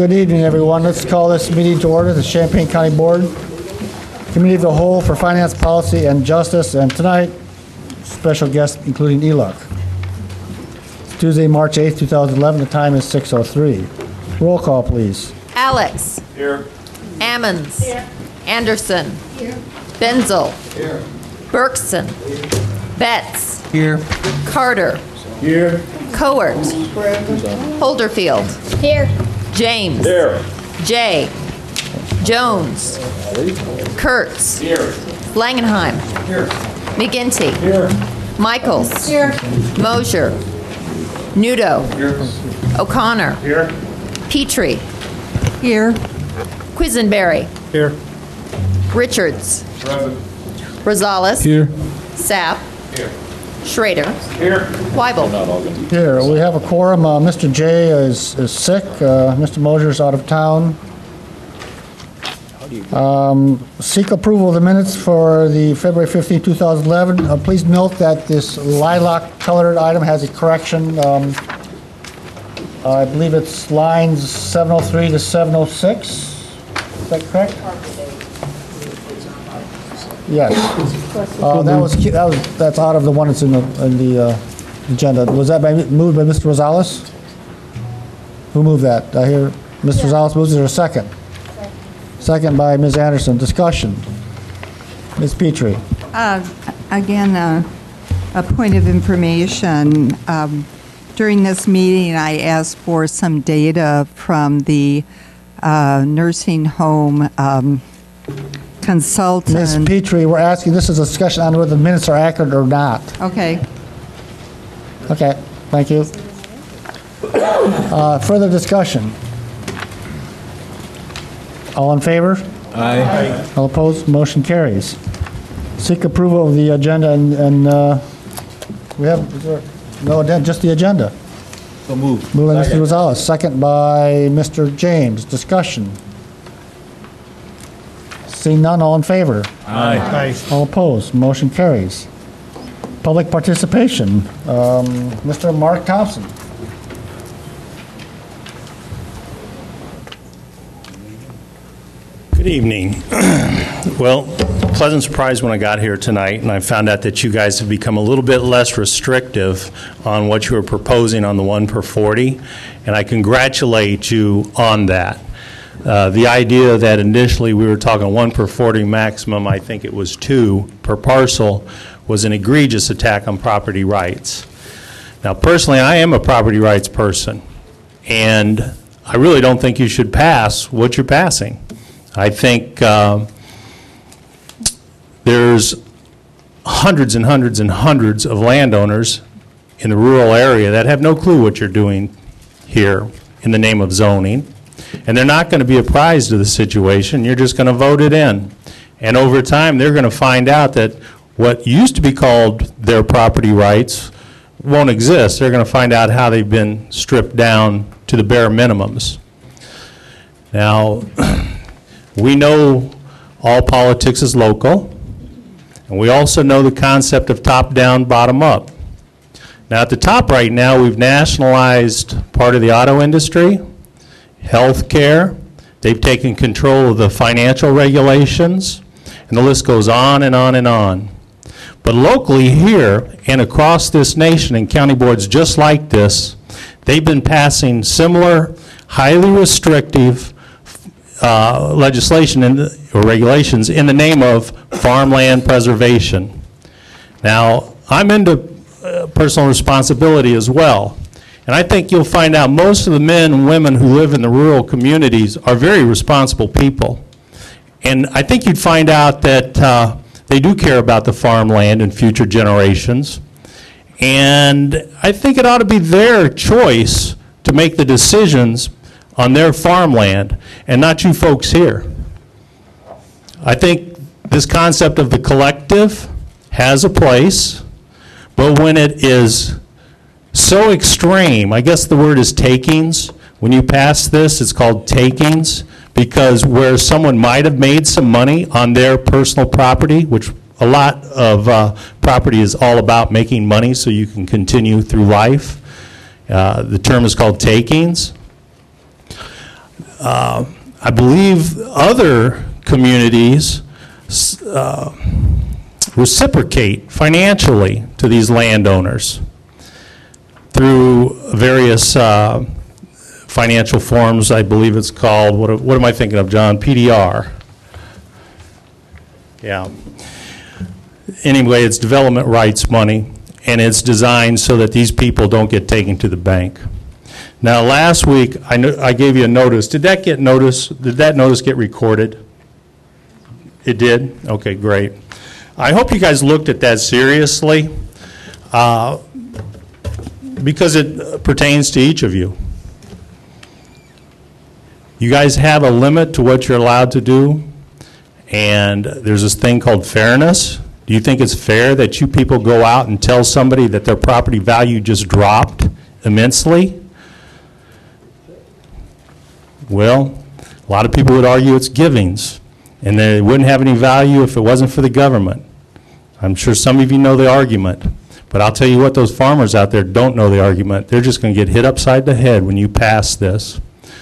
Good evening, everyone. Let's call this meeting to order, the Champaign County Board, Committee of the Whole for Finance, Policy, and Justice, and tonight, special guests including ELUC. It's Tuesday, March 8th, 2011. The time is 6:03. Roll call, please. Alex. Here. Ammons. Here. Anderson. Here. Benzel. Here. Berkson. Betts. Here. Carter. Here. Coert. Holderfield. Here. James. Here. Jay. Jones. Kurtz. Here. Langenheim. Here. McGinty. Here. Michaels. Here. Mosier. Nudo. Here. O'Connor. Here. Petrie. Here. Quisenberry. Here. Richards. Present. Rosales. Here. Sapp. Here. Schrader. Here. Weibel. Here, we have a quorum. Mr. Jay is sick. Mr. Mosier is out of town. Seek approval of the minutes for the February 15, 2011. Please note that this lilac colored item has a correction. I believe it's lines 703 to 706. Is that correct? Yes. That's out of the one that's in the agenda. Was that moved by Mr. Rosales? Who moved that? I hear Mr. Rosales moves. Is there a second? Second by Ms. Anderson. Discussion. Ms. Petrie. Again, a point of information. During this meeting, I asked for some data from the nursing home consultant. Ms. Petrie, we're asking, this is a discussion on whether the minutes are accurate or not. Okay. Okay, thank you. Further discussion? All in favor? Aye. All opposed? Motion carries. Seek approval of the agenda, and we have no addenda, just the agenda. So moved. Moved by Mr. Rosales, second by Mr. James. Discussion. Seeing none, all in favor? Aye. All opposed? Motion carries. Public participation. Mr. Mark Thompson. Good evening. Well, pleasant surprise when I got here tonight, and I found out that you guys have become a little bit less restrictive on what you were proposing on the 1 per 40, and I congratulate you on that. The idea that initially we were talking 1 per 40 maximum, I think it was 2 per parcel, was an egregious attack on property rights. Now, personally, I am a property rights person, and I really don't think you should pass what you're passing. I think there's hundreds and hundreds and hundreds of landowners in the rural area that have no clue what you're doing here in the name of zoning, and they're not going to be apprised of the situation. You're just going to vote it in. And over time, they're going to find out that what used to be called their property rights won't exist. They're going to find out how they've been stripped down to the bare minimums. Now, we know all politics is local, and we also know the concept of top-down, bottom-up. Now, at the top right now, we've nationalized part of the auto industry, health care. They've taken control of the financial regulations, and the list goes on and on and on. But locally here and across this nation in county boards just like this, they've been passing similar, highly restrictive legislation or regulations in the name of farmland preservation. Now, I'm into personal responsibility as well. And I think you'll find out most of the men and women who live in the rural communities are very responsible people. And I think you'd find out that they do care about the farmland and future generations. And I think it ought to be their choice to make the decisions on their farmland and not you folks here. I think this concept of the collective has a place, but when it is so extreme, I guess the word is takings. When you pass this, it's called takings, because where someone might have made some money on their personal property, which a lot of property is all about making money so you can continue through life. The term is called takings. I believe other communities reciprocate financially to these landowners through various financial forms. I believe it's called, what am I thinking of, John? PDR. Yeah. Anyway, it's development rights money, and it's designed so that these people don't get taken to the bank. Now, last week, I gave you a notice. Did that get noticed? Did that notice get recorded? It did? Okay, great. I hope you guys looked at that seriously, because it pertains to each of you. You guys have a limit to what you're allowed to do, and there's this thing called fairness. Do you think it's fair that you people go out and tell somebody that their property value just dropped immensely? Well, a lot of people would argue it's givings, and that it wouldn't have any value if it wasn't for the government. I'm sure some of you know the argument, but I'll tell you what, those farmers out there don't know the argument. They're just going to get hit upside the head when you pass this.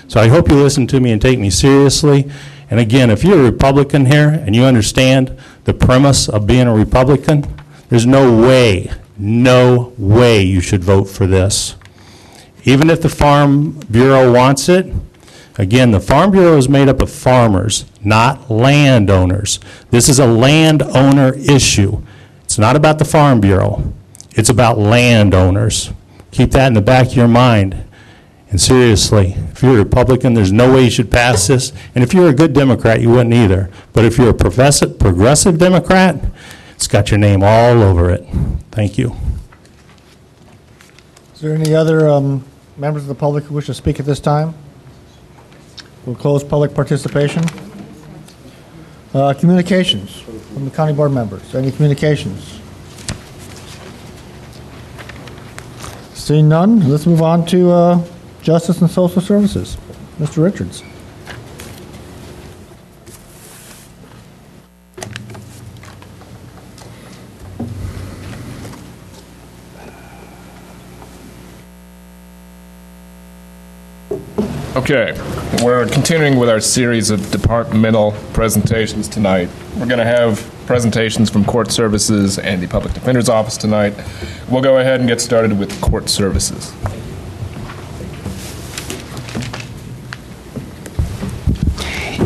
So I hope you listen to me and take me seriously. And again, if you're a Republican here and you understand the premise of being a Republican, there's no way you should vote for this. Even if the Farm Bureau wants it, again, the Farm Bureau is made up of farmers, not landowners. This is a landowner issue. It's not about the Farm Bureau. It's about landowners. Keep that in the back of your mind. And seriously, if you're a Republican, there's no way you should pass this. And if you're a good Democrat, you wouldn't either. But if you're a progressive Democrat, it's got your name all over it. Thank you. Is there any other members of the public who wish to speak at this time? We'll close public participation. Communications from the county board members. Any communications? Seeing none, let's move on to Justice and Social Services. Mr. Richards. Okay, we're continuing with our series of departmental presentations tonight. We're going to have presentations from Court Services and the Public Defender's Office tonight. We'll go ahead and get started with Court Services.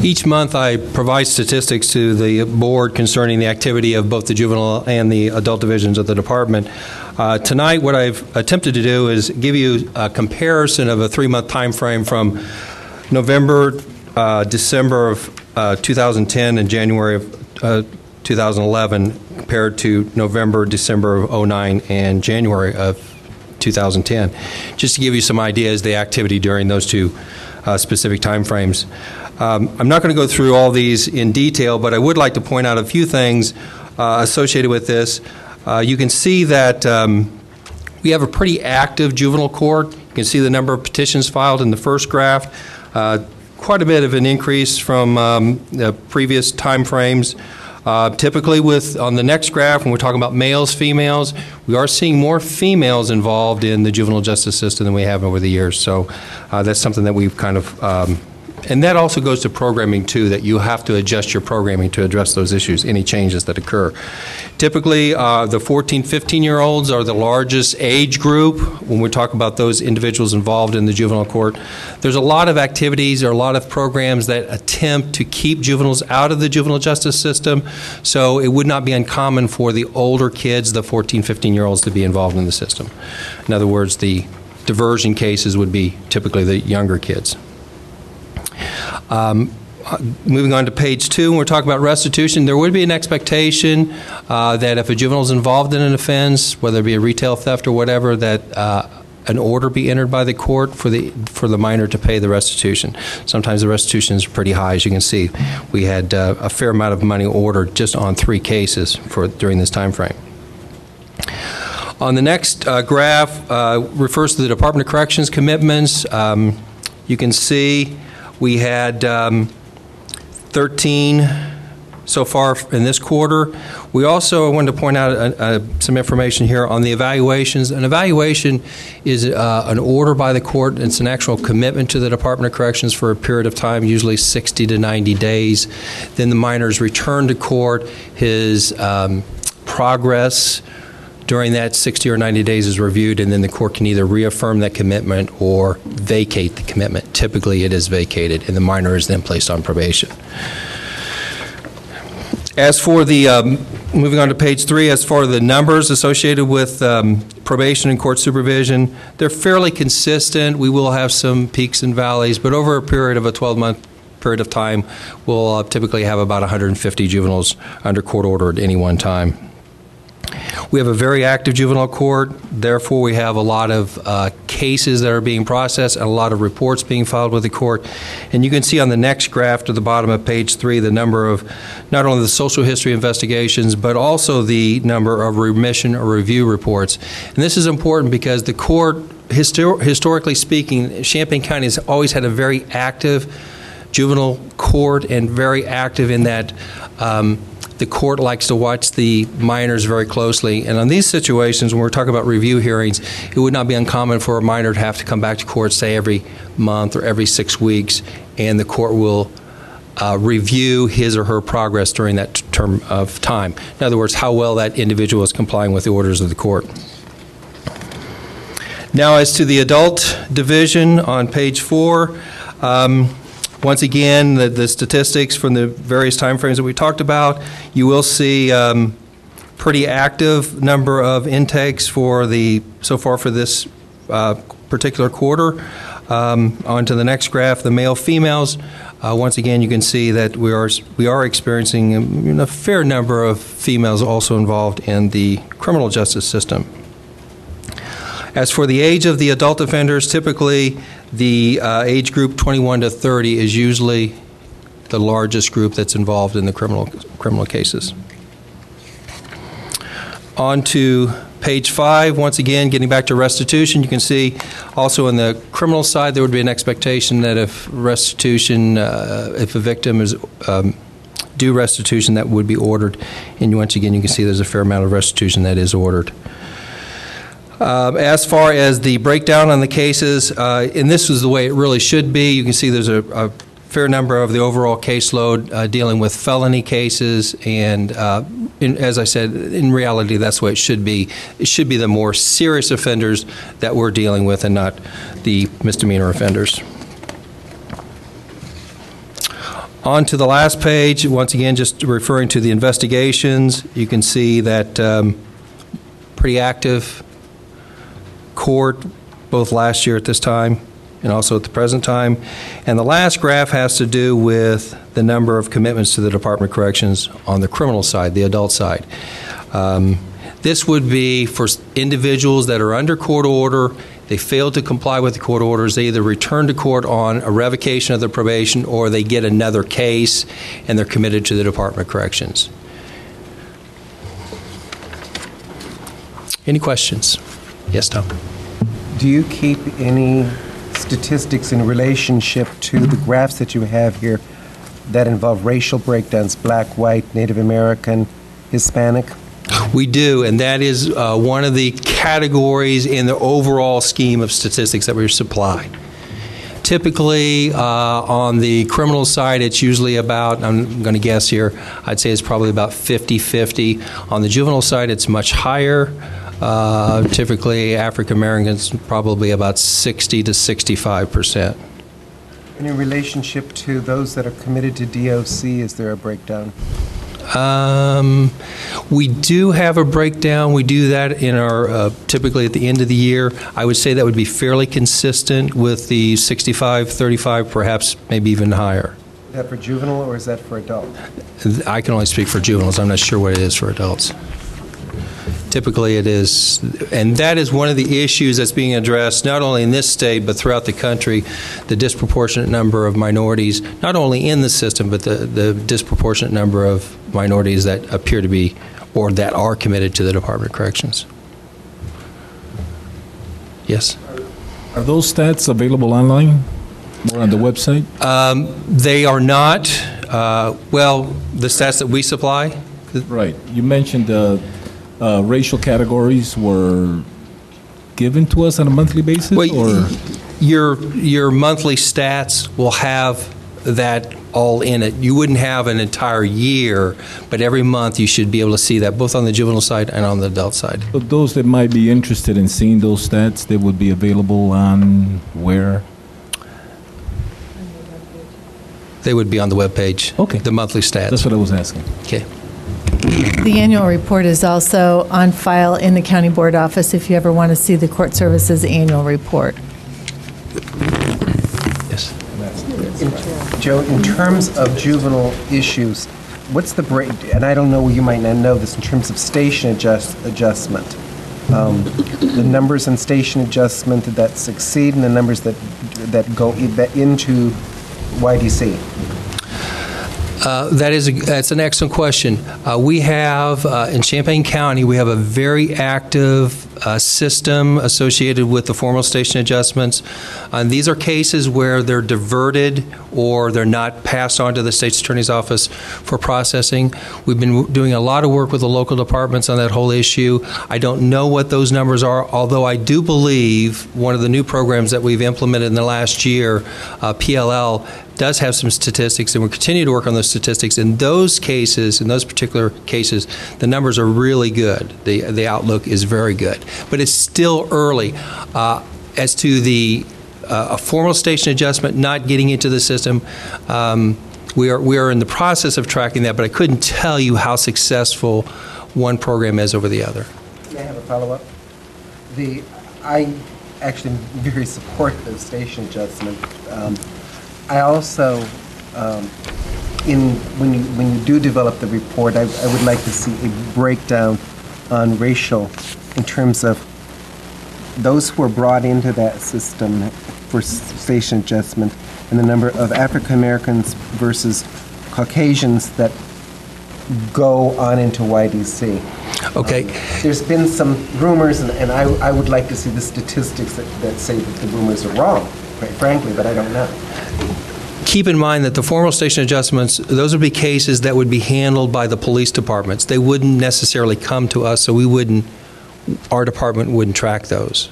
Each month I provide statistics to the board concerning the activity of both the juvenile and the adult divisions of the department. Tonight what I've attempted to do is give you a comparison of a 3-month time frame from November, December of 2010 and January of 2011 compared to November, December of 2009 and January of 2010, just to give you some ideas of the activity during those two specific time frames. I'm not going to go through all these in detail, but I would like to point out a few things associated with this. You can see that we have a pretty active juvenile court. You can see the number of petitions filed in the first graph. Quite a bit of an increase from the previous time frames. Typically on the next graph, when we're talking about males, females, we are seeing more females involved in the juvenile justice system than we have over the years. So that's something that we've kind of and that also goes to programming, too, that you have to adjust your programming to address those issues, any changes that occur. Typically, the 14, 15-year-olds are the largest age group when we talk about those individuals involved in the juvenile court. There's a lot of activities or a lot of programs that attempt to keep juveniles out of the juvenile justice system, so it would not be uncommon for the older kids, the 14, 15-year-olds, to be involved in the system. In other words, the diversion cases would be typically the younger kids. Moving on to page 2, when we're talking about restitution, there would be an expectation that if a juvenile is involved in an offense, whether it be a retail theft or whatever, that an order be entered by the court for the minor to pay the restitution. Sometimes the restitution is pretty high, as you can see. We had a fair amount of money ordered just on 3 cases during this time frame. On the next graph refers to the Department of Corrections commitments. You can see we had 13 so far in this quarter. We also wanted to point out some information here on the evaluations. An evaluation is an order by the court. It's an actual commitment to the Department of Corrections for a period of time, usually 60 to 90 days. Then the minor is returned to court. His progress during that 60 or 90 days is reviewed, and then the court can either reaffirm that commitment or vacate the commitment. Typically, it is vacated, and the minor is then placed on probation. As for the, moving on to page 3, as for the numbers associated with probation and court supervision, they're fairly consistent. We will have some peaks and valleys, but over a period of a 12-month period of time, we'll typically have about 150 juveniles under court order at any one time. We have a very active juvenile court. Therefore, we have a lot of cases that are being processed and a lot of reports being filed with the court. And you can see on the next graph to the bottom of page 3 the number of not only the social history investigations, but also the number of remission or review reports. And this is important because the court, historically speaking, Champaign County has always had a very active juvenile court, and very active in that the court likes to watch the minors very closely. And on these situations, when we're talking about review hearings, it would not be uncommon for a minor to have to come back to court, say, every month or every 6 weeks, and the court will review his or her progress during that term of time. In other words, how well that individual is complying with the orders of the court. Now, as to the adult division on page 4, once again, the statistics from the various time frames that we talked about, you will see pretty active number of intakes for so far for this particular quarter. On to the next graph, the male-females. Once again, you can see that we are experiencing a fair number of females also involved in the criminal justice system. As for the age of the adult offenders, typically the age group 21 to 30 is usually the largest group that's involved in the criminal cases. On to page 5, once again, getting back to restitution, you can see also on the criminal side there would be an expectation that if restitution, if a victim is due restitution, that would be ordered. And once again, you can see there's a fair amount of restitution that is ordered. As far as the breakdown on the cases, and this is the way it really should be, you can see there's a fair number of the overall caseload dealing with felony cases, and as I said, in reality, that's the way it should be. It should be the more serious offenders that we're dealing with and not the misdemeanor offenders. On to the last page, once again, just referring to the investigations, you can see that pretty active court, both last year at this time and also at the present time. And the last graph has to do with the number of commitments to the Department of Corrections on the criminal side, the adult side. This would be for individuals that are under court order. They fail to comply with the court orders. They either return to court on a revocation of their probation or they get another case and they're committed to the Department of Corrections. Any questions? Yes, Tom. Do you keep any statistics in relationship to the graphs that you have here that involve racial breakdowns, black, white, Native American, Hispanic? We do, and that is one of the categories in the overall scheme of statistics that we supply. Typically, on the criminal side, it's usually about, I'm going to guess here, I'd say it's probably about 50-50. On the juvenile side, it's much higher. Typically, African Americans probably about 60 to 65%. And in relationship to those that are committed to DOC, is there a breakdown? We do have a breakdown. We do that in our typically at the end of the year. I would say that would be fairly consistent with the 65-35, perhaps maybe even higher. Is that for juvenile or is that for adult? I can only speak for juveniles. I'm not sure what it is for adults. Typically it is, and that is one of the issues that's being addressed not only in this state but throughout the country, the disproportionate number of minorities, not only in the system, but the disproportionate number of minorities that appear to be or that are committed to the Department of Corrections. Yes? Are those stats available online or on the website? They are not. Well, the stats that we supply, Right. You mentioned racial categories were given to us on a monthly basis, well, or your monthly stats will have that all in it. You wouldn't have an entire year, but every month you should be able to see that, both on the juvenile side and on the adult side. for those that might be interested in seeing those stats, they would be available on where? They would be on the webpage. Okay. The monthly stats. That's what I was asking. Okay. The annual report is also on file in the county board office if you ever want to see the court services annual report. Yes. Joe, in terms of juvenile issues, what's the break, and I don't know, you might not know this, in terms of station adjustment, the numbers in station adjustment that succeed and the numbers that go into YDC? That's an excellent question. We have, in Champaign County, we have a very active system associated with the formal station adjustments. These are cases where they're diverted or they're not passed on to the state's attorney's office for processing. We've been doing a lot of work with the local departments on that whole issue. I don't know what those numbers are, although I do believe one of the new programs that we've implemented in the last year, PLL, does have some statistics, and we'll continue to work on those statistics. In those cases, in those particular cases, the numbers are really good. The outlook is very good. But it's still early. As to the a formal station adjustment not getting into the system, we are in the process of tracking that, but I couldn't tell you how successful one program is over the other. May I have a follow-up? I actually am very supportive of station adjustment. I also, when you do develop the report, I would like to see a breakdown on racial in terms of those who are brought into that system for station adjustment and the number of African Americans versus Caucasians that go on into YDC. Okay. There's been some rumors, and I would like to see the statistics that say that the rumors are wrong, quite frankly, but I don't know. Keep in mind that the formal station adjustments, those would be cases that would be handled by the police departments. They wouldn't necessarily come to us, so our department wouldn't track those.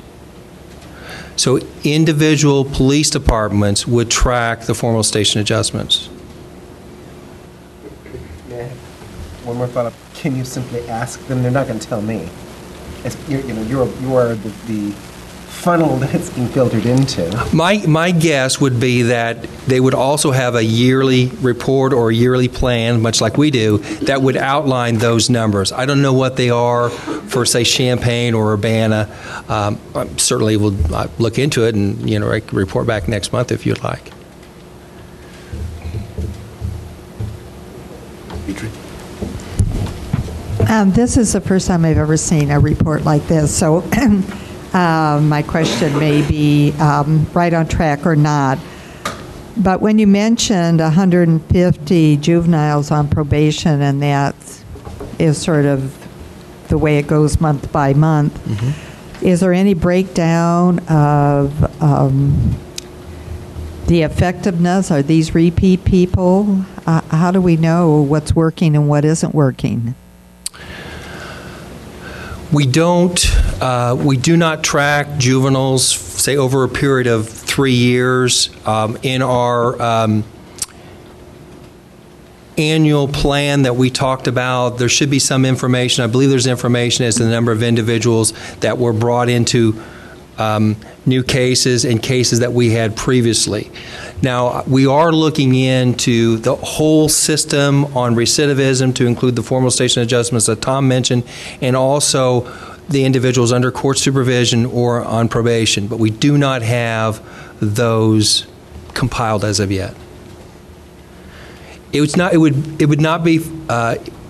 So individual police departments would track the formal station adjustments. May I have one more follow-up? Can you simply ask them? They're not going to tell me. You are the funnel that it's being filtered into. My guess would be that they would also have a yearly report or a yearly plan, much like we do, that would outline those numbers. I don't know what they are for, say, Champaign or Urbana. I certainly will look into it, and I can report back next month if you'd like. This is the first time I've ever seen a report like this, so my question may be right on track or not. But when you mentioned 150 juveniles on probation, and that is sort of the way it goes month by month, is there any breakdown of the effectiveness? Are these repeat people? How do we know what's working and what isn't working? We do not track juveniles, say, over a period of 3 years. In our annual plan that we talked about, there should be some information. I believe there's information as to the number of individuals that were brought into new cases and cases that we had previously. Now, we are looking into the whole system on recidivism to include the formal station adjustments that Tom mentioned, and also the individuals under court supervision or on probation, but we do not have those compiled as of yet. It would not be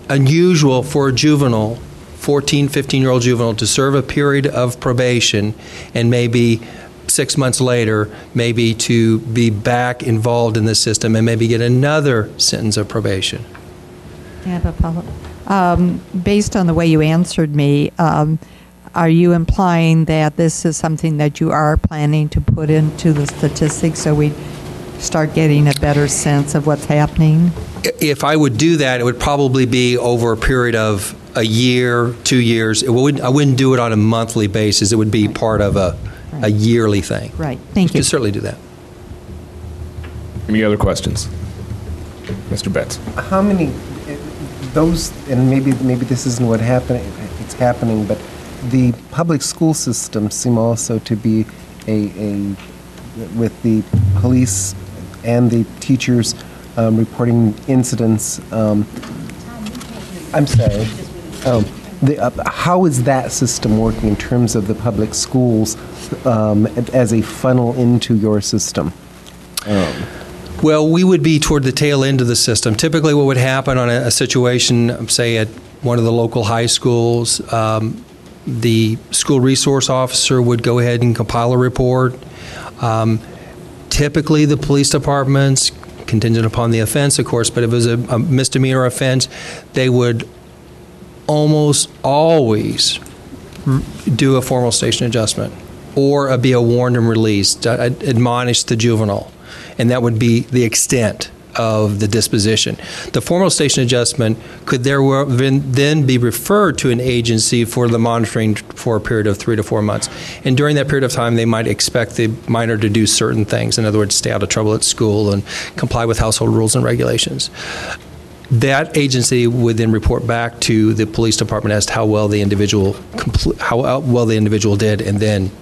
unusual for a juvenile, 14, 15-year-old juvenile, to serve a period of probation and maybe 6 months later, maybe to be back involved in the system and maybe get another sentence of probation. I have a follow-up. Based on the way you answered me, are you implying that this is something that you are planning to put into the statistics so we start getting a better sense of what's happening? If I would do that, it would probably be over a period of a year, 2 years. I wouldn't do it on a monthly basis. It would be part of a yearly thing. Right. Thank you. Could certainly do that. Any other questions? Mr. Betts. How many, those, and maybe this isn't what it's happening, but the public school systems seem also to be with the police and the teachers reporting incidents. I'm sorry. How is that system working in terms of the public schools as a funnel into your system? Well, we would be toward the tail end of the system. Typically what would happen on a situation, say at one of the local high schools, the school resource officer would go ahead and compile a report. Typically the police departments, contingent upon the offense, of course, but if it was a misdemeanor offense, they would almost always do a formal station adjustment or be a warned and released, admonish the juvenile, and that would be the extent of the disposition. The formal station adjustment could then be referred to an agency for the monitoring for a period of 3 to 4 months. And during that period of time, they might expect the minor to do certain things. In other words, stay out of trouble at school and comply with household rules and regulations. That agency would then report back to the police department as to how well the individual did, and then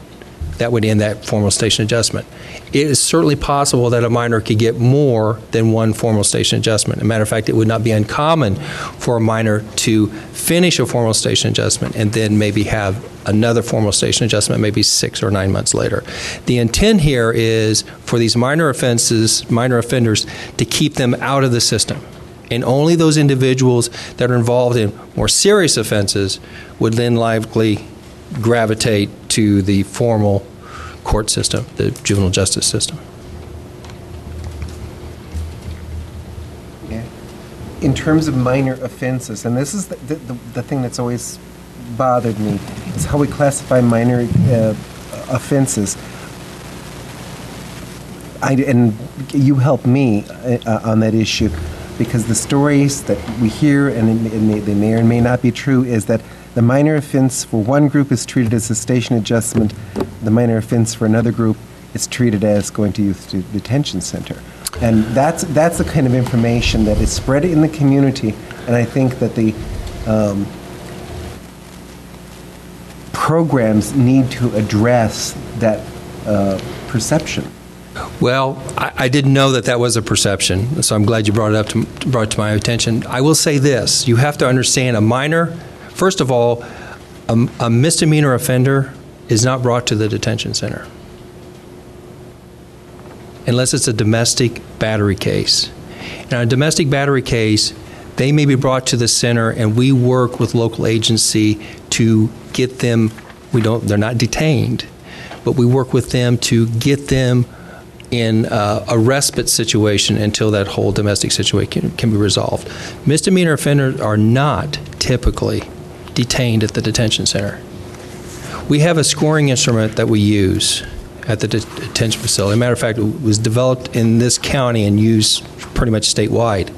that would end that formal station adjustment. It is certainly possible that a minor could get more than one formal station adjustment. As a matter of fact, it would not be uncommon for a minor to finish a formal station adjustment and then maybe have another formal station adjustment maybe 6 or 9 months later. The intent here is for these minor offenders, to keep them out of the system. And only those individuals that are involved in more serious offenses would then likely gravitate to the formal court system, the juvenile justice system. Yeah. In terms of minor offenses, and this is the thing that's always bothered me, is how we classify minor offenses. And you help me on that issue, because the stories that we hear, and they may or may not be true, is that the minor offense for one group is treated as a station adjustment. The minor offense for another group is treated as going to youth detention center. And that's the kind of information that is spread in the community, and I think that the programs need to address that perception. Well, I didn't know that was a perception, so I'm glad you brought it to my attention. I will say this: you have to understand, a minor, first of all, a misdemeanor offender is not brought to the detention center unless it's a domestic battery case. In a domestic battery case, they may be brought to the center, and we work with local agency to get them. They're not detained, but we work with them to get them in a respite situation until that whole domestic situation can be resolved. Misdemeanor offenders are not typically detained at the detention center. We have a scoring instrument that we use at the detention facility. As a matter of fact, it was developed in this county and used pretty much statewide.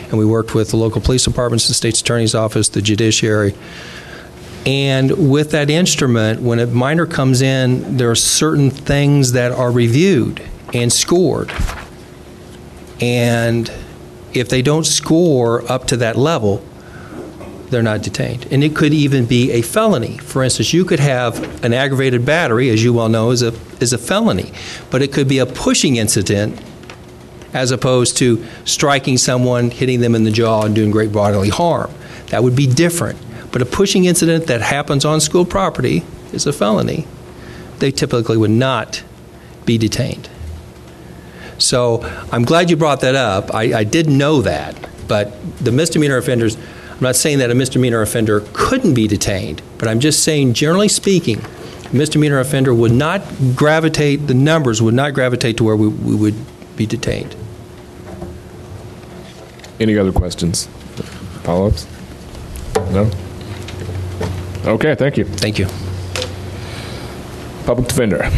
And we worked with the local police departments, the state's attorney's office, the judiciary. And with that instrument, when a minor comes in, there are certain things that are reviewed and scored. And if they don't score up to that level, they're not detained. And it could even be a felony. For instance, you could have an aggravated battery, as you well know, is a felony. But it could be a pushing incident as opposed to striking someone, hitting them in the jaw, and doing great bodily harm. That would be different. But a pushing incident that happens on school property is a felony. They typically would not be detained. So I'm glad you brought that up. I didn't know that. But the misdemeanor offenders, I'm not saying that a misdemeanor offender couldn't be detained, but I'm just saying, generally speaking, a misdemeanor offender would not gravitate, the numbers would not gravitate to where we would be detained. Any other questions? Follow-ups? No? Okay, thank you. Thank you. Public defender.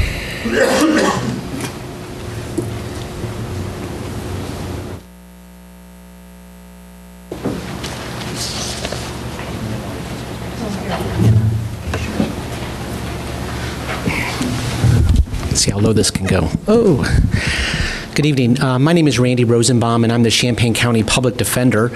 Let's see how low this can go. Oh. Good evening. My name is Randy Rosenbaum, and I'm the Champaign County Public Defender.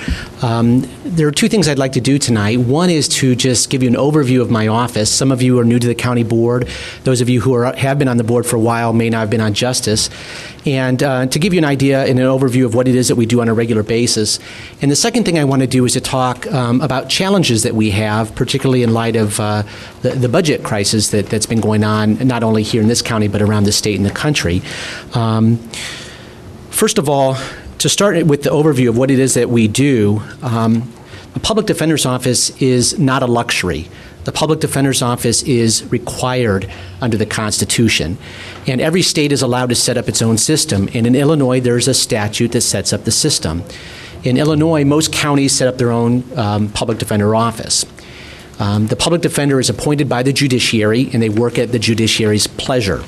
There are two things I'd like to do tonight. One is to just give you an overview of my office. Some of you are new to the county board. Those of you who have been on the board for a while may not have been on justice. And to give you an idea and an overview of what it is that we do on a regular basis. And the second thing I want to do is to talk about challenges that we have, particularly in light of the budget crisis that's been going on, not only here in this county, but around the state and the country. First of all, to start with the overview of what it is that we do, a public defender's office is not a luxury. The public defender's office is required under the Constitution, and every state is allowed to set up its own system. And in Illinois, there's a statute that sets up the system. In Illinois, most counties set up their own public defender office. The public defender is appointed by the judiciary, and they work at the judiciary's pleasure.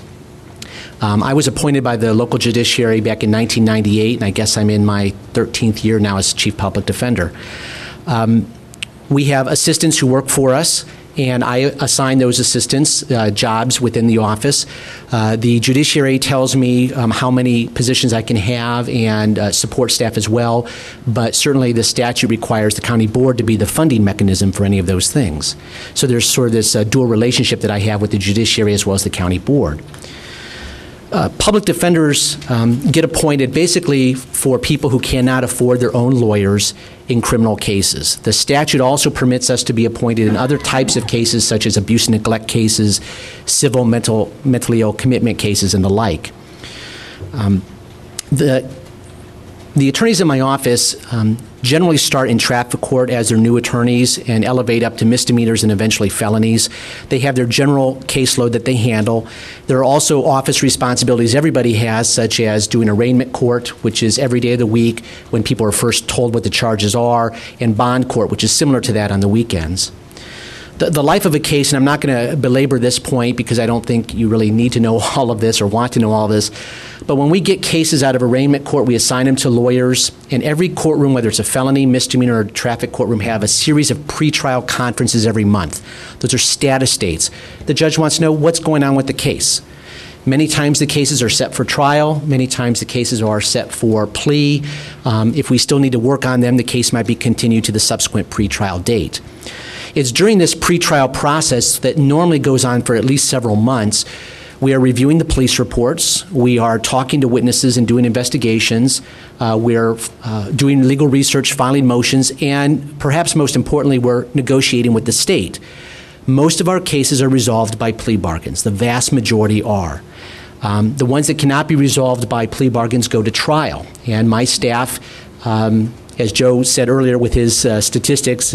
I was appointed by the local judiciary back in 1998, and I guess I'm in my 13th year now as chief public defender. We have assistants who work for us, and I assign those assistants jobs within the office. The judiciary tells me how many positions I can have and support staff as well, but certainly the statute requires the county board to be the funding mechanism for any of those things. So there's sort of this dual relationship that I have with the judiciary as well as the county board. Public defenders get appointed basically for people who cannot afford their own lawyers in criminal cases. The statute also permits us to be appointed in other types of cases such as abuse and neglect cases, civil mentally ill commitment cases, and the like. The attorneys in my office generally start in traffic court as their new attorneys and elevate up to misdemeanors and eventually felonies. They have their general caseload that they handle. There are also office responsibilities everybody has, such as doing arraignment court, which is every day of the week when people are first told what the charges are, and bond court, which is similar to that on the weekends. The life of a case, and I'm not going to belabor this point because I don't think you really need to know all of this or want to know all this, but when we get cases out of arraignment court, we assign them to lawyers, and every courtroom, whether it's a felony, misdemeanor, or traffic courtroom, have a series of pretrial conferences every month. Those are status dates. The judge wants to know what's going on with the case. Many times the cases are set for trial. Many times the cases are set for plea. If we still need to work on them, the case might be continued to the subsequent pretrial date. It's during this pretrial process that normally goes on for at least several months. We are reviewing the police reports. We are talking to witnesses and doing investigations. We're doing legal research, filing motions, and perhaps most importantly, we're negotiating with the state. Most of our cases are resolved by plea bargains. The vast majority are. The ones that cannot be resolved by plea bargains go to trial. And my staff, as Joe said earlier with his statistics,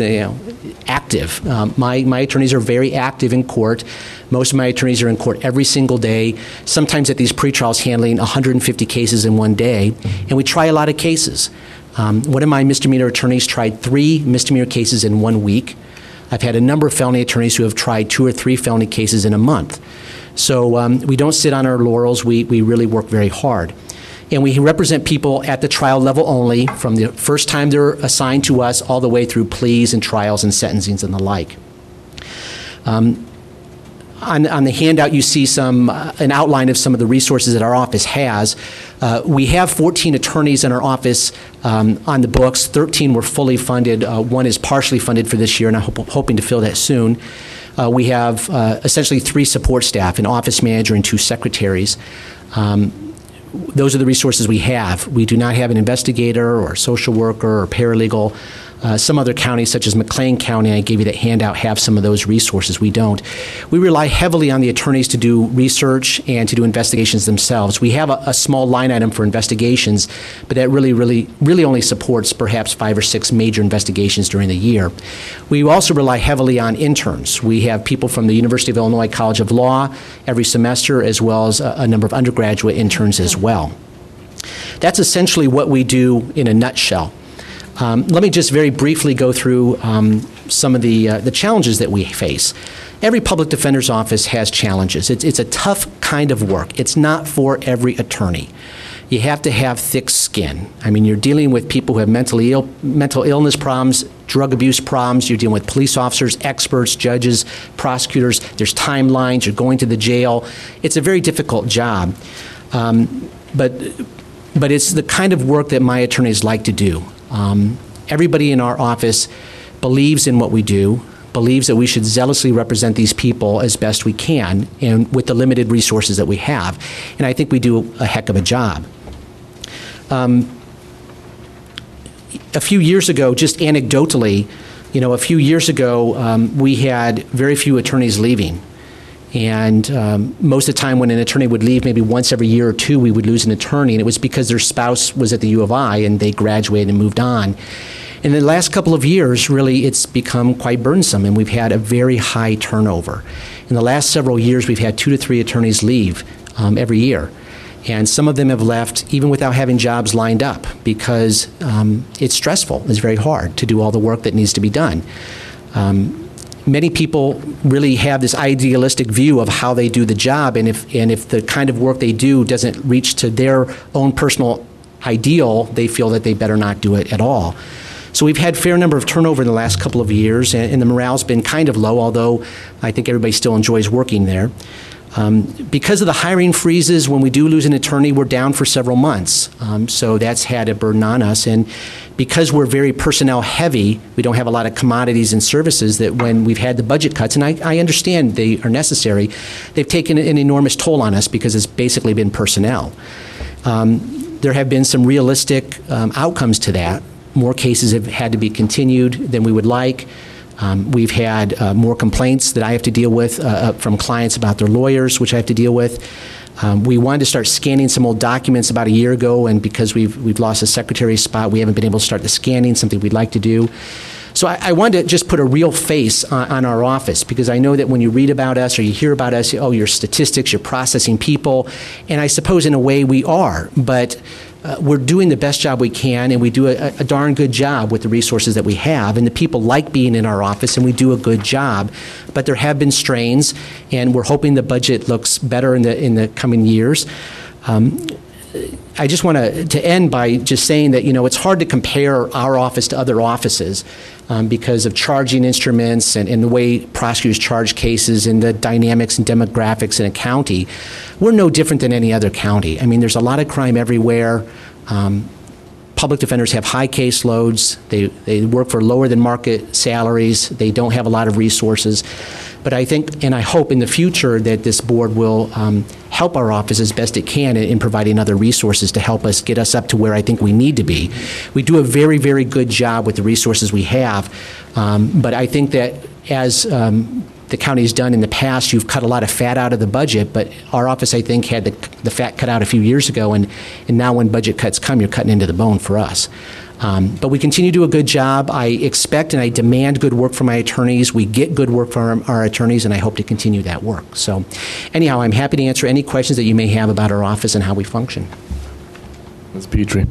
active. My attorneys are very active in court. Most of my attorneys are in court every single day, sometimes at these pretrials handling 150 cases in one day, and we try a lot of cases. One of my misdemeanor attorneys tried 3 misdemeanor cases in 1 week. I've had a number of felony attorneys who have tried 2 or 3 felony cases in a month. So we don't sit on our laurels. We really work very hard. And we represent people at the trial level only, from the first time they're assigned to us all the way through pleas and trials and sentencings and the like. On the handout, you see an outline of some of the resources that our office has. We have 14 attorneys in our office on the books. 13 were fully funded. 1 is partially funded for this year, and I'm hoping to fill that soon. We have essentially 3 support staff, an office manager and 2 secretaries. Those are the resources we have. We do not have an investigator or a social worker or paralegal. Some other counties, such as McLean County, I gave you that handout, have some of those resources. We don't. We rely heavily on the attorneys to do research and to do investigations themselves. We have a small line item for investigations, but that really only supports perhaps 5 or 6 major investigations during the year. We also rely heavily on interns. We have people from the University of Illinois College of Law every semester, as well as a number of undergraduate interns as well. That's essentially what we do in a nutshell. Let me just very briefly go through some of the challenges that we face. Every public defender's office has challenges. It's a tough kind of work. It's not for every attorney. You have to have thick skin. I mean, you're dealing with people who have mental illness problems, drug abuse problems. You're dealing with police officers, experts, judges, prosecutors. There's timelines. You're going to the jail. It's a very difficult job. But it's the kind of work that my attorneys like to do. Everybody in our office believes in what we do, believes that we should zealously represent these people as best we can and with the limited resources that we have. And I think we do a heck of a job. A few years ago, just anecdotally, a few years ago, we had very few attorneys leaving. And most of the time when an attorney would leave, maybe once every year or two, we would lose an attorney, and it was because their spouse was at the U of I and they graduated and moved on. In the last couple of years, really, it's become quite burdensome, and we've had a very high turnover. In the last several years, we've had 2 to 3 attorneys leave every year. And some of them have left even without having jobs lined up because it's stressful. It's very hard to do all the work that needs to be done. Many people really have this idealistic view of how they do the job, and if the kind of work they do doesn't reach to their own personal ideal, they feel that they better not do it at all. So we've had a fair number of turnover in the last couple of years, and the morale's been kind of low, although I think everybody still enjoys working there. Because of the hiring freezes, when we do lose an attorney, we're down for several months. So that's had a burden on us. And because we're very personnel heavy, we don't have a lot of commodities and services, that when we've had the budget cuts, and I understand they are necessary, they've taken an enormous toll on us because it's basically been personnel. There have been some realistic outcomes to that. More cases have had to be continued than we would like. We've had more complaints that I have to deal with from clients about their lawyers, which I have to deal with. We wanted to start scanning some old documents about a year ago, and because we've lost a secretary's spot, we haven't been able to start the scanning, something we'd like to do. So I wanted to just put a real face on our office, because I know that when you read about us or you hear about us, oh, you're statistics, you're processing people, and I suppose in a way we are, but we're doing the best job we can, and we do a darn good job with the resources that we have, and the people like being in our office, and we do a good job. But there have been strains, and we're hoping the budget looks better in the coming years. I just want to end by just saying that, it's hard to compare our office to other offices because of charging instruments and the way prosecutors charge cases and the dynamics and demographics in a county. We're no different than any other county. I mean, there's a lot of crime everywhere. Public defenders have high caseloads. They work for lower than market salaries. They don't have a lot of resources. But I think, and I hope in the future, that this board will help our office as best it can in providing other resources to help us get us up to where I think we need to be. We do a very, very good job with the resources we have, but I think that as the county's done in the past, you've cut a lot of fat out of the budget, but our office, I think, had the fat cut out a few years ago, and now when budget cuts come, you're cutting into the bone for us. But we continue to do a good job. I expect and I demand good work from my attorneys. We get good work from our attorneys, and I hope to continue that work. So anyhow, I'm happy to answer any questions that you may have about our office and how we function. Ms. Petrie.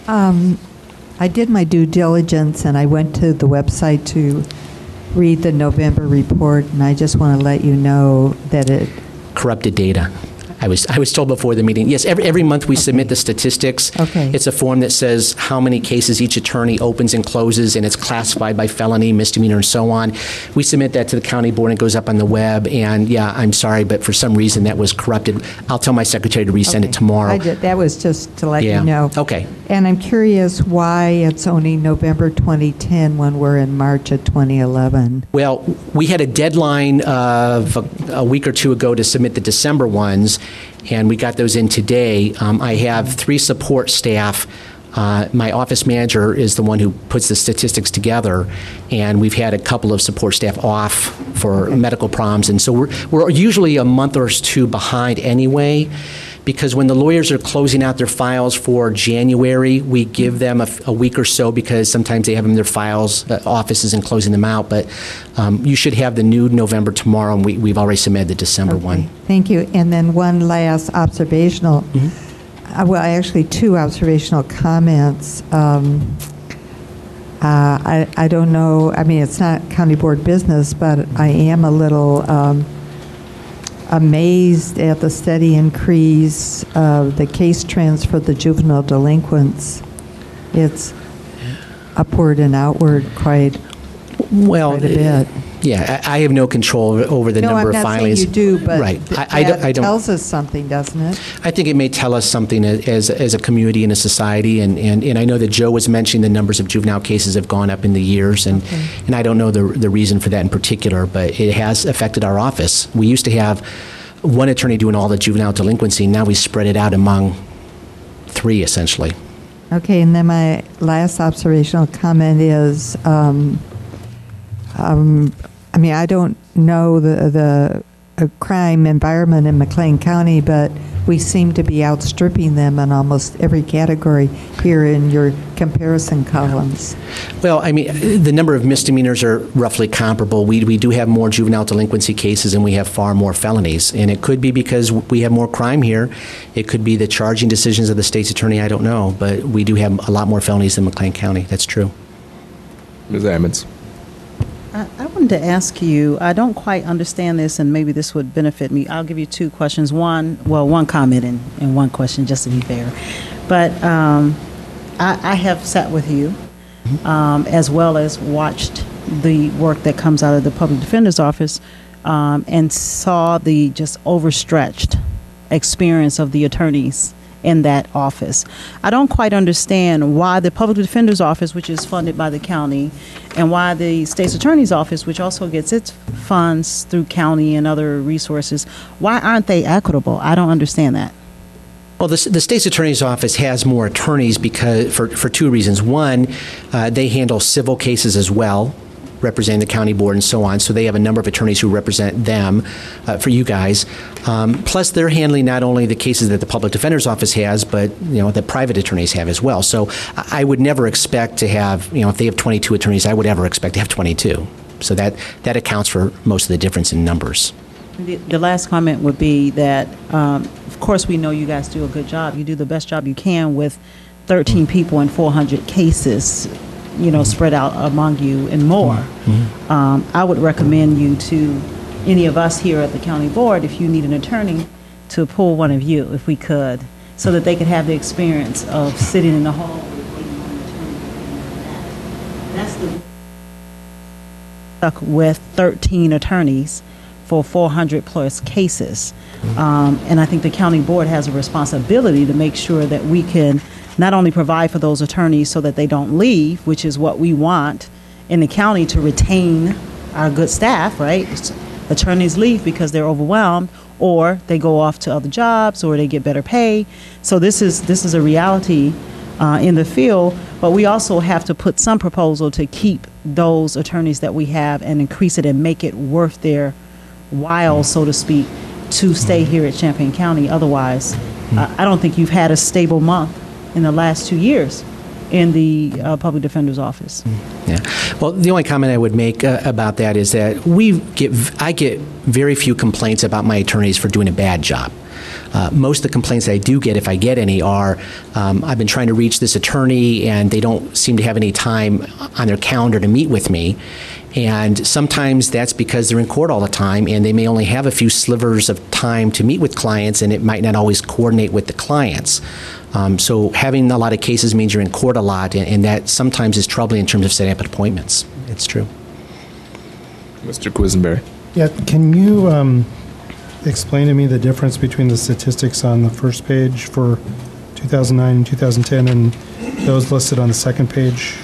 I did my due diligence, and I went to the website to read the November report, and I just want to let you know that it... Corrupted data. I was told before the meeting, yes, every month we submit the statistics. Okay. It's a form that says how many cases each attorney opens and closes, and it's classified by felony, misdemeanor, and so on. We submit that to the county board, and it goes up on the web, and yeah, I'm sorry, but for some reason that was corrupted. I'll tell my secretary to resend it tomorrow. That was just to let you know. Okay. And I'm curious why it's only November 2010 when we're in March of 2011. Well, we had a deadline of a week or two ago to submit the December ones, and we got those in today. I have 3 support staff. My office manager is the one who puts the statistics together, and we've had a couple of support staff off for medical problems, and so we're usually a month or 2 behind anyway, because when the lawyers are closing out their files for January, we give them a week or so, because sometimes they have them in their files, offices, and closing them out. But you should have the new November tomorrow, and we've already submitted the December one. Thank you. And then one last observational, well, actually 2 observational comments. I don't know, I mean, it's not county board business, but I am a little amazed at the steady increase of the case trends for the juvenile delinquents. It's upward and outward quite Well, a bit. yeah, I have no control over the number of filings. No, I'm not saying you do, but right. I don't. tells us something, doesn't it? I think it may tell us something as a community and a society, and I know that Joe was mentioning the numbers of juvenile cases have gone up in the years, and I don't know the reason for that in particular, but it has affected our office. We used to have one attorney doing all the juvenile delinquency, now we spread it out among 3, essentially. Okay, and then my last observational comment is, I mean, I don't know the crime environment in McLean County, but we seem to be outstripping them in almost every category here in your comparison columns. Well, I mean, the number of misdemeanors are roughly comparable. We do have more juvenile delinquency cases and we have far more felonies. And it could be because we have more crime here. It could be the charging decisions of the state's attorney, I don't know. But we do have a lot more felonies than McLean County. That's true. Ms. Ammons. I wanted to ask you, I don't quite understand this, and maybe this would benefit me. I'll give you 2 questions. One comment and one question, just to be fair. But I have sat with you, as well as watched the work that comes out of the Public Defender's Office, and saw the just overstretched experience of the attorneys in that office. I don't quite understand why the Public Defender's Office, which is funded by the county, and why the State's Attorney's Office, which also gets its funds through county and other resources, why aren't they equitable? I don't understand that. Well, the State's Attorney's Office has more attorneys because for 2 reasons. One, they handle civil cases as well, representing the county board and so on. So they have a number of attorneys who represent them for you guys. Plus, they're handling not only the cases that the Public Defender's Office has, but that private attorneys have as well. So I would never expect to have, if they have 22 attorneys, I would ever expect to have 22. So that accounts for most of the difference in numbers. The last comment would be that, of course, we know you guys do a good job. You do the best job you can with 13 people and 400 cases, spread out among you and more. I would recommend you to any of us here at the county board, if you need an attorney, to pull one of you, if we could, so that they could have the experience of sitting in the hall waiting on an attorney. That's the stuck with 13 attorneys for 400 plus cases. And I think the county board has a responsibility to make sure that we can not only provide for those attorneys so that they don't leave, which is what we want in the county to retain our good staff, right? Attorneys leave because they're overwhelmed, or they go off to other jobs, or they get better pay. So this is a reality in the field, but we also have to put some proposal to keep those attorneys that we have and increase it and make it worth their while, so to speak, to stay here at Champaign County. Otherwise, I don't think you've had a stable month in the last 2 years in the Public Defender's Office. Yeah. Well, the only comment I would make about that is that I get very few complaints about my attorneys for doing a bad job. Most of the complaints that I do get, if I get any, are I've been trying to reach this attorney and they don't seem to have any time on their calendar to meet with me. And sometimes that's because they're in court all the time and they may only have a few slivers of time to meet with clients, and it might not always coordinate with the clients. So having a lot of cases means you're in court a lot, and that sometimes is troubling in terms of setting up appointments. It's true. Mr. Quisenberry. Yeah, can you explain to me the difference between the statistics on the first page for 2009 and 2010 and those listed on the second page?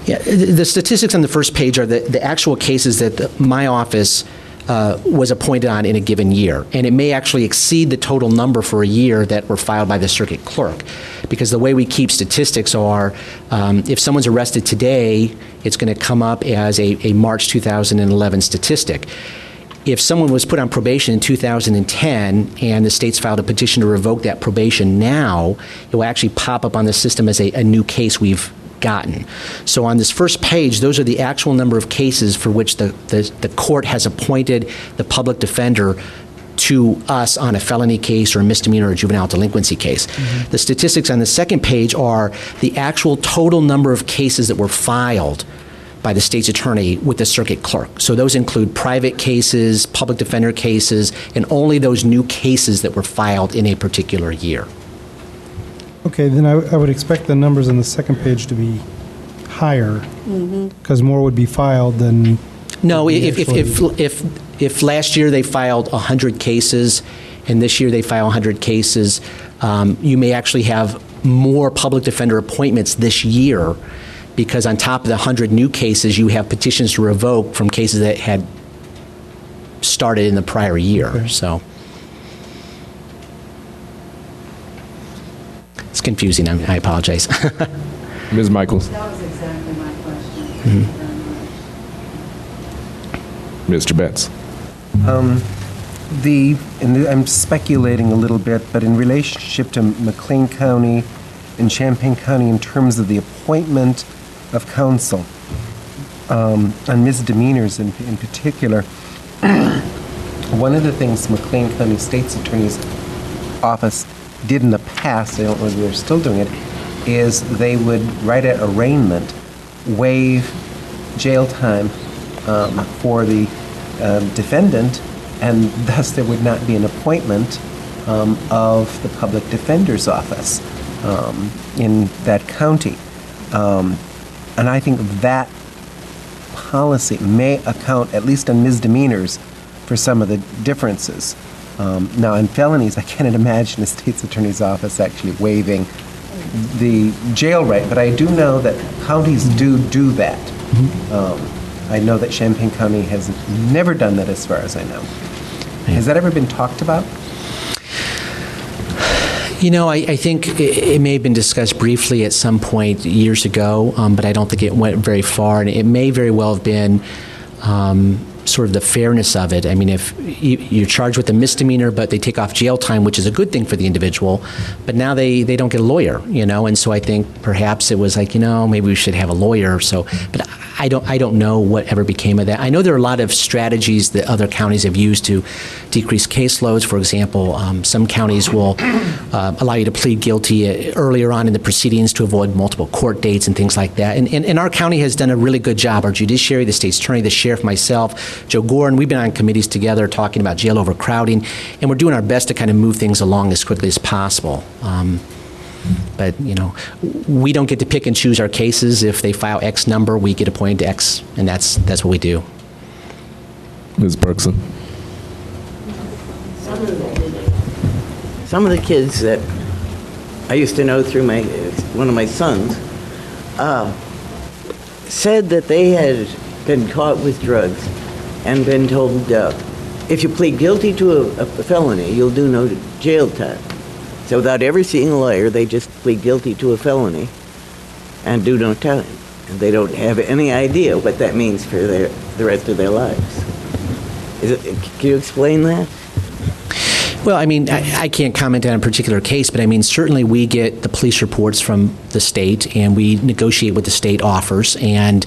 Yeah, the statistics on the first page are the actual cases that my office was appointed on in a given year. And it may actually exceed the total number for a year that were filed by the circuit clerk. Because the way we keep statistics are, if someone's arrested today, it's going to come up as a March 2011 statistic. If someone was put on probation in 2010 and the state's filed a petition to revoke that probation now, it will actually pop up on the system as a new case we've gotten. So on this first page, those are the actual number of cases for which the court has appointed the public defender to us on a felony case or a misdemeanor or juvenile delinquency case. Mm-hmm. The statistics on the second page are the actual total number of cases that were filed by the state's attorney with the circuit clerk. So those include private cases, public defender cases, and only those new cases that were filed in a particular year. Okay, then I would expect the numbers on the second page to be higher, because more would be filed than... No, if last year they filed 100 cases, and this year they file 100 cases, you may actually have more public defender appointments this year, because on top of the 100 new cases, you have petitions to revoke from cases that had started in the prior year. Okay. So it's confusing. I apologize. Ms. Michaels. That was exactly my question. Mr. Betts. And I'm speculating a little bit, but in relationship to McLean County and Champaign County in terms of the appointment of counsel on misdemeanors in particular, one of the things McLean County State's Attorney's Office did in the past, I don't know if they're still doing it, is they would write at arraignment, waive jail time for the defendant, and thus there would not be an appointment of the public defender's office in that county. And I think that policy may account, at least on misdemeanors, for some of the differences. Now, in felonies, I cannot imagine the state's attorney's office actually waiving the jail rate, but I do know that counties do that. I know that Champaign County has never done that as far as I know. Has that ever been talked about? You know, I think it may have been discussed briefly at some point years ago, but I don't think it went very far, and it may very well have been sort of the fairness of it. I mean, if you're charged with a misdemeanor, but they take off jail time, which is a good thing for the individual, but now they don't get a lawyer, you know, and so I think perhaps it was like, you know, maybe we should have a lawyer. So, but I don't know what ever became of that. I know there are a lot of strategies that other counties have used to decrease caseloads. For example, some counties will allow you to plead guilty earlier on in the proceedings to avoid multiple court dates and things like that. And our county has done a really good job. Our judiciary, the state's attorney, the sheriff, myself, Joe Gordon, we've been on committees together talking about jail overcrowding, and we're doing our best to kind of move things along as quickly as possible. But, you know, we don't get to pick and choose our cases. If they file X number, we get appointed to X, and that's what we do. Ms. Berkson. Some of the kids that I used to know through one of my sons said that they had been caught with drugs and been told, if you plead guilty to a felony, you'll do no jail time. So without ever seeing a lawyer, they just plead guilty to a felony and do no time. And they don't have any idea what that means for the rest of their lives. Can you explain that? Well, I mean, I can't comment on a particular case, but I mean, certainly we get the police reports from the state, and we negotiate what the state offers, and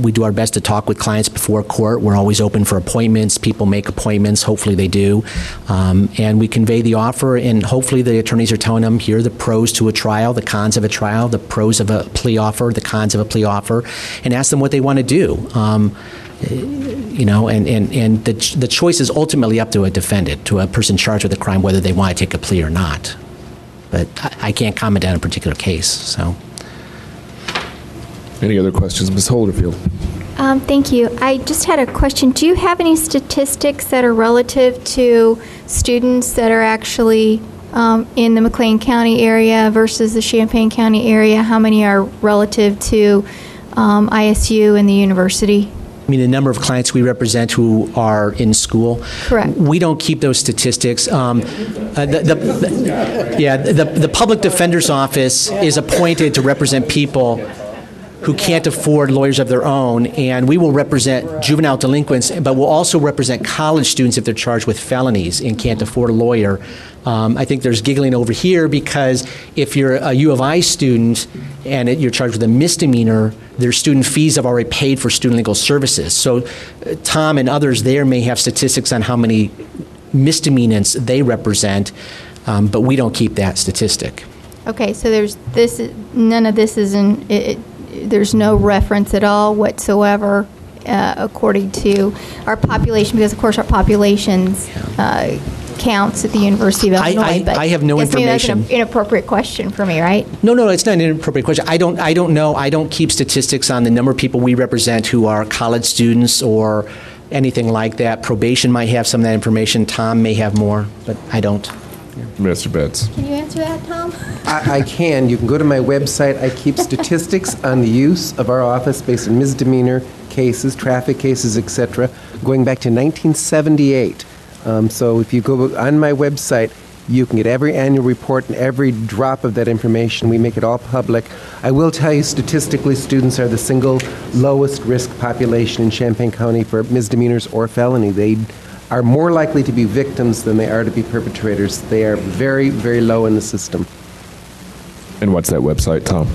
we do our best to talk with clients before court. We're always open for appointments. People make appointments. Hopefully they do. And we convey the offer, and hopefully the attorneys are telling them, here are the pros to a trial, the cons of a trial, the pros of a plea offer, the cons of a plea offer, and ask them what they want to do. You know, and the choice is ultimately up to a defendant, to a person charged with a crime, whether they want to take a plea or not. But I can't comment on a particular case. So, any other questions, Ms. Holderfield? Thank you. I just had a question. Do you have any statistics that are relative to students that are actually in the McLean County area versus the Champaign County area? How many are relative to ISU and the university? I mean, the number of clients we represent who are in school. Correct. We don't keep those statistics. The public defender's office is appointed to represent people who can't afford lawyers of their own, and we will represent juvenile delinquents, but we'll also represent college students if they're charged with felonies and can't afford a lawyer. I think there's giggling over here because if you're a U of I student and you're charged with a misdemeanor, their student fees have already paid for student legal services. So Tom and others there may have statistics on how many misdemeanors they represent, but we don't keep that statistic. Okay, so there's this. None of this is in. there's no reference at all whatsoever according to our population, because of course our populations counts at the University of Illinois. But I have no guess maybe information. that's an inappropriate question for me, right? No, it's not an inappropriate question. I don't know. I don't keep statistics on the number of people we represent who are college students or anything like that. Probation might have some of that information. Tom may have more, but I don't. Mr. Betts. Can you answer that, Tom? I can. You can go to my website. I keep statistics on the use of our office based on misdemeanor cases, traffic cases, etc., going back to 1978. So if you go on my website, you can get every annual report and every drop of that information. We make it all public. I will tell you, statistically, students are the single lowest risk population in Champaign County for misdemeanors or felony. They are more likely to be victims than they are to be perpetrators. They are very, very low in the system. And what's that website, Tom?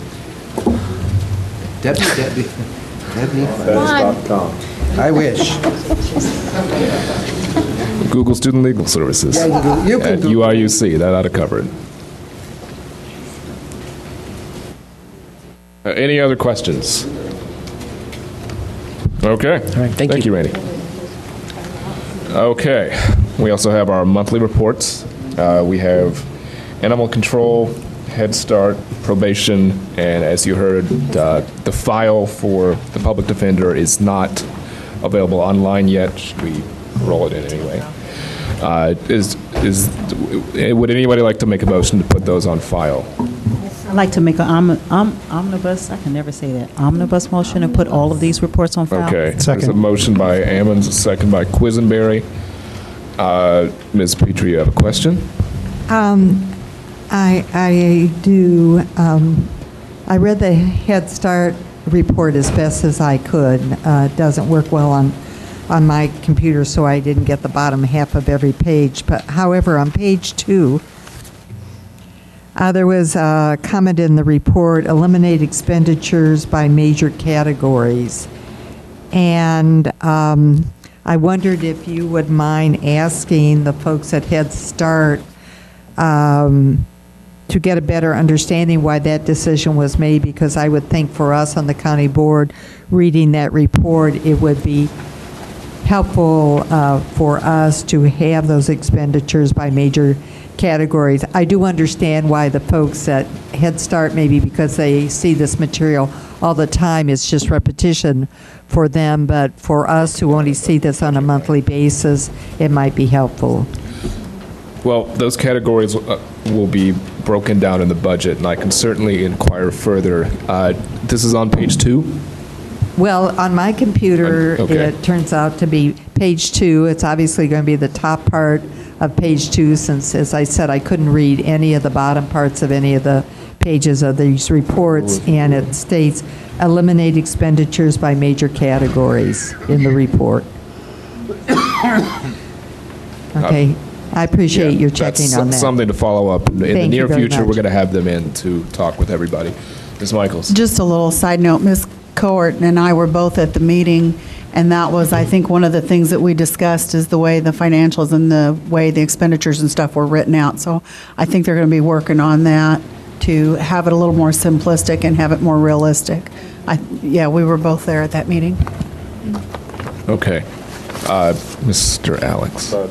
Debbie.com. I wish. Google Student Legal Services. Yeah, you can at Google. UIUC. That ought to cover it. Any other questions? Okay. All right, thank you, Randy. Okay. We also have our monthly reports. We have animal control, Head Start, probation, and as you heard, the file for the public defender is not available online yet. We roll it in anyway. Would anybody like to make a motion to put those on file? I'd like to make an omnibus, I can never say that, omnibus motion and put all of these reports on file. Okay. There's a motion by Ammons, a second by Quisenberry. Ms. Petrie, you have a question? I do. I read the Head Start report as best as I could. It doesn't work well on my computer, so I didn't get the bottom half of every page. But however, on page 2, there was a comment in the report, eliminate expenditures by major categories. And I wondered if you would mind asking the folks at Head Start to get a better understanding why that decision was made, because I would think for us on the county board reading that report, it would be helpful for us to have those expenditures by major categories. I do understand why the folks at Head Start, maybe because they see this material all the time, it's just repetition for them, but for us who only see this on a monthly basis, it might be helpful. Well, those categories will be broken down in the budget, and I can certainly inquire further. This is on page 2? Well, on my computer, Okay. it turns out to be page 2. It's obviously going to be the top part of page 2, since, as I said, I couldn't read any of the bottom parts of any of the pages of these reports, and it states, eliminate expenditures by major categories in the report. Okay. I appreciate your checking that's on that. something to follow up. In the Thank you near very future, much. we're going to have them in to talk with everybody. Ms. Michaels. Just a little side note, Ms. Cohort and I were both at the meeting, and that was, I think, one of the things that we discussed is the way the financials and the way the expenditures and stuff were written out. So I think they're going to be working on that to have it a little more simplistic and have it more realistic. Yeah, we were both there at that meeting. Okay. Mr. Alex. I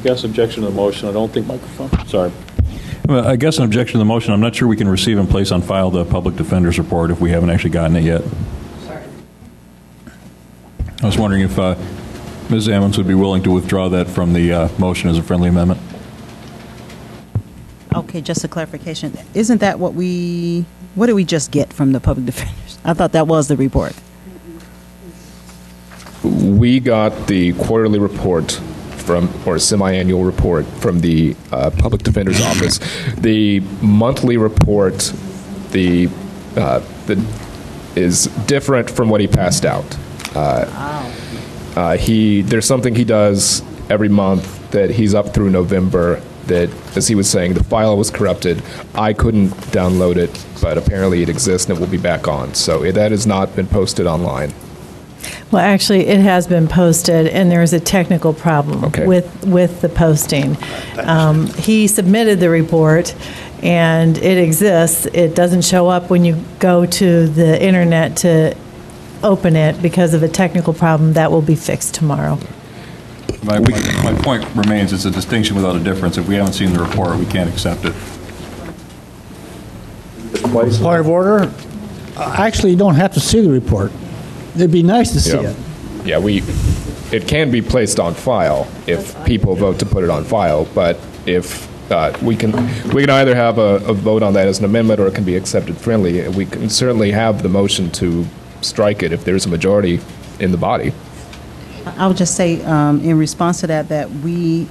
guess objection to the motion. I don't think microphone. Sorry. Well, I guess an objection to the motion. I'm not sure we can receive and place on file the public defender's report if we haven't actually gotten it yet. Sorry. I was wondering if Ms. Ammons would be willing to withdraw that from the motion as a friendly amendment. Okay, just a clarification. Isn't that what did we just get from the public defenders? I thought that was the report. We got the quarterly report or semi-annual report from the Public Defender's Office. The monthly report, is different from what he passed out. There's something he does every month that he's up through November that, as he was saying, the file was corrupted. I couldn't download it, but apparently it exists and it will be back on. So that has not been posted online. Well, actually, it has been posted, and there's a technical problem with the posting. He submitted the report, and it exists. It doesn't show up when you go to the internet to open it because of a technical problem. That will be fixed tomorrow. My point remains, it's a distinction without a difference. If we haven't seen the report, we can't accept it. Point of order. Actually, you don't have to see the report. It'd be nice to see it. Yeah, it can be placed on file if people vote to put it on file, but if we can either have a vote on that as an amendment or it can be accepted friendly. We can certainly have the motion to strike it if there's a majority in the body. I would just say, in response to that we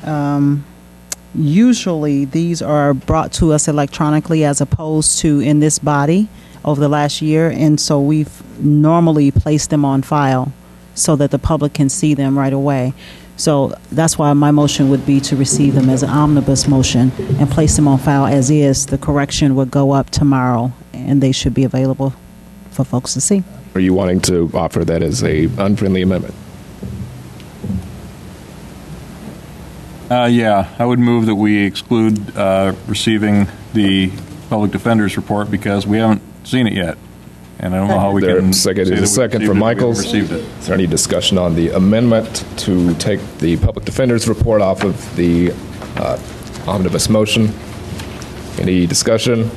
usually these are brought to us electronically as opposed to in this body over the last year, and so we've normally placed them on file so that the public can see them right away. So that's why my motion would be to receive them as an omnibus motion and place them on file as is. The correction would go up tomorrow, and they should be available for folks to see. Are you wanting to offer that as a unfriendly amendment? Yeah, I would move that we exclude receiving the public defender's report because we haven't seen it yet. And I don't know how we can say that There's a second from Michaels. Received it. Is there any discussion on the amendment to take the public defender's report off of the omnibus motion? Any discussion?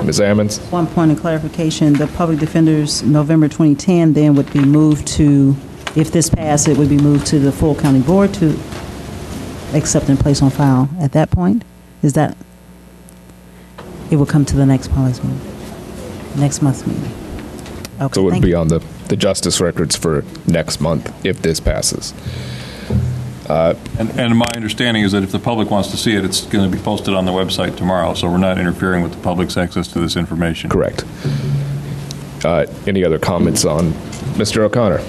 Ms. Ammons? One point of clarification, the public defender's November 2010 then would be moved to, if this passed, it would be moved to the full county board to accept and place on file at that point? Is that, it will come to the next policy meeting, next month's meeting? Okay, So it would thank be you. on the justice records for next month if this passes. And my understanding is that if the public wants to see it, it's going to be posted on the website tomorrow, so we're not interfering with the public's access to this information. Correct. Any other comments on Mr. O'Connor?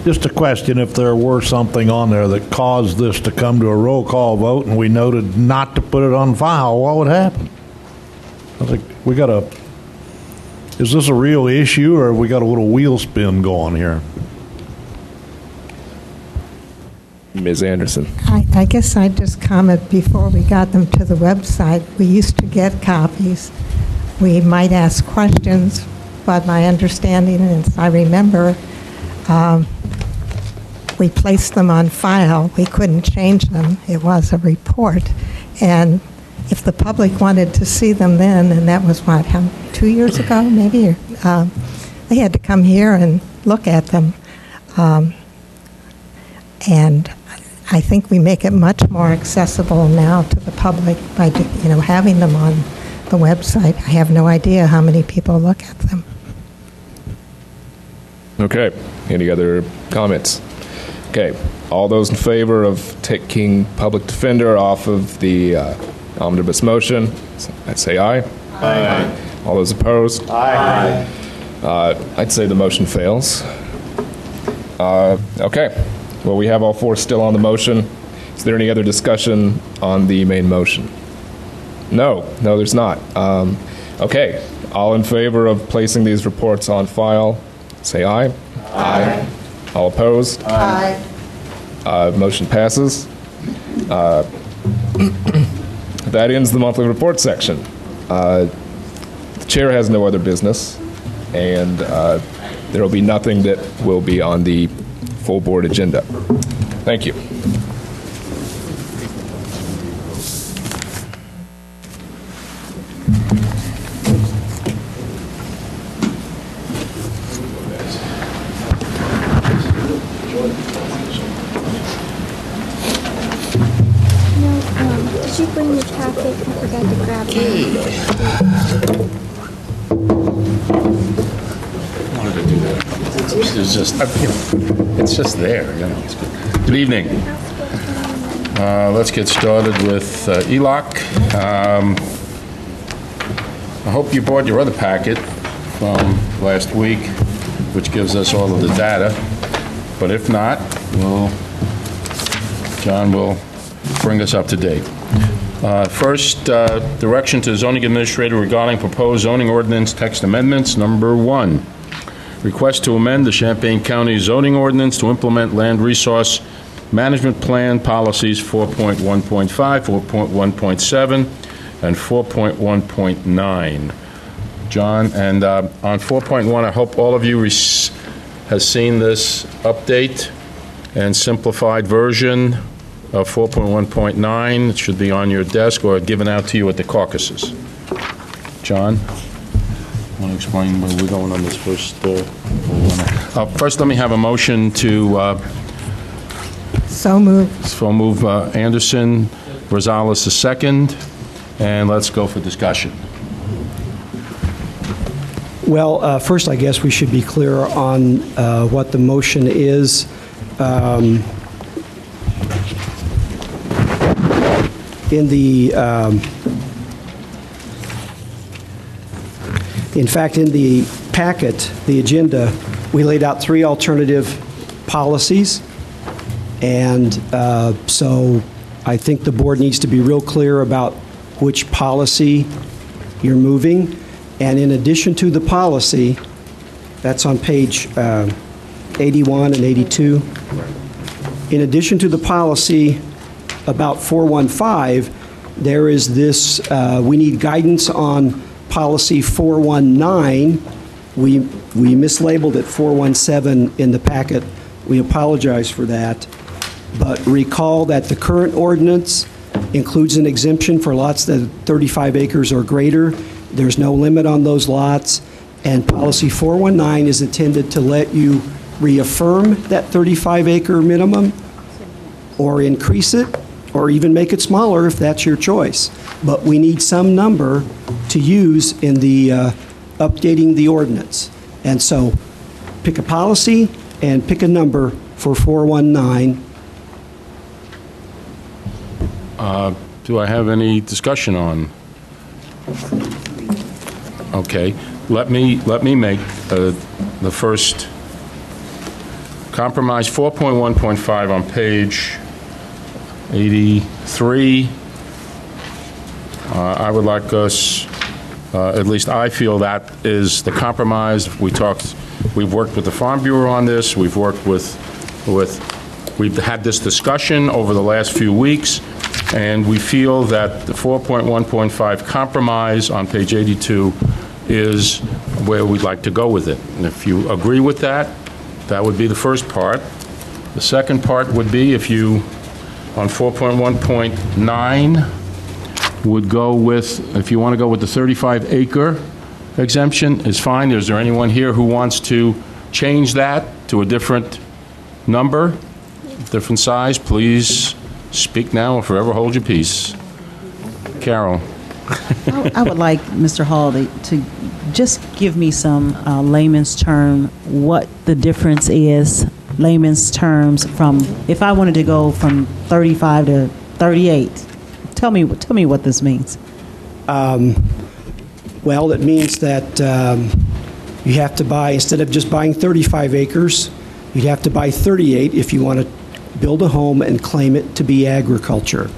Just a question, if there were something on there that caused this to come to a roll call vote and we noted not to put it on file, what would happen? I think we got a, is this a real issue or have we got a little wheel spin going here? Ms. Anderson. I guess I'd just comment before we got them to the website. We used to get copies. We might ask questions, but my understanding is, I remember, we placed them on file. We couldn't change them. It was a report. And if the public wanted to see them then, and that was what, 2 years ago maybe, they had to come here and look at them. And I think we make it much more accessible now to the public by, having them on the website. I have no idea how many people look at them. Okay. Any other comments? Okay. All those in favor of taking public defender off of the omnibus motion, I'd say aye. Aye. All those opposed? Aye. I'd say the motion fails. Okay. Well, we have all four still on the motion. Is there any other discussion on the main motion? No, there's not. Okay. All in favor of placing these reports on file, say aye. Aye. All opposed? Aye. Motion passes. That ends the monthly report section. The chair has no other business, and there will be nothing that will be on the full board agenda. Thank you. Did you bring your packet? I forgot to grab it. Wanted to do that. It's just, it's just there, Good evening. Let's get started with ELOC. I hope you brought your other packet from last week, which gives us all of the data. But if not, John will bring us up to date. First, direction to zoning administrator regarding proposed zoning ordinance text amendments. Number 1. Request to amend the Champaign County zoning ordinance to implement land resource management plan policies 4.1.5, 4.1.7, and 4.1.9. John, and on 4.1, I hope all of you has seen this update and simplified version of 4.1.9. It should be on your desk or given out to you at the caucuses. John, want to explain where we're going on this first? First, let me have a motion to. So moved. So move Anderson, Rosales a second, and let's go for discussion. Well, first, I guess we should be clear on what the motion is. In fact, in the packet, the agenda, we laid out 3 alternative policies. And so I think the board needs to be real clear about which policy you're moving. And in addition to the policy, that's on page 81 and 82. In addition to the policy about 415, there is this, we need guidance on policy 419. We mislabeled it 417 in the packet. We apologize for that. But recall that the current ordinance includes an exemption for lots that are 35 acres or greater. There's no limit on those lots. And policy 419 is intended to let you reaffirm that 35-acre minimum or increase it or even make it smaller if that's your choice. But we need some number to use in the updating the ordinance. And so pick a policy and pick a number for 419. Do I have any discussion on? Okay, let me make the first compromise. 4.1.5 on page 83. I would like us, at least I feel that is the compromise. We've worked with the Farm Bureau on this. We've had this discussion over the last few weeks. And we feel that the 4.1.5 compromise on page 82 is where we'd like to go with it. And if you agree with that, that would be the first part. The second part would be if you, on 4.1.9, would go with, if you want to go with the 35-acre exemption, is fine. Is there anyone here who wants to change that to a different number, different size? Please speak now or forever hold your peace. Carol. I would like Mr. Hall to just give me some layman's term, what the difference is, layman's terms, from if I wanted to go from 35 to 38. Tell me what this means. Well, it means that you have to buy, instead of just buying 35 acres, you'd have to buy 38 if you want to build a home and claim it to be agriculture.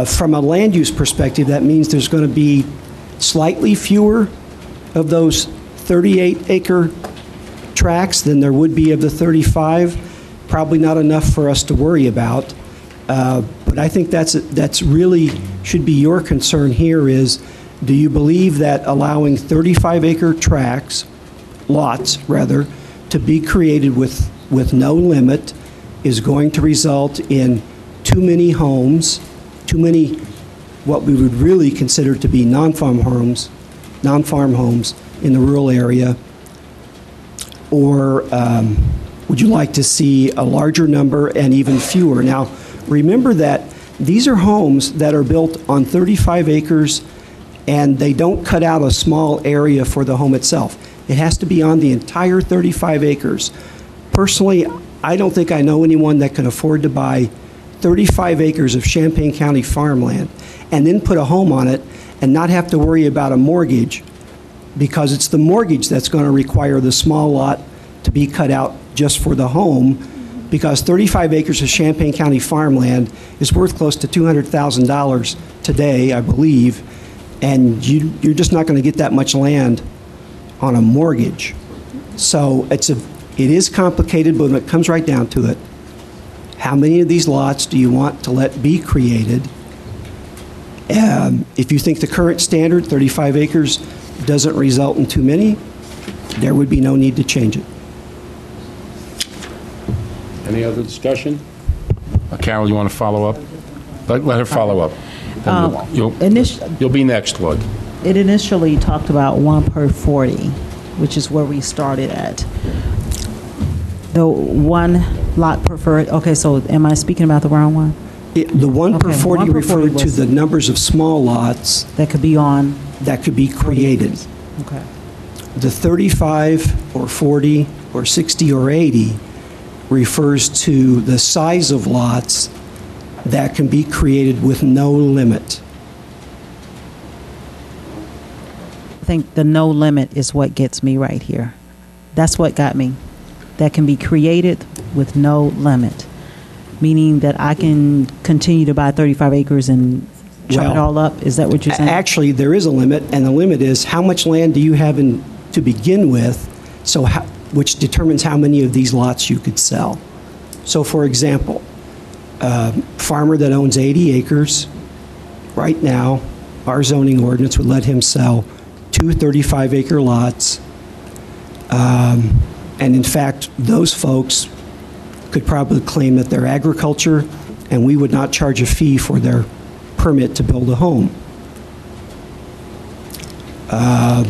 From a land use perspective, that means there's going to be slightly fewer of those 38-acre tracts than there would be of the 35. Probably not enough for us to worry about. But I think that's really should be your concern here is, do you believe that allowing 35-acre tracts, lots rather, to be created with no limit is going to result in too many homes, too many what we would really consider to be non-farm homes in the rural area? Or would you like to see a larger number and even fewer? Now, remember that these are homes that are built on 35 acres and they don't cut out a small area for the home itself. It has to be on the entire 35 acres. Personally, I don't think I know anyone that can afford to buy 35 acres of Champaign County farmland and then put a home on it and not have to worry about a mortgage, because it's the mortgage that's going to require the small lot to be cut out just for the home, because 35 acres of Champaign County farmland is worth close to $200,000 today, I believe, and you're just not going to get that much land on a mortgage. So it is complicated, but when it comes right down to it, how many of these lots do you want to let be created? If you think the current standard, 35 acres, doesn't result in too many, there would be no need to change it. Any other discussion? Carol, you want to follow up? Let her follow up. You'll be next, Lloyd. It initially talked about 1 per 40, which is where we started at. The 1 lot per 40, okay, so am I speaking about the wrong one? The 1 per 40 referred to the numbers of small lots that could be on, that could be created. Okay. The 35 or 40 or 60 or 80 refers to the size of lots that can be created with no limit. I think the no limit is what gets me right here. That's what got me. That can be created with no limit, meaning that I can continue to buy 35 acres and chop it all up? Is that what you're saying? Actually, there is a limit, and the limit is how much land do you have to begin with, which determines how many of these lots you could sell. So, for example, a farmer that owns 80 acres, right now, our zoning ordinance would let him sell 2 35-acre lots. And in fact, those folks could probably claim that they're agriculture, and we would not charge a fee for their permit to build a home.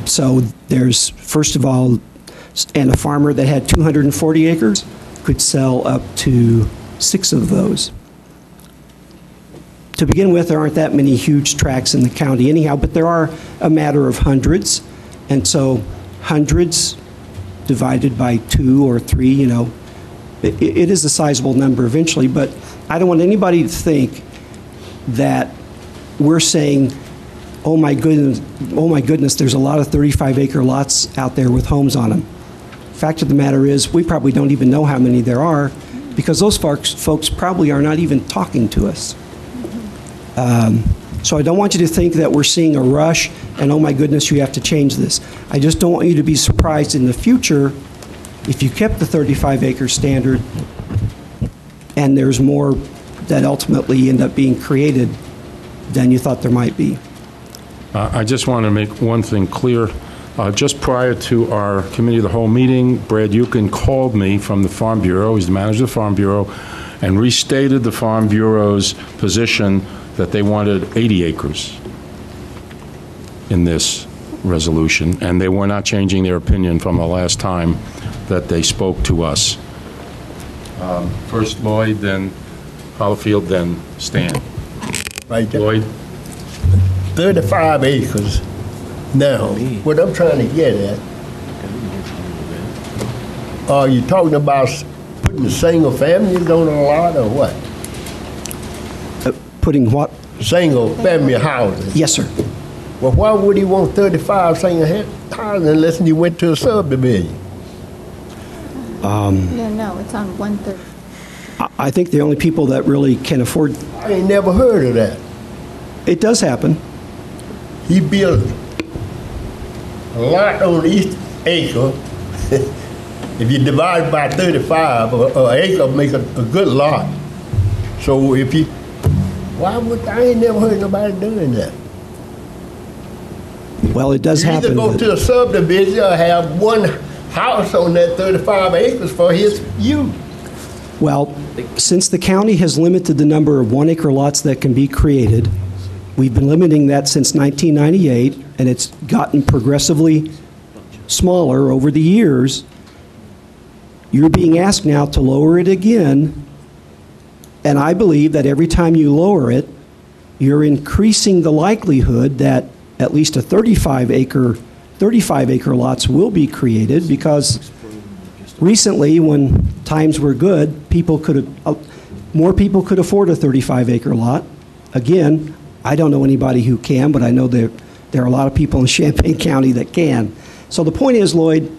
So there's, first of all, and a farmer that had 240 acres could sell up to 6 of those. To begin with, there aren't that many huge tracts in the county anyhow, but there are a matter of hundreds, and so hundreds divided by 2 or 3, you know, it is a sizable number eventually, but I don't want anybody to think that we're saying, oh my goodness, there's a lot of 35-acre lots out there with homes on them. Fact of the matter is, we probably don't even know how many there are, because those folks probably are not even talking to us. So I don't want you to think that we're seeing a rush and, oh my goodness, you have to change this. I just don't want you to be surprised in the future if you kept the 35-acre standard and there's more that ultimately end up being created than you thought there might be. I just want to make one thing clear. Just prior to our committee of the whole meeting, Brad Yukin called me from the Farm Bureau. He's the manager of the Farm Bureau, and restated the Farm Bureau's position that they wanted 80 acres in this resolution, and they were not changing their opinion from the last time that they spoke to us. First Lloyd, then Hollifield, then Stan. Right. Lloyd? 35 acres. Now, what I'm trying to get at, are you talking about putting single families on a lot or what? Putting what? Single family houses. Yes, sir. Well, why would he want 35 single houses unless he went to a subdivision? No, it's on 130. I think the only people that really can afford... I ain't never heard of that. It does happen. He built a lot on each acre. If you divide by 35, an acre make a good lot. So if you... I ain't never heard nobody doing that. Well, it does happen. Either go to a subdivision or have one house on that 35 acres for his use. Well, since the county has limited the number of 1-acre lots that can be created, we've been limiting that since 1998, and it's gotten progressively smaller over the years. You're being asked now to lower it again, and I believe that every time you lower it, you're increasing the likelihood that at least a 35-acre lots will be created, because recently, when times were good, more people could afford a 35-acre lot. Again, I don't know anybody who can, but I know there are a lot of people in Champaign County that can. So the point is, Lloyd,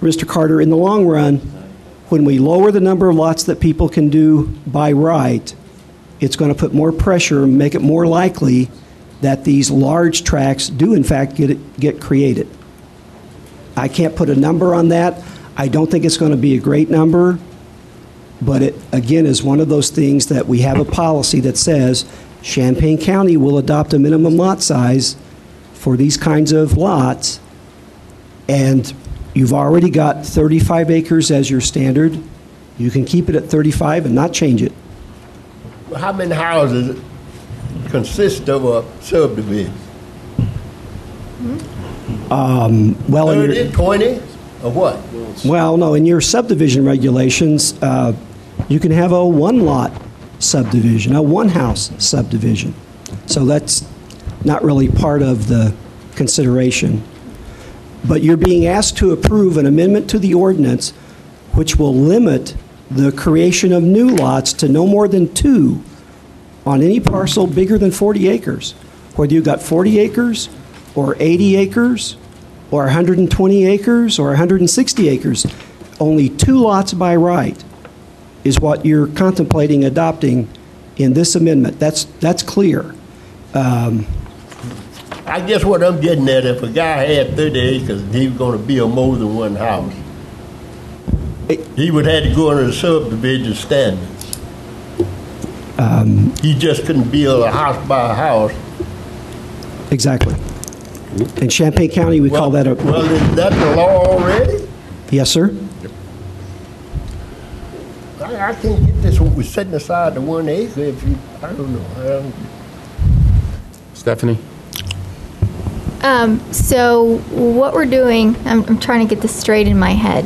Mr. Carter, in the long run, when we lower the number of lots that people can do by right, it's going to put more pressure and make it more likely that these large tracts do, in fact, get created. I can't put a number on that. I don't think it's going to be a great number, But it, again, is one of those things that we have a policy that says Champaign County will adopt a minimum lot size for these kinds of lots, and you've already got 35 acres as your standard. You can keep it at 35 and not change it. How many houses consist of a subdivision? Well, 30, 20, or what? Well, no, in your subdivision regulations, you can have a one-lot subdivision, a one-house subdivision. So that's not really part of the consideration. But you're being asked to approve an amendment to the ordinance which will limit the creation of new lots to no more than 2 on any parcel bigger than 40 acres. Whether you've got 40 acres or 80 acres or 120 acres or 160 acres, only 2 lots by right is what you're contemplating adopting in this amendment. That's clear. I guess what I'm getting at, if a guy had 30 acres and he was going to build more than one house, he would have to go under the subdivision standards. He just couldn't build a house by a house. Exactly. In Champaign County, we call that a... Well, is that the law already? Yes, sir. I can't get this one. We're setting aside the 1 acre if you, I don't know. Stephanie? So what we're doing, I'm trying to get this straight in my head.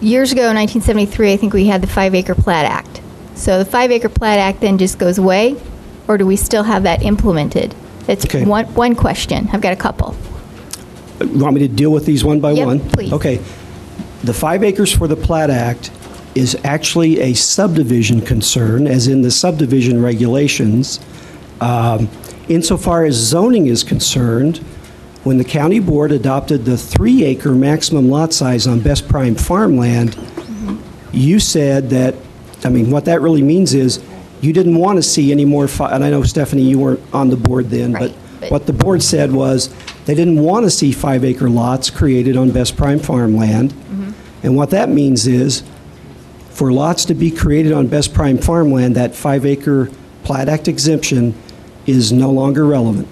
Years ago, in 1973, I think we had the 5-Acre Plat Act. So the 5-Acre Plat Act then just goes away, or do we still have that implemented? It's Okay. one question. I've got a couple. You want me to deal with these one by Yep, one? please. Okay. The 5 acres for the Plat Act is actually a subdivision concern, as in the subdivision regulations. Insofar as zoning is concerned, when the county board adopted the 3-acre maximum lot size on best prime farmland, you said that, I mean, what that really means is you didn't want to see any more, and I know, Stephanie, you weren't on the board then, but what the board said was they didn't want to see 5-acre lots created on best prime farmland. And what that means is for lots to be created on best prime farmland, that 5-acre Plat Act exemption is no longer relevant.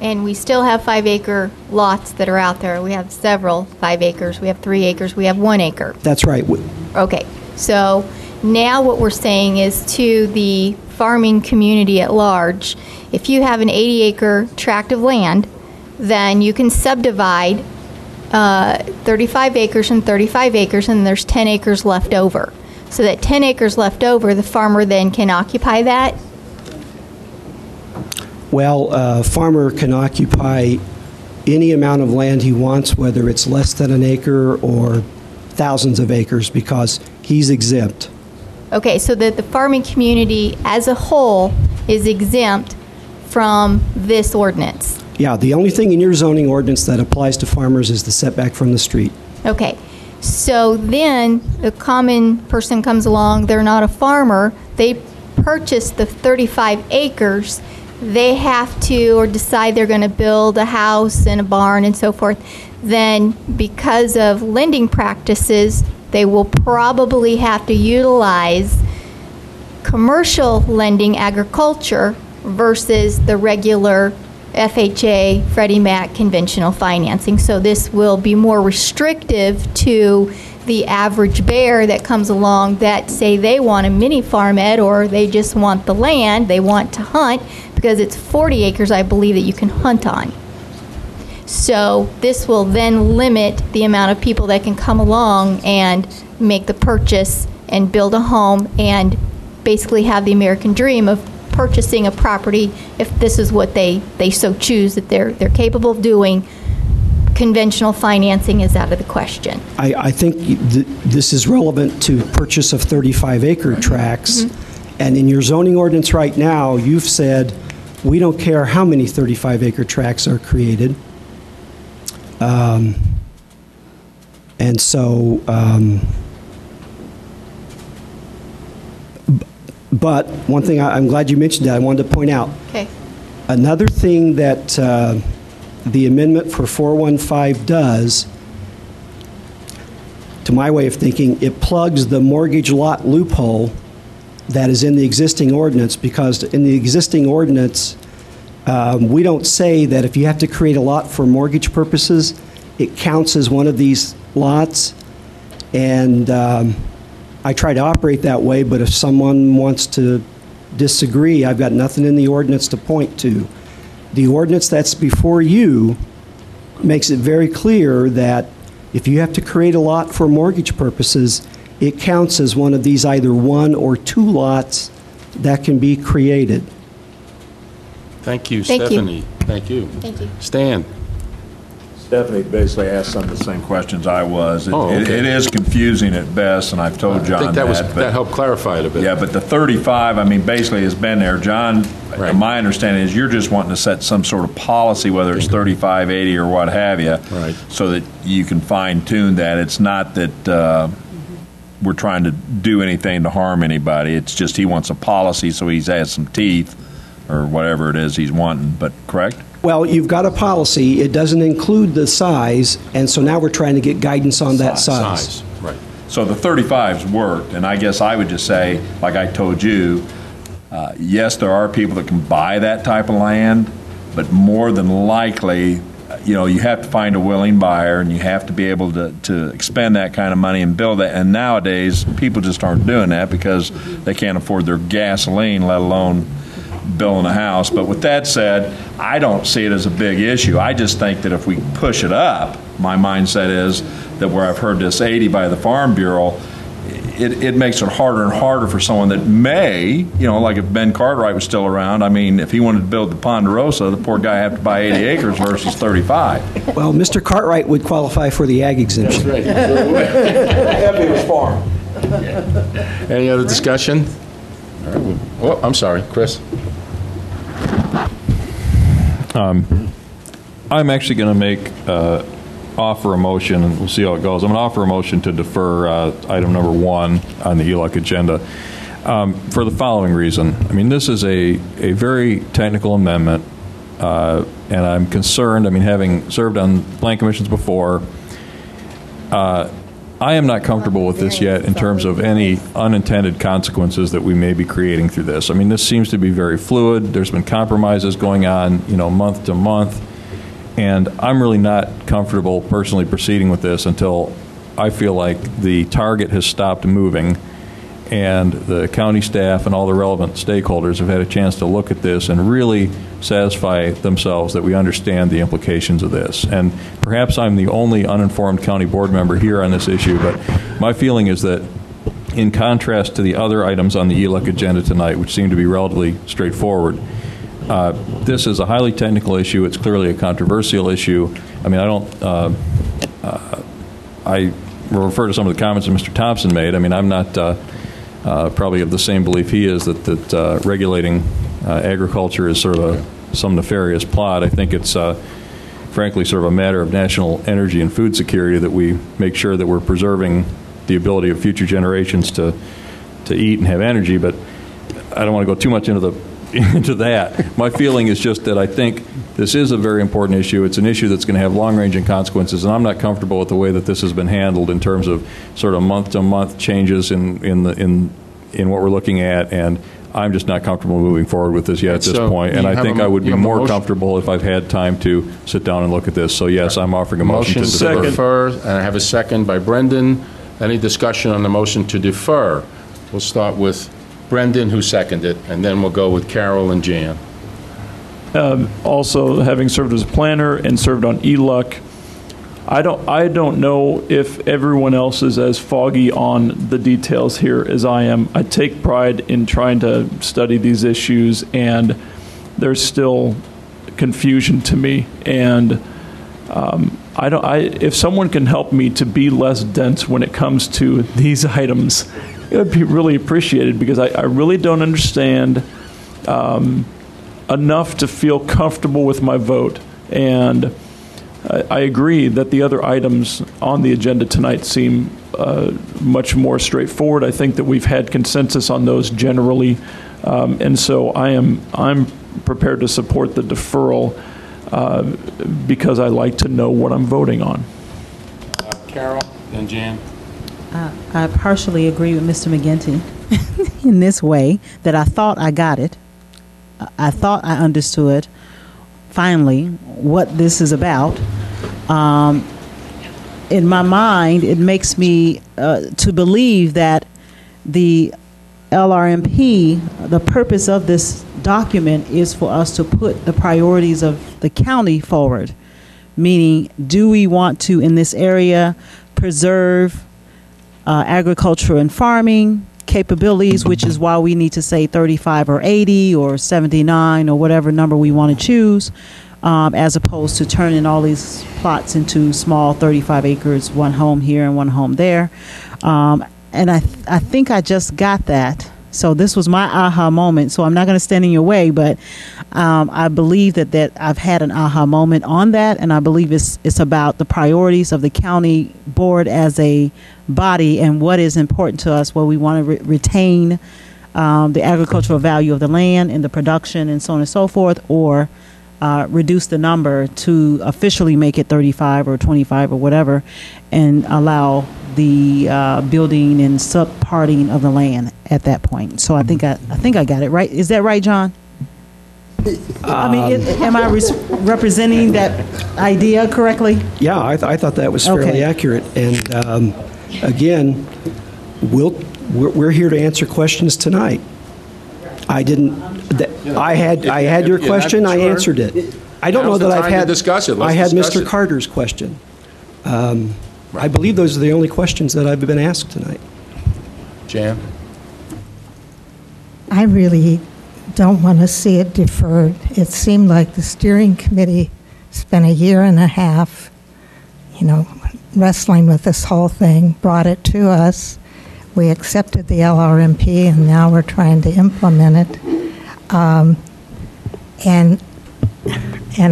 And we still have 5-acre lots that are out there. We have several 5 acres. We have 3 acres. We have 1 acre. That's right. Okay. So now what we're saying is to the farming community at large, if you have an 80-acre tract of land, then you can subdivide 35 acres and 35 acres, and there's 10 acres left over. So that 10 acres left over, the farmer then can occupy that. Well, a farmer can occupy any amount of land he wants, whether it's less than an acre or thousands of acres, because he's exempt. Okay, so that the farming community as a whole is exempt from this ordinance. Yeah, the only thing in your zoning ordinance that applies to farmers is the setback from the street. Okay, so then the common person comes along, they're not a farmer, they purchase the 35 acres, they have to or decide they're going to build a house and a barn and so forth, then because of lending practices, they will probably have to utilize commercial lending agriculture versus the regular FHA, Freddie Mac conventional financing. So this will be more restrictive to the average bear that comes along that say they want a mini farm, Ed, or they just want the land, they want to hunt, because it's 40 acres, I believe, that you can hunt on. So this will then limit the amount of people that can come along and make the purchase and build a home and basically have the American dream of purchasing a property if this is what they so choose that they're capable of doing. Conventional financing is out of the question. I think this is relevant to purchase of 35-acre tracts. And in your zoning ordinance right now, you've said, we don't care how many 35-acre tracts are created. And so, but one thing, I'm glad you mentioned that, I wanted to point out. Okay. Another thing that the amendment for 415 does, to my way of thinking, it plugs the mortgage lot loophole that is in the existing ordinance, because in the existing ordinance, we don't say that if you have to create a lot for mortgage purposes, it counts as one of these lots. And I try to operate that way, but if someone wants to disagree, I've got nothing in the ordinance to point to. The ordinance that's before you makes it very clear that if you have to create a lot for mortgage purposes, it counts as one of these either one or two lots that can be created. Thank you, Thank you. Stephanie. Thank you. Thank you. Stan? Stephanie basically asked some of the same questions I was. Okay. It is confusing at best, and I've told John I think that. that helped clarify it a bit. Yeah, but the 35, I mean, basically has been there. John, my understanding is you're just wanting to set some sort of policy, whether it's 35, 80, or what have you, right, so that you can fine-tune that. It's not that we're trying to do anything to harm anybody. It's just he wants a policy so he has some teeth or whatever it is he's wanting, but correct? Well, you've got a policy. It doesn't include the size, and so now we're trying to get guidance on that size. Right. So the 35's worked, and I guess I would just say, like I told you, yes, there are people that can buy that type of land, but more than likely, you have to find a willing buyer, and you have to be able to expend that kind of money and build that. And nowadays, people just aren't doing that because they can't afford their gasoline, let alone building a house. But with that said, I don't see it as a big issue. I just think that if we push it up, my mindset is that where I've heard this 80 by the Farm Bureau, it makes it harder and harder for someone that may, like if Ben Cartwright was still around, I mean, if he wanted to build the Ponderosa, the poor guy have to buy 80 acres versus 35. Well, Mr. Cartwright would qualify for the ag exemption. That's right. That'd be his farm. Any other discussion? All right. Oh, I'm sorry, Chris. I'm actually going to offer a motion, and we'll see how it goes. I'm going to offer a motion to defer item number 1 on the ELUC agenda for the following reason. I mean, this is a very technical amendment, and I'm concerned, having served on plan commissions before, I am not comfortable with this yet in terms of any unintended consequences that we may be creating through this. I mean, this seems to be very fluid. There's been compromises going on, month to month, and I'm really not comfortable personally proceeding with this until I feel like the target has stopped moving and the county staff and all the relevant stakeholders have had a chance to look at this and really satisfy themselves that we understand the implications of this. And perhaps I'm the only uninformed county board member here on this issue, but my feeling is that in contrast to the other items on the ELUC agenda tonight, which seem to be relatively straightforward, this is a highly technical issue. It's clearly a controversial issue. I mean, I refer to some of the comments that Mr. Thompson made. I mean, I'm not probably of the same belief he is that regulating agriculture is sort of some nefarious plot. I think it's frankly sort of a matter of national energy and food security that we make sure that we're preserving the ability of future generations to eat and have energy. But I don't want to go too much into that. My feeling is just that I think this is a very important issue. It's an issue that's going to have long-ranging consequences, and I'm not comfortable with the way that this has been handled in terms of sort of month-to-month changes in what we're looking at, and I'm just not comfortable moving forward with this yet at this point. And I think I would be more comfortable if I've had time to sit down and look at this. So yes, I'm offering a motion to defer. And I have a second by Brendan. Any discussion on the motion to defer? We'll start with Brendan, who seconded it, and then we'll go with Carol and Jan. Also, having served as a planner and served on ELUC, I don't know if everyone else is as foggy on the details here as I am. I take pride in trying to study these issues, and there's still confusion to me. And if someone can help me to be less dense when it comes to these items, it would be really appreciated, because I really don't understand enough to feel comfortable with my vote. And I agree that the other items on the agenda tonight seem much more straightforward. I think that we've had consensus on those generally, and so I'm prepared to support the deferral because I like to know what I'm voting on. Carol and Jan. I partially agree with Mr. McGinty in this way, that I thought I got it. I thought I understood, finally, what this is about. In my mind, it makes me to believe that the LRMP, the purpose of this document is for us to put the priorities of the county forward. Meaning, do we want to, in this area, preserve agriculture and farming capabilities, which is why we need to say 35 or 80 or 79 or whatever number we want to choose, as opposed to turning all these plots into small 35 acres, one home here and one home there. And I think I just got that. So this was my aha moment. So I'm not going to stand in your way, but I believe that I've had an aha moment on that, and I believe it's about the priorities of the county board as a body and what is important to us, where we want to retain the agricultural value of the land and the production and so on and so forth, or reduce the number to officially make it 35 or 25 or whatever, and allow the building and subparting of the land at that point. So I think I got it right. Is that right, John? I mean, am I representing that idea correctly? Yeah, I thought that was fairly accurate. And again, we're here to answer questions tonight. I didn't. I had your question. I answered it. I don't know that I've had. I had Mr. Carter's question. I believe those are the only questions that I've been asked tonight. Jan? I really don't want to see it deferred. It seemed like the steering committee spent a year and a half, wrestling with this whole thing, brought it to us. We accepted the LRMP, and now we're trying to implement it. And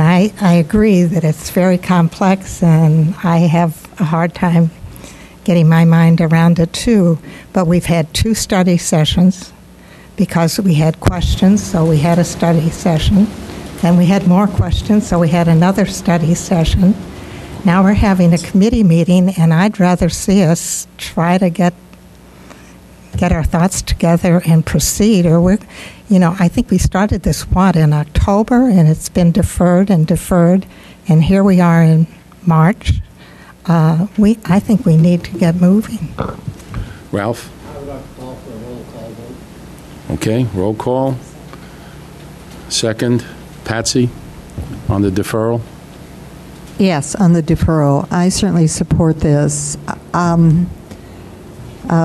I agree that it's very complex, and I have a hard time getting my mind around it too. But we've had 2 study sessions because we had questions, so we had a study session. Then we had more questions, so we had another study session. Now we're having a committee meeting, and I'd rather see us try to get our thoughts together and proceed, or I think we started this, in October, and it's been deferred, and here we are in March. I think we need to get moving. Ralph? Okay, roll call. Second, Patsy, on the deferral? Yes, on the deferral. I certainly support this.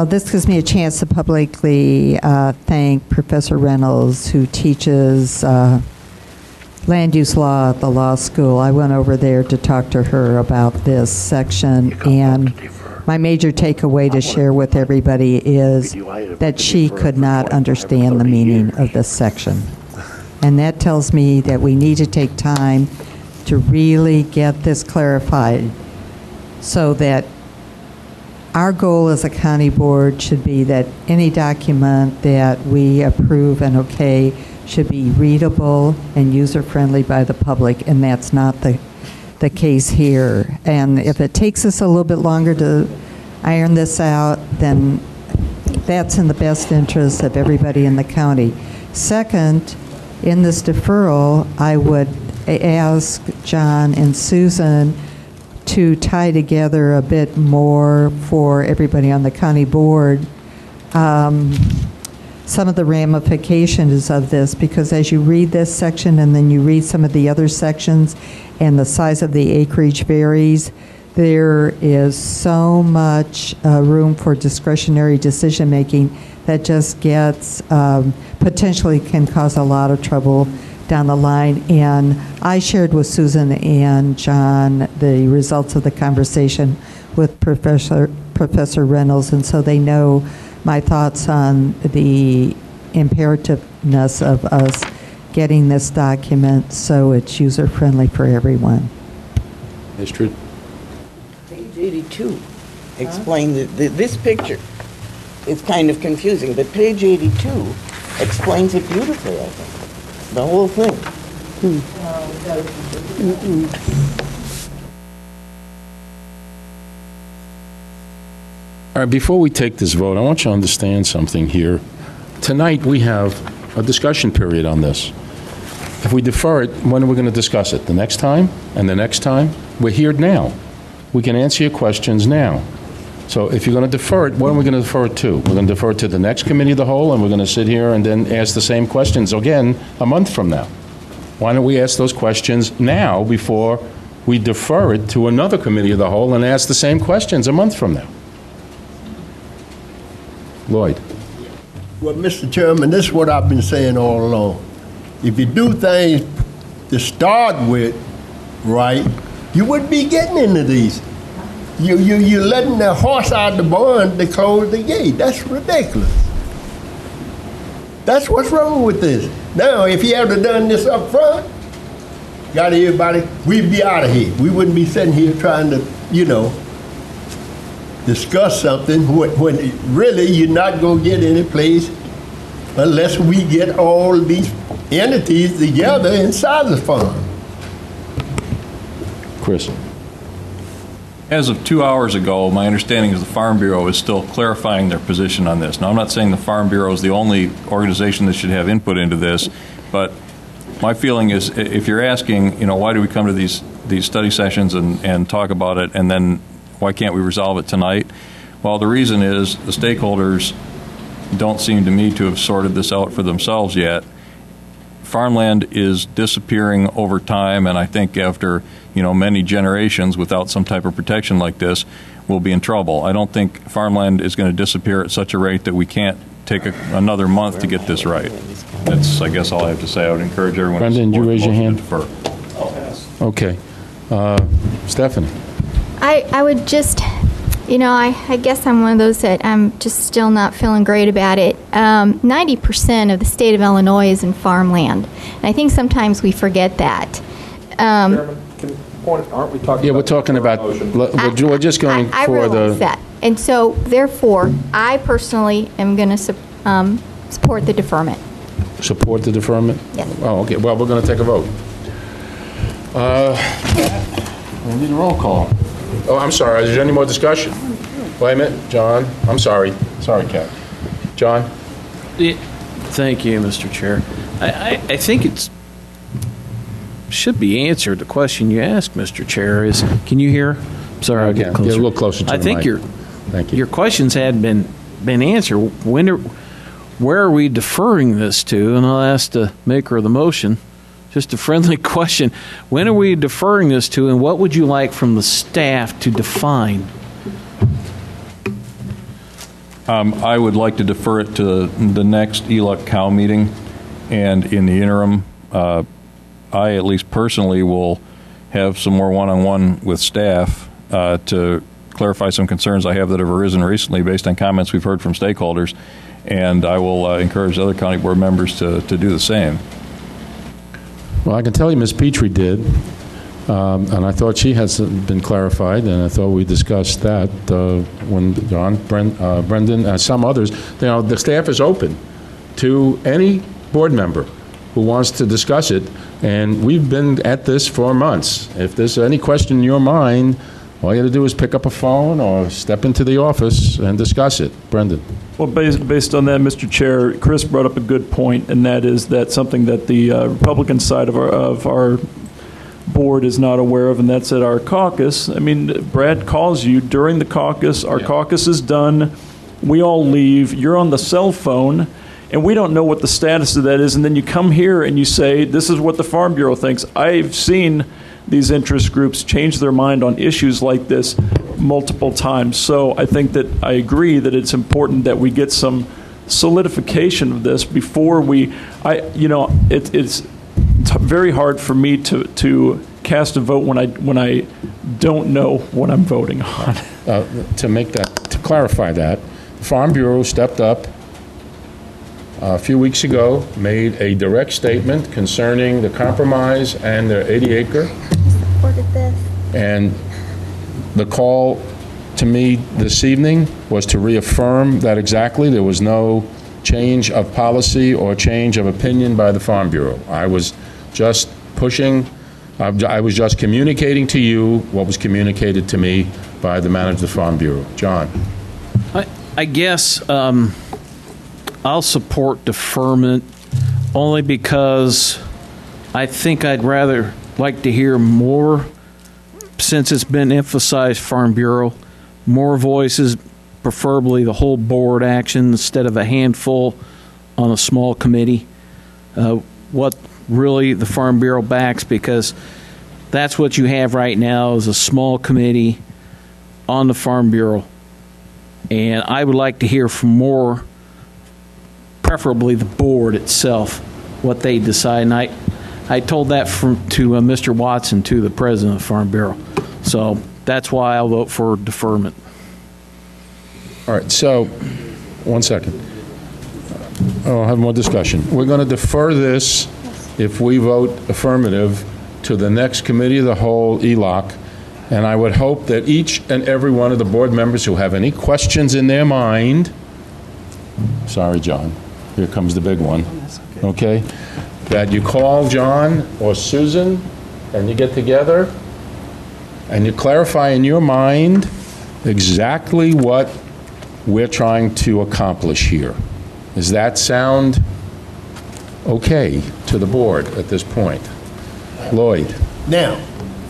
This gives me a chance to publicly thank Professor Reynolds, who teaches land use law at the law school. I went over there to talk to her about this section, and my major takeaway to share with everybody is that she could not understand the meaning of this section. And that tells me that we need to take time to really get this clarified, so that our goal as a county board should be that any document that we approve and okay should be readable and user-friendly by the public, and that's not the case here. And if it takes us a little bit longer to iron this out, then that's in the best interest of everybody in the county. Second, in this deferral, I would ask John and Susan to tie together a bit more for everybody on the county board some of the ramifications of this, because as you read this section and then you read some of the other sections and the size of the acreage varies, there is so much room for discretionary decision making that just gets potentially can cause a lot of trouble down the line. And I shared with Susan and John the results of the conversation with Professor Reynolds, and so they know my thoughts on the imperativeness of us getting this document so it's user-friendly for everyone. Astrid? Page 82 explains this picture. It's kind of confusing, but page 82 explains it beautifully, I think. The whole thing. All right, before we take this vote, I want you to understand something here. Tonight, we have a discussion period on this. If we defer it, when are we going to discuss it? The next time? And the next time? We're here now. We can answer your questions now. So if you're going to defer it, when are we going to defer it to? We're going to defer it to the next committee of the whole, and we're going to sit here and then ask the same questions again a month from now. Why don't we ask those questions now before we defer it to another committee of the whole and ask the same questions a month from now? Lloyd. Well, Mr. Chairman, this is what I've been saying all along. If you do things to start with right, you wouldn't be getting into these. You're letting the horse out of the barn to close the gate. That's ridiculous. That's what's wrong with this. Now, if you had done this up front, got everybody, we'd be out of here. We wouldn't be sitting here trying to, discuss something when really you're not going to get any place unless we get all these entities together inside the farm. Chris. As of 2 hours ago, my understanding is the Farm Bureau is still clarifying their position on this. Now, I'm not saying the Farm Bureau is the only organization that should have input into this, but my feeling is if you're asking, why do we come to these study sessions and talk about it, and then why can't we resolve it tonight? Well, the reason is the stakeholders don't seem to me to have sorted this out for themselves yet. Farmland is disappearing over time, and I think after many generations without some type of protection like this, we'll be in trouble. I don't think farmland is going to disappear at such a rate that we can't take another month to get this right. That's, I guess, all I have to say. I would encourage everyone Brendan, to did you raise your hand? Defer. Okay. Stephanie. I would just, I guess I'm one of those that I'm just still not feeling great about it. 90% of the state of Illinois is in farmland. And I think sometimes we forget that. Chairman, aren't we talking Yeah, we're talking about, we're just going I for realize the... that. And so, therefore, I personally am going to support the deferment. Support the deferment? Yes. Oh, okay. Well, we're going to take a vote. We need a roll call. Oh, I'm sorry. Is there any more discussion? Wait a minute. John, I'm sorry. Sorry, Kat. John? Thank you, Mr. Chair. I think it's should be answered. The question you asked, Mr. Chair, is, can you hear? Sorry, I'll get closer. Get a little closer to I the think mic. your questions had been answered. Where are we deferring this to? And I'll ask the maker of the motion, just a friendly question. When are we deferring this to, and what would you like from the staff to define? I would like to defer it to the next ELUC Cow meeting, and in the interim, I, at least personally, will have some more one-on-one with staff to clarify some concerns I have that have arisen recently based on comments we've heard from stakeholders, and I will encourage other county board members to do the same. Well, I can tell you Ms. Petrie did, and I thought she has been clarified, and I thought we discussed that when John, Brendan, some others. The staff is open to any board member who wants to discuss it, and we've been at this for months. If there's any question in your mind, all you got to do is pick up a phone or step into the office and discuss it. Brendan. Well, based on that, Mr. Chair, Chris brought up a good point, and that is that something that the Republican side of our board is not aware of, and that's at our caucus. I mean, Brad calls you during the caucus. Our caucus is done. We all leave. You're on the cell phone, and we don't know what the status of that is. And then you come here and you say, this is what the Farm Bureau thinks. I've seen these interest groups change their mind on issues like this multiple times. So I think that I agree that it's important that we get some solidification of this before it's very hard for me to cast a vote when I don't know what I'm voting on. To clarify that, the Farm Bureau stepped up a few weeks ago, made a direct statement concerning the compromise and their 80-acre. Supported this. And the call to me this evening was to reaffirm that exactly. There was no change of policy or change of opinion by the Farm Bureau. I was just pushing, I was just communicating to you what was communicated to me by the manager of the Farm Bureau. John. I guess I'll support deferment only because I think I'd rather like to hear more, since it's been emphasized, Farm Bureau, more voices, preferably the whole board action instead of a handful on a small committee. What really the Farm Bureau backs, because that's what you have right now is a small committee on the Farm Bureau. And I would like to hear from more, preferably the board itself, what they decide. And I told that to Mr. Watson, to the president of the Farm Bureau. So that's why I'll vote for deferment. All right, so, one second. I'll have more discussion. We're going to defer this, if we vote affirmative, to the next committee of the whole, ELOC, and I would hope that each and every one of the board members who have any questions in their mind, sorry, John, here comes the big one, okay, that you call John or Susan, and you get together, and you clarify in your mind exactly what we're trying to accomplish here. Does that sound okay to the board at this point? Lloyd? Now,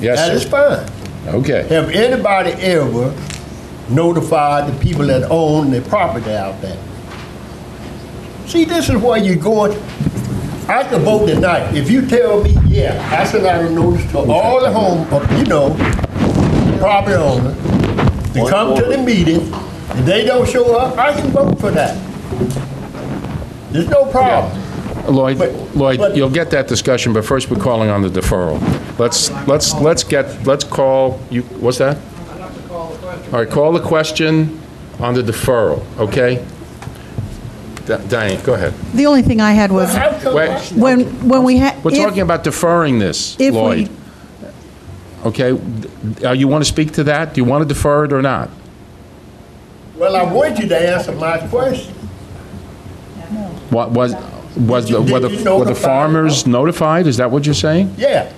yes, that sir. is fine. Okay. Have anybody ever notified the people that own the property out there? See, this is where you're going. I can vote tonight. If you tell me, yeah, I send out a notice to all the home, property owners to come to the meeting. If they don't show up, I can vote for that. There's no problem. Yeah. Lloyd, you'll get that discussion, but first we're calling on the deferral. Let's call you. What's that? All right, call the question on the deferral. Okay. Diane, go ahead. The only thing I had was when we had. We're talking about deferring this, Lloyd. Okay. You want to speak to that? Do you want to defer it or not? Well, I want you to answer my question. What were the farmers notified? Is that what you're saying? Yeah.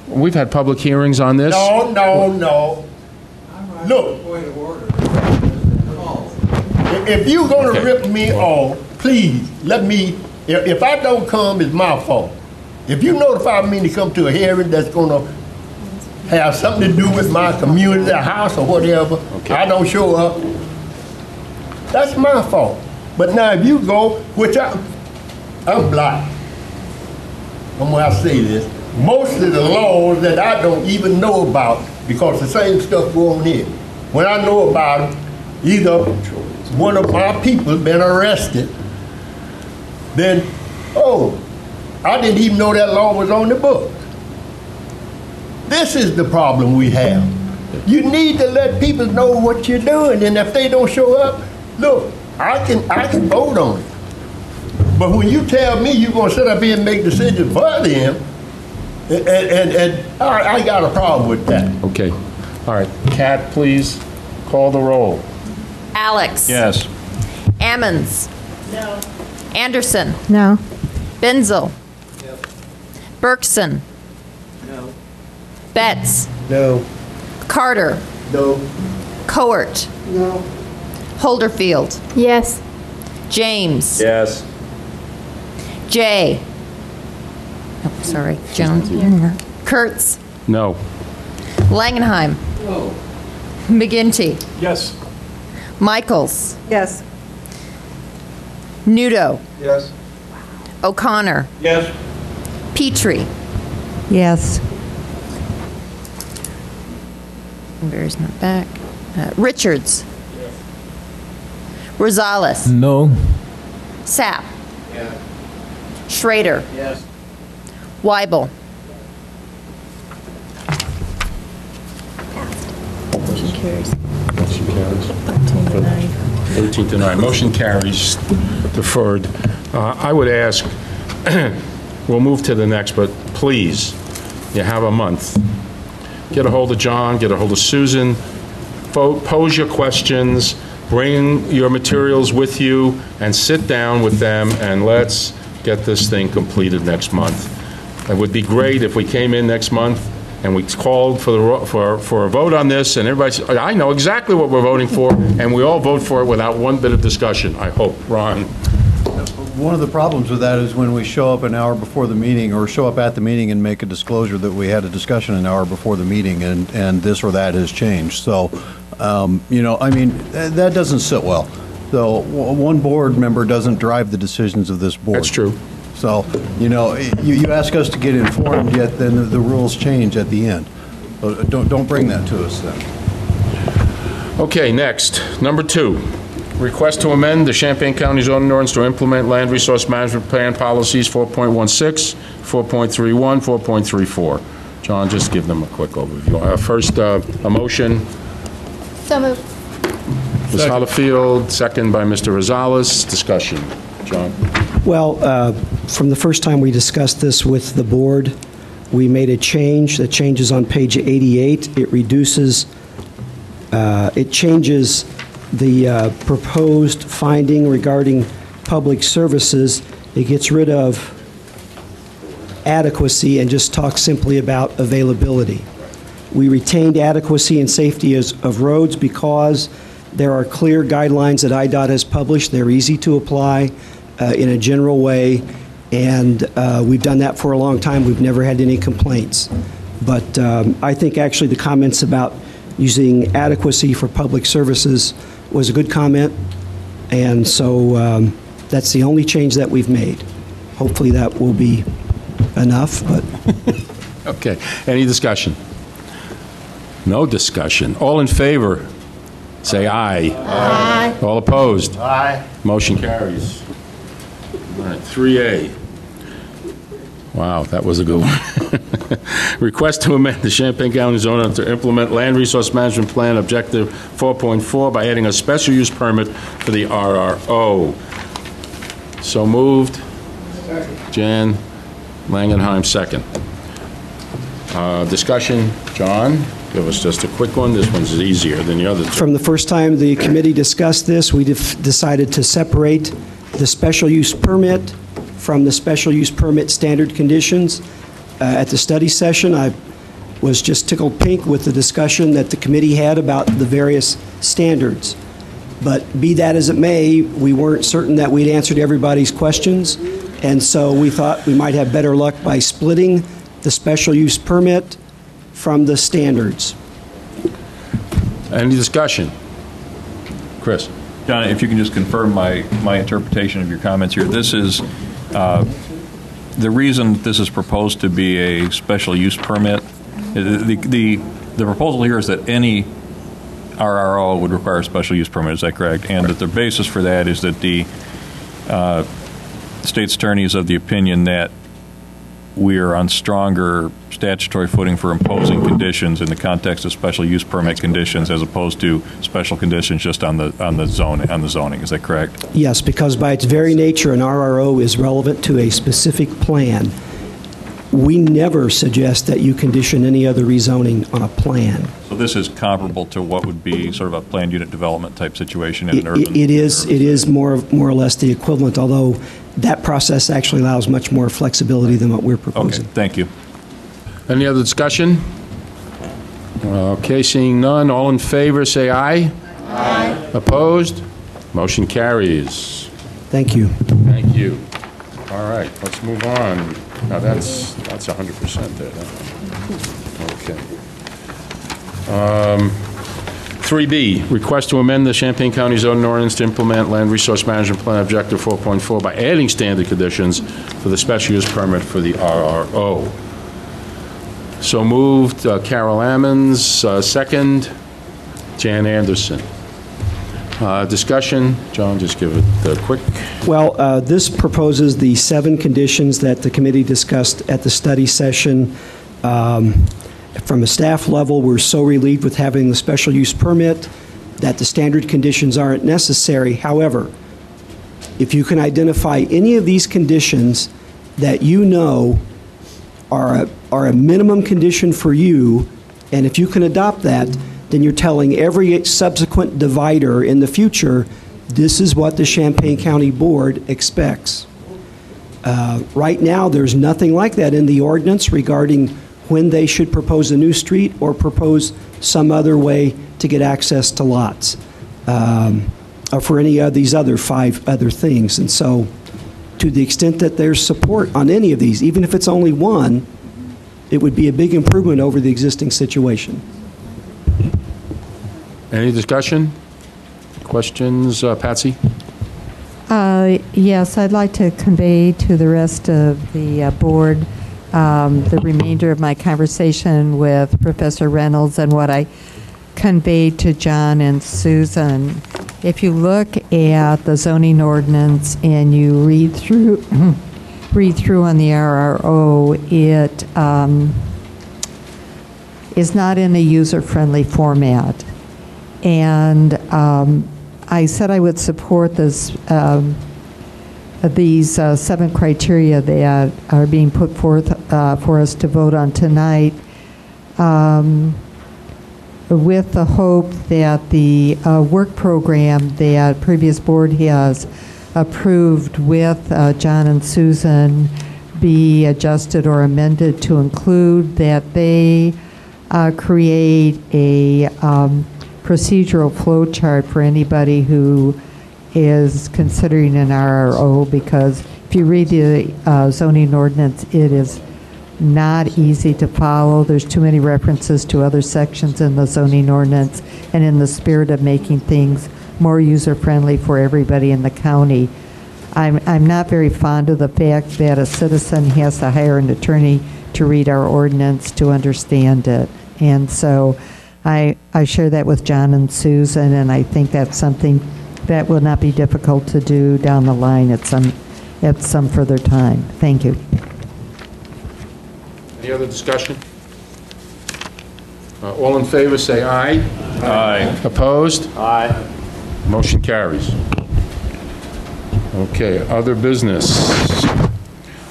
We've had public hearings on this. No. Look, if you're going to rip me off, please let me. If I don't come, it's my fault. If you notify me to come to a hearing that's going to have something to do with my community, a house or whatever, I don't show up, that's my fault. But now if you go, which I'm black, I'm going to say this, most of the laws that I don't even know about, because the same stuff go on here. When I know about it, either one of my people been arrested, then, I didn't even know that law was on the book. This is the problem we have. You need to let people know what you're doing, and if they don't show up, look, I can vote on it. But when you tell me you're going to sit up here and make decisions for them, and I got a problem with that. Okay. All right. Kat, please call the roll. Alex. Yes. Ammons. No. Anderson. No. Benzel. Yes. Berkson. No. Betts. No. Carter. No. Coert. No. Holderfield. Yes. James. Yes. Jay. Oh, sorry. Jones. Kurtz. No. Langenheim. No. McGinty. Yes. Michaels. Yes. Nudo. Yes. O'Connor. Yes. Petrie. Yes. Barry's not back. Richards. Yes. Rosales. No. Sapp. Yes. Schrader. Yes. Weibel. Motion carries. Motion carries. 13 to 9. 13 to 9. Motion carries. Deferred. I would ask, we'll move to the next, but please, you have a month. Get a hold of John, get a hold of Susan, pose your questions, bring your materials with you, and sit down with them, and let's get this thing completed next month. It would be great if we came in next month and we called for a vote on this, and everybody said, I know exactly what we're voting for, and we all vote for it without one bit of discussion, I hope. Ron? One of the problems with that is when we show up an hour before the meeting or show up at the meeting and make a disclosure that we had a discussion an hour before the meeting and this or that has changed. So, that doesn't sit well. So one board member doesn't drive the decisions of this board. That's true. So, you ask us to get informed, yet then the rules change at the end. So don't bring that to us then. Okay, next, number 2. Request to amend the Champaign County zoning ordinance to implement land resource management plan policies 4.16, 4.31, 4.34. John, just give them a quick overview. First, a motion. So moved. Ms. Hollifield, second by Mr. Rosales. Discussion. John? Well, from the first time we discussed this with the board, we made a change. The change is on page 88. It reduces, it changes the proposed finding regarding public services. It gets rid of adequacy and just talks simply about availability. We retained adequacy and safety of roads because there are clear guidelines that IDOT has published. They're easy to apply in a general way, and we've done that for a long time. We've never had any complaints. But I think actually the comments about using adequacy for public services was a good comment, and so that's the only change that we've made. Hopefully that will be enough, but... Okay. Any discussion? No discussion. All in favor, say aye. Aye. All opposed? Aye. Motion carries. All right, 3A. Wow, that was a good one. Request to amend the Champaign County zoning to implement land resource management plan objective 4.4 by adding a special use permit for the RRO. So moved. Jan Langenheim, second. Discussion. John, give us just a quick one. This one's easier than the other two. From the first time the committee discussed this, we decided to separate the special use permit from the special use permit standard conditions. At the study session, I was just tickled pink with the discussion that the committee had about the various standards. But be that as it may, we weren't certain that we'd answered everybody's questions, and so we thought we might have better luck by splitting the special use permit from the standards. Any discussion? Chris? John, if you can just confirm my interpretation of your comments here. This is, the reason this is proposed to be a special use permit, the proposal here is that any RRO would require a special use permit, is that correct? And that the basis for that is that the state's attorney is of the opinion that we are on stronger statutory footing for imposing conditions in the context of special use permit conditions as opposed to special conditions just on the zoning. Is that correct? Yes, because by its very nature, an RRO is relevant to a specific plan. We never suggest that you condition any other rezoning on a plan. So this is comparable to what would be sort of a planned unit development type situation in an urban? It is more or less the equivalent, although that process actually allows much more flexibility than what we're proposing. Okay, thank you. Any other discussion? Okay, seeing none, all in favor say aye. Aye. Opposed? Motion carries. Thank you. Thank you. All right, let's move on. Now that's 100% there. Okay. 3B, request to amend the Champaign County zoning ordinance to implement land resource management plan objective 4.4 by adding standard conditions for the special use permit for the RRO. So moved, Carol Ammons, second, Jan Anderson. Discussion, John, just give it quick. Well, this proposes the 7 conditions that the committee discussed at the study session. From a staff level, we're so relieved with having the special use permit that the standard conditions aren't necessary. However, if you can identify any of these conditions that you know are a minimum condition for you, and if you can adopt that, then you're telling every subsequent divider in the future, this is what the Champaign County Board expects. Right now, there's nothing like that in the ordinance regarding when they should propose a new street or propose some other way to get access to lots, or for any of these other 5 other things. And so, to the extent that there's support on any of these, even if it's only one, it would be a big improvement over the existing situation. Any discussion? Questions? Patsy? Yes, I'd like to convey to the rest of the board the remainder of my conversation with Professor Reynolds and what I conveyed to John and Susan. If you look at the zoning ordinance and you read through on the RRO, it is not in a user-friendly format. And I said I would support this, these 7 criteria that are being put forth for us to vote on tonight, with the hope that the work program that previous board has approved with John and Susan be adjusted or amended to include that they create a procedural flow chart for anybody who is considering an RRO, because if you read the zoning ordinance, it is not easy to follow. There's too many references to other sections in the zoning ordinance, and in the spirit of making things more user-friendly for everybody in the county, I'm not very fond of the fact that a citizen has to hire an attorney to read our ordinance to understand it. And so I share that with John and Susan, and I think that's something that will not be difficult to do down the line at some further time. Thank you. Any other discussion? All in favor, say aye. Aye. Opposed? Aye. Motion carries. Okay, other business.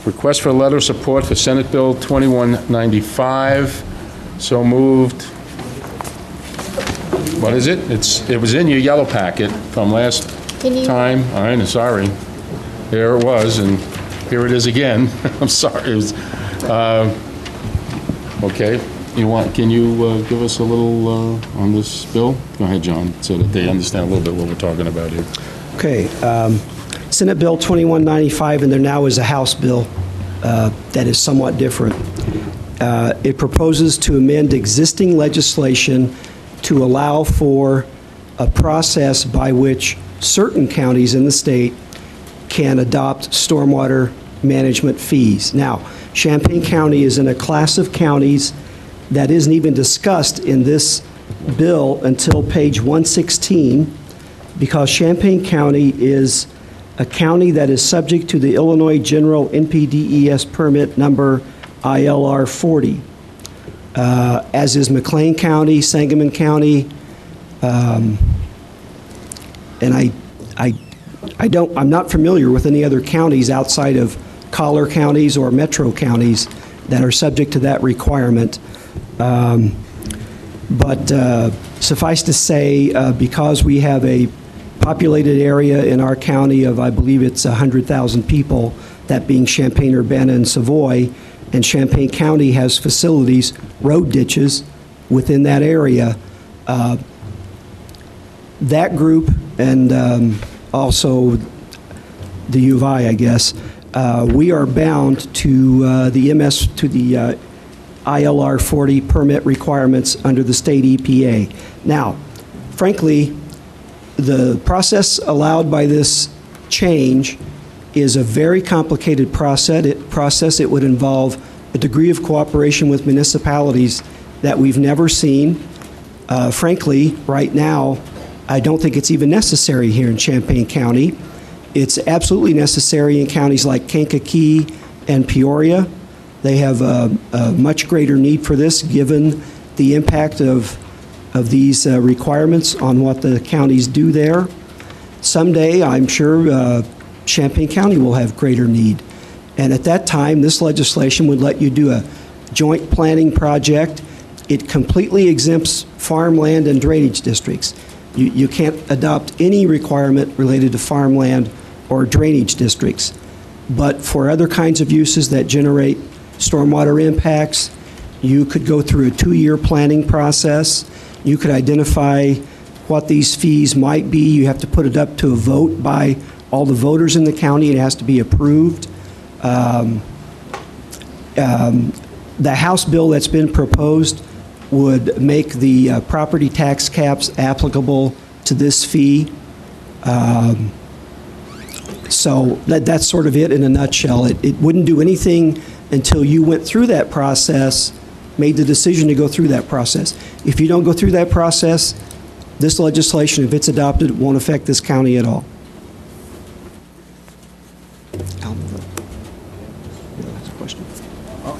Request for a letter of support for Senate Bill 2195. So moved. What is it? It was in your yellow packet from last time. I'm sorry. There it was, and here it is again. I'm sorry. It was, okay. Can you give us a little on this bill? Go ahead, John, so that they understand a little bit what we're talking about here. Okay. Senate Bill 2195, and there now is a House bill that is somewhat different. It proposes to amend existing legislation to allow for a process by which certain counties in the state can adopt stormwater management fees. Now, Champaign County is in a class of counties that isn't even discussed in this bill until page 116, because Champaign County is a county that is subject to the Illinois General NPDES permit number ILR 40, as is McLean County, Sangamon County, and I'm not familiar with any other counties outside of collar counties or metro counties that are subject to that requirement. But suffice to say, because we have a populated area in our county of, I believe it's 100,000 people, that being Champaign, Urbana, and Savoy, and Champaign County has facilities, road ditches within that area. That group, and also the U of I guess, we are bound to the ILR 40 permit requirements under the state EPA. Now, frankly, the process allowed by this change is a very complicated process. It would involve a degree of cooperation with municipalities that we've never seen. Frankly, right now, I don't think it's even necessary here in Champaign County. It's absolutely necessary in counties like Kankakee and Peoria. They have a much greater need for this given the impact of these requirements on what the counties do there. Someday, I'm sure Champaign County will have greater need. And at that time, this legislation would let you do a joint planning project. It completely exempts farmland and drainage districts. You can't adopt any requirement related to farmland or drainage districts. But for other kinds of uses that generate stormwater impacts, You could go through a 2-year planning process. You could identify what these fees might be. You have to put it up to a vote by all the voters in the county. It has to be approved. The House bill that's been proposed would make the property tax caps applicable to this fee. So that's sort of it in a nutshell. It wouldn't do anything until you went through that process, made the decision to go through that process. If you don't go through that process, this legislation, if it's adopted, won't affect this county at all.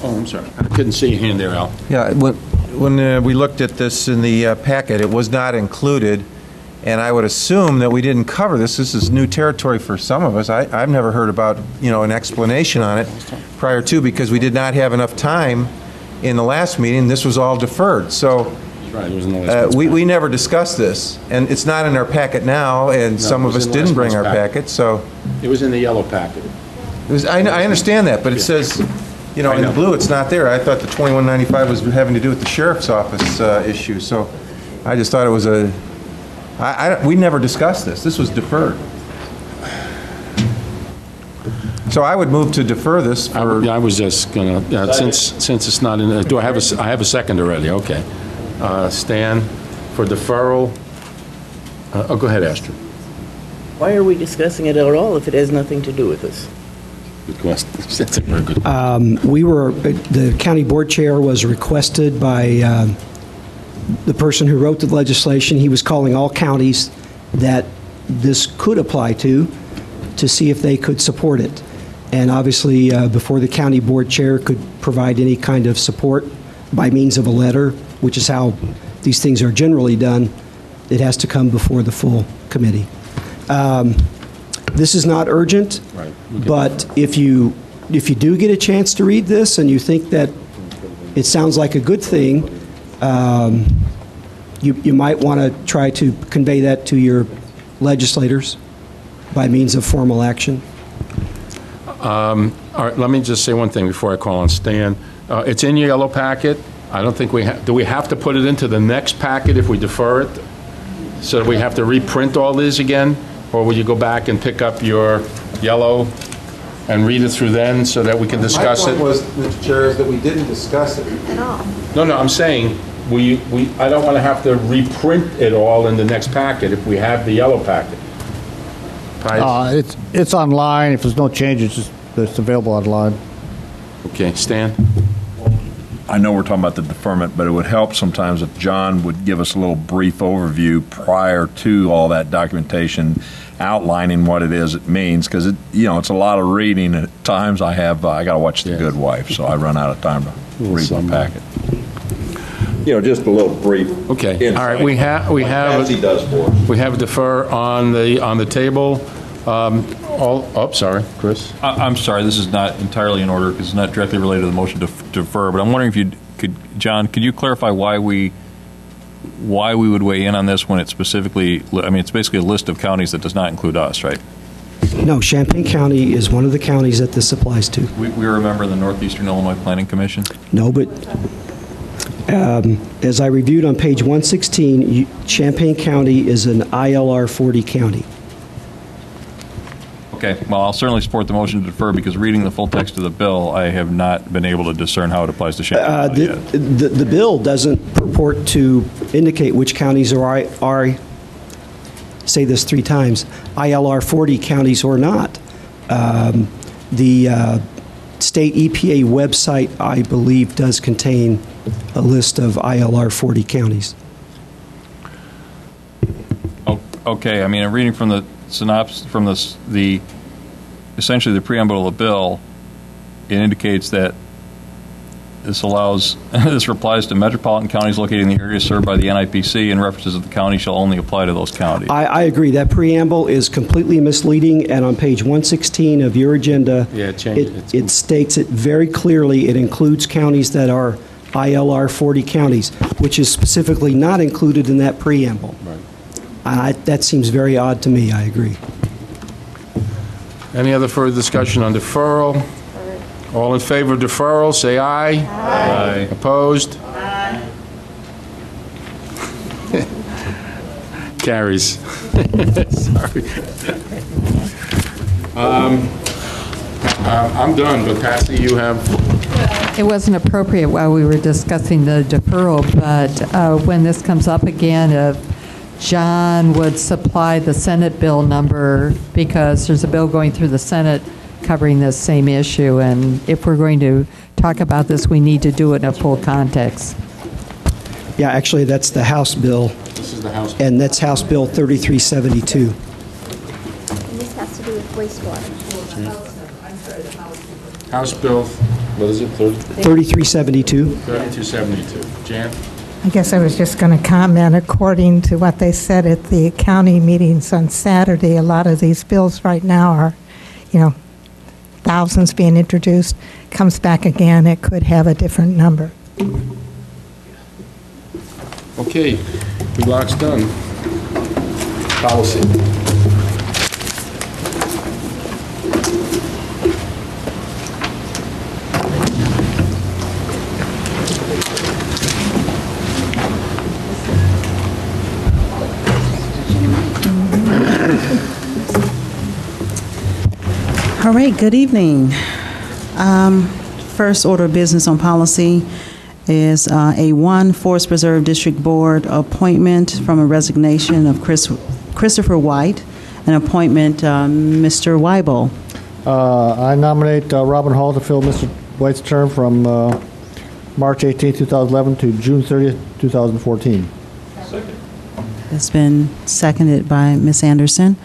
Oh, I'm sorry. I couldn't see your hand there, Al. Yeah, when we looked at this in the packet, it was not included, and I would assume that we didn't cover this. This is new territory for some of us. I've never heard about, an explanation on it prior to, because we did not have enough time in the last meeting. This was all deferred. So Right, it was in the last we never discussed this, and it's not in our packet now, and No, some it of was us in last didn't bring month's our packet. packet, so. It was in the yellow packet. I understand that, but it says, in the blue, it's not there. I thought the 2195 was having to do with the sheriff's office issue, so I just thought it was we never discussed this. This was deferred. So I would move to defer this for... I was just going to, since it's not in, I have a second already, okay. Stan, for deferral, go ahead, Astrid. Why are we discussing it at all if it has nothing to do with us? Good question. That's a very good. The county board chair was requested by the person who wrote the legislation. He was calling all counties that this could apply to see if they could support it. And obviously, before the county board chair could provide any kind of support by means of a letter, which is how these things are generally done, it has to come before the full committee. This is not urgent, Right. but if you do get a chance to read this and you think that it sounds like a good thing, you might want to try to convey that to your legislators by means of formal action. All right, let me just say one thing before I call on Stan. It's in your yellow packet. I don't think do we have to put it into the next packet if we defer it? So that we have to reprint all these again? Or will you go back and pick up your yellow and read it through then so that we can discuss it? My point was, Mr. Chair, is that we didn't discuss it. At all. No, I'm saying, I don't want to have to reprint it all in the next packet if we have the yellow packet. It's online. If there's no changes, it's available online. Okay, Stan? I know we're talking about the deferment, but it would help sometimes if John would give us a little brief overview prior to all that documentation outlining what it is it means, because it's a lot of reading. At times I got to watch The Good Wife, so I run out of time to read my packet. Just a little brief. Okay. All right. We have a defer on the table. Sorry, Chris. I'm sorry. This is not entirely in order because it's not directly related to the motion to defer. But I'm wondering if John, could you clarify why we would weigh in on this when it's specifically? I mean, it's basically a list of counties that does not include us, right? No, Champaign County is one of the counties that this applies to. We are a member of the Northeastern Illinois Planning Commission. No, but as I reviewed on page 116, Champaign County is an ILR 40 county. Okay, well, I'll certainly support the motion to defer because reading the full text of the bill, I have not been able to discern how it applies to Champaign County yet. The bill doesn't purport to indicate which counties are say this 3 times, ILR 40 counties or not. The state EPA website, I believe, does contain a list of ILR 40 counties. Okay, I mean, I'm reading from the synopsis, from the essentially the preamble of the bill. It indicates that this applies to metropolitan counties located in the area served by the NIPC, and references of the county shall only apply to those counties. I agree. That preamble is completely misleading, and on page 116 of your agenda, it states it very clearly. It includes counties that are ILR 40 counties, which is specifically not included in that preamble. Right. That seems very odd to me. I agree. Any other further discussion on deferral? All in favor of deferral, say aye. Aye. Opposed? Carries. Sorry. I'm done, but Patsy, you have... It wasn't appropriate while we were discussing the deferral, but when this comes up again, if John would supply the Senate bill number, because there's a bill going through the Senate covering this same issue, and if we're going to talk about this, we need to do it in a full context. Yeah, actually, that's the House bill. This is the House bill. And that's House Bill 3372. And this has to do with wastewater. House Bill, what is it, 3372. 3272. Jan? I guess I was just going to comment, according to what they said at the county meetings on Saturday, a lot of these bills right now are, thousands being introduced, comes back again, it could have a different number. Okay, the block's done. Policy. All right, good evening. First order of business on policy is A1, Forest Preserve District Board appointment from a resignation of Christopher White, an appointment Mr. Weibel. I nominate Robin Hall to fill Mr. White's term from March 18, 2011 to June 30, 2014. It's been seconded by Ms. Anderson.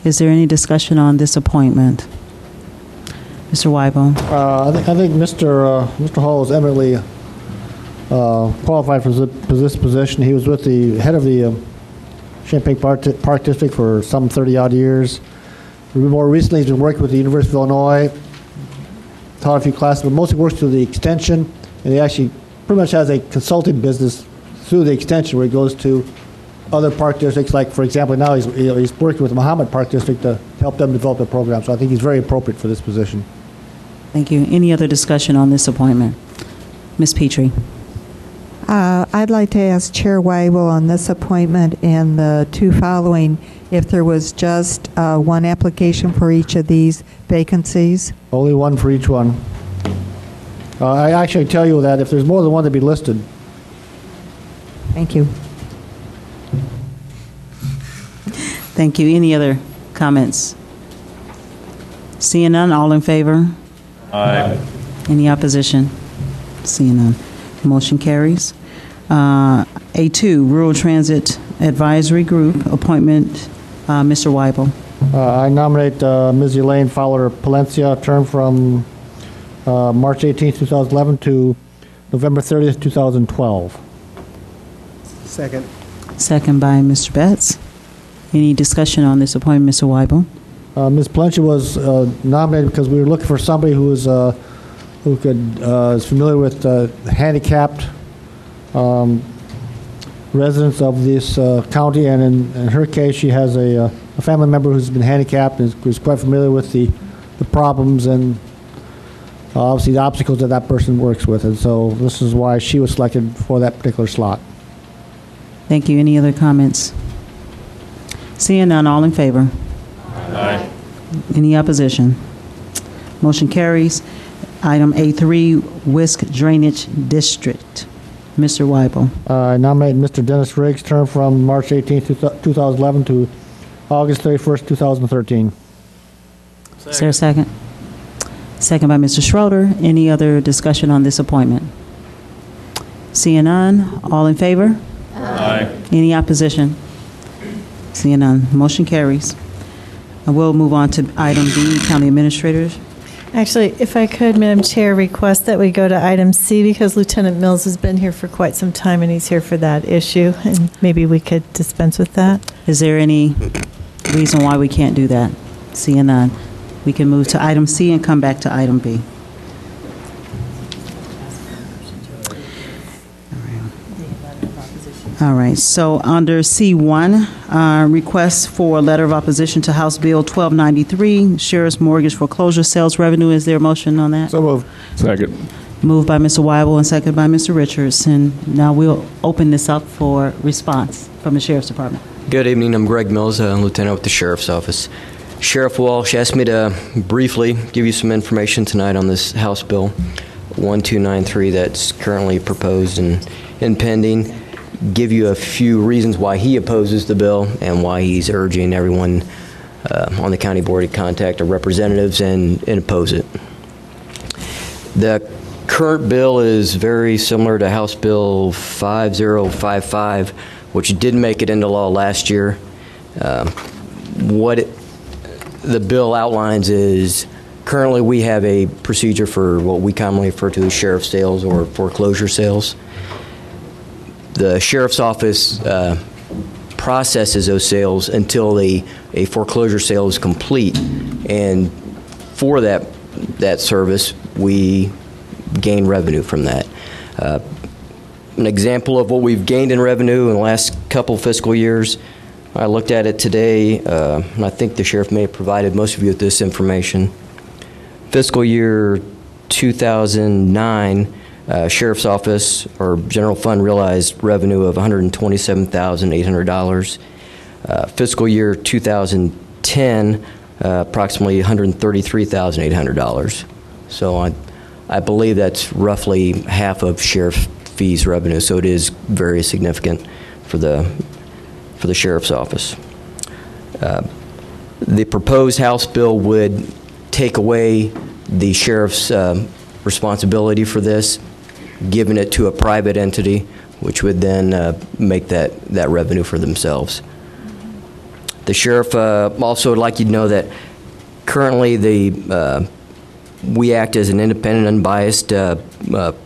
Is there any discussion on this appointment? Mr. Weibel. I think Mr. Hall is eminently qualified for this position. He was with the head of the Champaign Park District for some 30-odd years. More recently, he's been working with the University of Illinois, taught a few classes, but mostly works through the extension, and he actually pretty much has a consulting business through the extension where he goes to other park districts, like, for example, now he's working with the Muhammad Park District to help them develop their program. So I think he's very appropriate for this position. Thank you. Any other discussion on this appointment? Ms. Petrie. I'd like to ask Chair Weibel on this appointment and the two following, if there was just one application for each of these vacancies? Only one for each one. I actually tell you that if there's more than one to be listed. Thank you. Thank you. Any other comments? Seeing none, all in favor? Aye. Any opposition? Seeing none. Motion carries. A2, Rural Transit Advisory Group, appointment Mr. Weibel. I nominate Ms. Elaine Fowler Palencia, term from March 18, 2011 to November 30, 2012. Second. Second by Mr. Betts. Any discussion on this appointment, Mr. Weibel? Ms. Palencia was nominated because we were looking for somebody who is familiar with handicapped residents of this county, and in her case, she has a family member who's been handicapped and is quite familiar with the problems and obviously the obstacles that that person works with, and so this is why she was selected for that particular slot. Thank you. Any other comments? Seeing none, all in favor? Aye. Any opposition? Motion carries. Item A3, Wisk Drainage District. Mr. Weibel. I nominate Mr. Dennis Riggs, term from March 18, 2011 to August 31st, 2013. Is there a second? Second by Mr. Schroeder. Any other discussion on this appointment? Seeing none, all in favor? Aye. Any opposition? Seeing none, motion carries. And we'll move on to item B, County Administrators. Actually, if I could, Madam Chair, request that we go to item C because Lieutenant Mills has been here for quite some time and he's here for that issue, and maybe we could dispense with that. Is there any reason why we can't do that? Seeing none, we can move to item C and come back to item B. All right, so under C1, request for a letter of opposition to House Bill 1293, Sheriff's Mortgage Foreclosure Sales Revenue. Is there a motion on that? So moved. Second. Moved by Mr. Weibel and seconded by Mr. Richards. And now we'll open this up for response from the Sheriff's Department. Good evening. I'm Greg Mills, Lieutenant with the Sheriff's Office. Sheriff Walsh asked me to briefly give you some information tonight on this House Bill 1293 that's currently proposed and pending. Give you a few reasons why he opposes the bill and why he's urging everyone on the county board to contact our representatives and oppose it. The current bill is very similar to House Bill 5055, which did make it into law last year. The bill outlines is currently we have a procedure for what we commonly refer to as sheriff sales or foreclosure sales. The sheriff's office processes those sales until a foreclosure sale is complete, and for that service, we gain revenue from that. An example of what we've gained in revenue in the last couple fiscal years, I looked at it today, and I think the sheriff may have provided most of you with this information. Fiscal year 2009, Sheriff's Office or General Fund realized revenue of $127,800. Fiscal year 2010, approximately $133,800. So I believe that's roughly half of sheriff fees revenue. So it is very significant for the Sheriff's Office. The proposed House bill would take away the sheriff's responsibility for this, giving it to a private entity, which would then make that revenue for themselves. The sheriff also would like you to know that currently we act as an independent, unbiased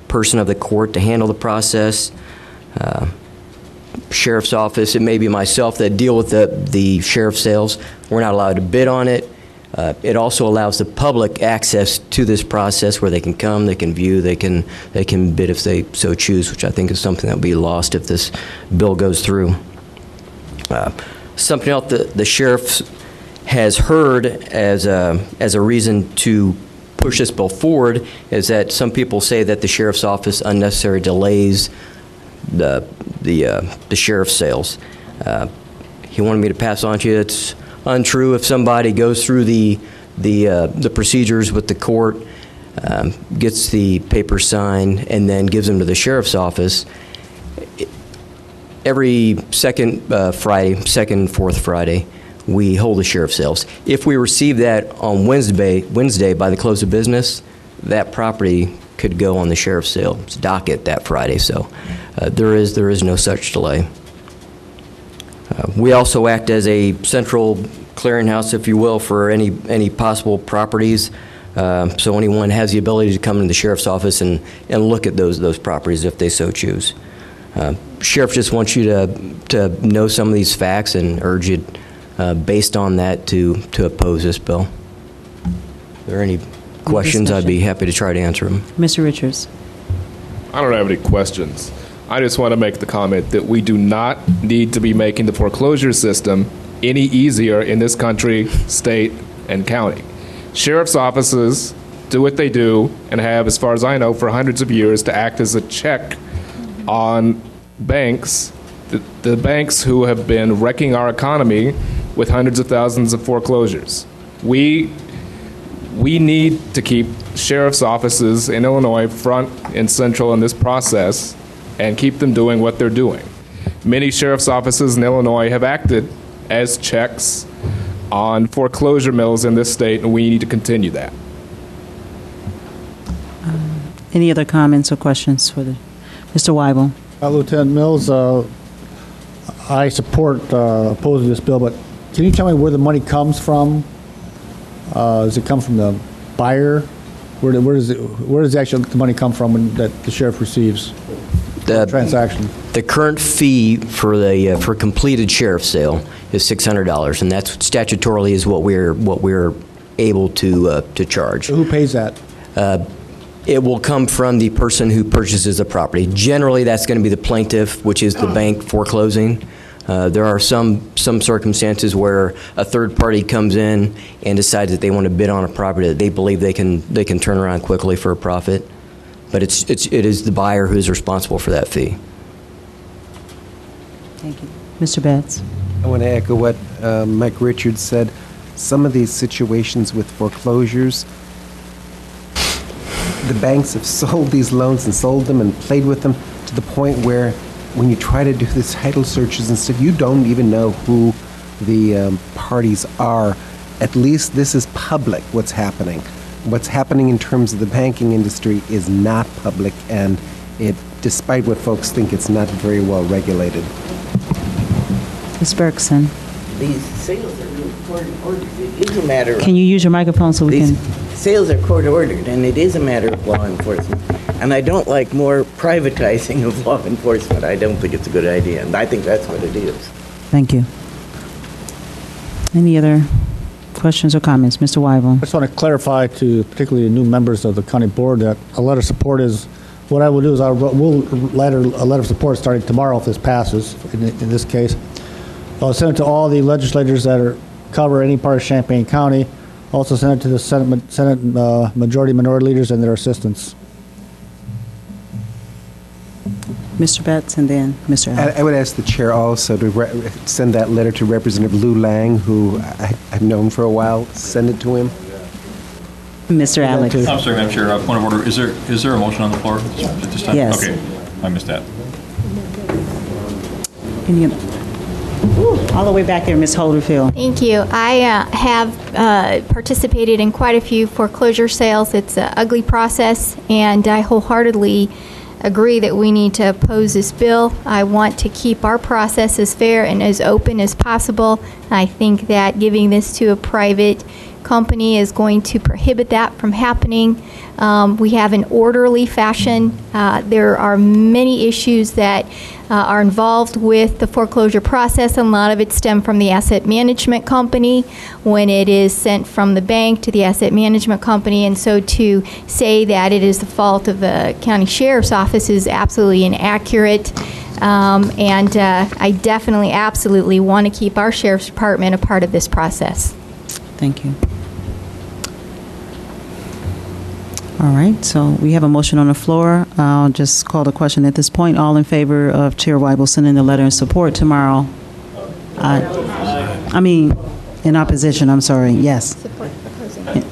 person of the court to handle the process. Sheriff's Office, it may be myself that deal with the sheriff's sales. We're not allowed to bid on it. It also allows the public access to this process where they can come, they can view, they can bid if they so choose, which I think is something that will be lost if this bill goes through. Something else that the sheriff has heard as a reason to push this bill forward is that some people say that the sheriff's office unnecessarily delays the sheriff's sales. He wanted me to pass on to you it's untrue. If somebody goes through the procedures with the court, gets the paper signed, and then gives them to the sheriff's office, every second fourth Friday, we hold the sheriff's sales. If we receive that on Wednesday by the close of business, that property could go on the sheriff's sales docket that Friday. So there is no such delay. We also act as a central clearinghouse, if you will, for any possible properties. So anyone has the ability to come into the sheriff's office and look at those properties if they so choose. Sheriff just wants you to know some of these facts and urge you, based on that, to oppose this bill. If there are any questions, I'd be happy to try to answer them. Mr. Richards. I don't have any questions. I just want to make the comment that we do not need to be making the foreclosure system any easier in this country, state, and county. Sheriff's offices do what they do and have, as far as I know, for hundreds of years to act as a check on banks, the banks who have been wrecking our economy with hundreds of thousands of foreclosures. We need to keep sheriff's offices in Illinois front and central in this process and keep them doing what they're doing. Many sheriff's offices in Illinois have acted as checks on foreclosure mills in this state, and we need to continue that. Any other comments or questions for Mr. Weibel? Lieutenant Mills, I support opposing this bill, but can you tell me where the money comes from? Does it come from the buyer? Where does actually the money come from that the sheriff receives? The transaction. The current fee for completed sheriff's sale is $600, and that's statutorily is what we're able to charge. So who pays that? It will come from the person who purchases the property. Generally, that's going to be the plaintiff, which is the bank foreclosing. There are some circumstances where a third party comes in and decides that they want to bid on a property that they believe they can turn around quickly for a profit. But it is the buyer who's responsible for that fee. Thank you. Mr. Betts. I want to echo what Mike Richards said. Some of these situations with foreclosures, the banks have sold these loans and sold them and played with them to the point where when you try to do the title searches and stuff, you don't even know who the parties are. At least this is public, what's happening. What's happening in terms of the banking industry is not public, and it, despite what folks think, it's not very well regulated. Ms. Bergson. These sales are court ordered. It is a matter of... Can you use your microphone so we can... Sales are court ordered, and it is a matter of law enforcement. And I don't like more privatizing of law enforcement. I don't think it's a good idea, and I think that's what it is. Thank you. Any other questions or comments? Mr. Weibel. I just want to clarify to particularly new members of the county board that a letter of support is, what I will do is we'll letter a letter of support starting tomorrow if this passes, in this case. I'll send it to all the legislators that cover any part of Champaign County. Also send it to the Senate majority minority leaders and their assistants. Mr. Betts and then Mr. Allen. I would ask the chair also to send that letter to Representative Lou Lang, who I've known for a while. Send it to him. Mr. Alex. I'm sorry, Madam Chair. Point of order. Is there a motion on the floor at this time? Yes. Okay. I missed that. All the way back there, Ms. Holderfield. Thank you. I have participated in quite a few foreclosure sales. It's an ugly process, and I wholeheartedly agree that we need to oppose this bill. I want to keep our process as fair and as open as possible. I think that giving this to a private company is going to prohibit that from happening. We have an orderly fashion. There are many issues that are involved with the foreclosure process, and a lot of it stem from the asset management company when it is sent from the bank to the asset management company. And so to say that it is the fault of the county sheriff's office is absolutely inaccurate. And I definitely, absolutely want to keep our sheriff's department a part of this process. Thank you. All right, so we have a motion on the floor. I'll just call the question at this point. All in favor of Chair Weibel sending the letter in support tomorrow? I mean, in opposition, I'm sorry, yes.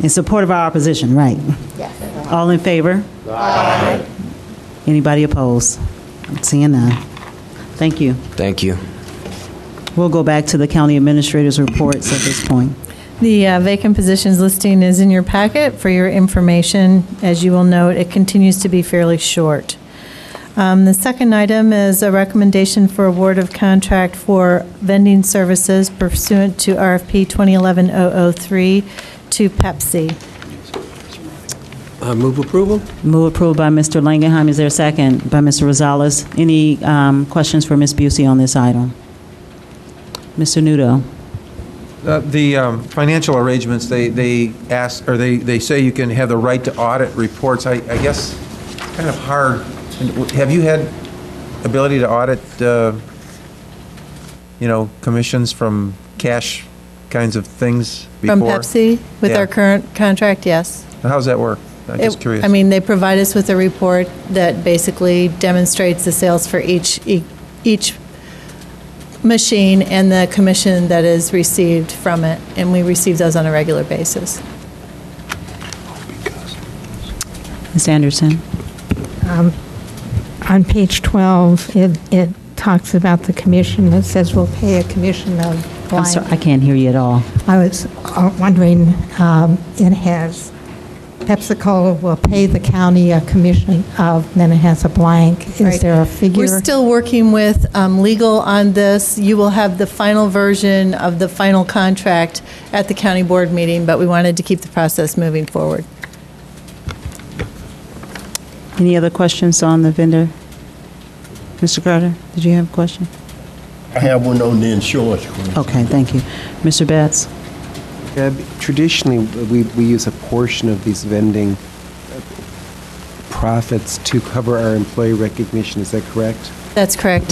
In support of our opposition, right. Yes. All in favor? Aye. Anybody opposed? I'm seeing none. Thank you. Thank you. We'll go back to the county administrator's reports at this point. The vacant positions listing is in your packet for your information. As you will note, it continues to be fairly short. The second item is a recommendation for award of contract for vending services pursuant to RFP 2011-003 to Pepsi. Move approval. Move approval by Mr. Langenheim. Is there a second? By Mr. Rosales. Any questions for Ms. Busey on this item? Mr. Nudo. The financial arrangements, they ask, or they say you can have the right to audit reports. I guess it's kind of hard. Have you had ability to audit, commissions from cash kinds of things before? From Pepsi, with Yeah. our current contract, yes. How does that work? I'm just curious. I mean, they provide us with a report that basically demonstrates the sales for each machine and the commission that is received from it, and we receive those on a regular basis. Ms. Anderson. On page 12, it talks about the commission. It says we'll pay a commission of I'm blank. sorry, I can't hear you at all. I was wondering, it has PepsiCo will pay the county a commission of, then it has a blank. Is Right. there a figure? We're still working with legal on this. You will have the final version of the final contract at the county board meeting, but we wanted to keep the process moving forward. Any other questions on the vendor? Mr. Carter, did you have a question? I have one on the insurance question. Okay, thank you. Mr. Betts? Traditionally, we use a portion of these vending profits to cover our employee recognition. Is that correct? That's correct.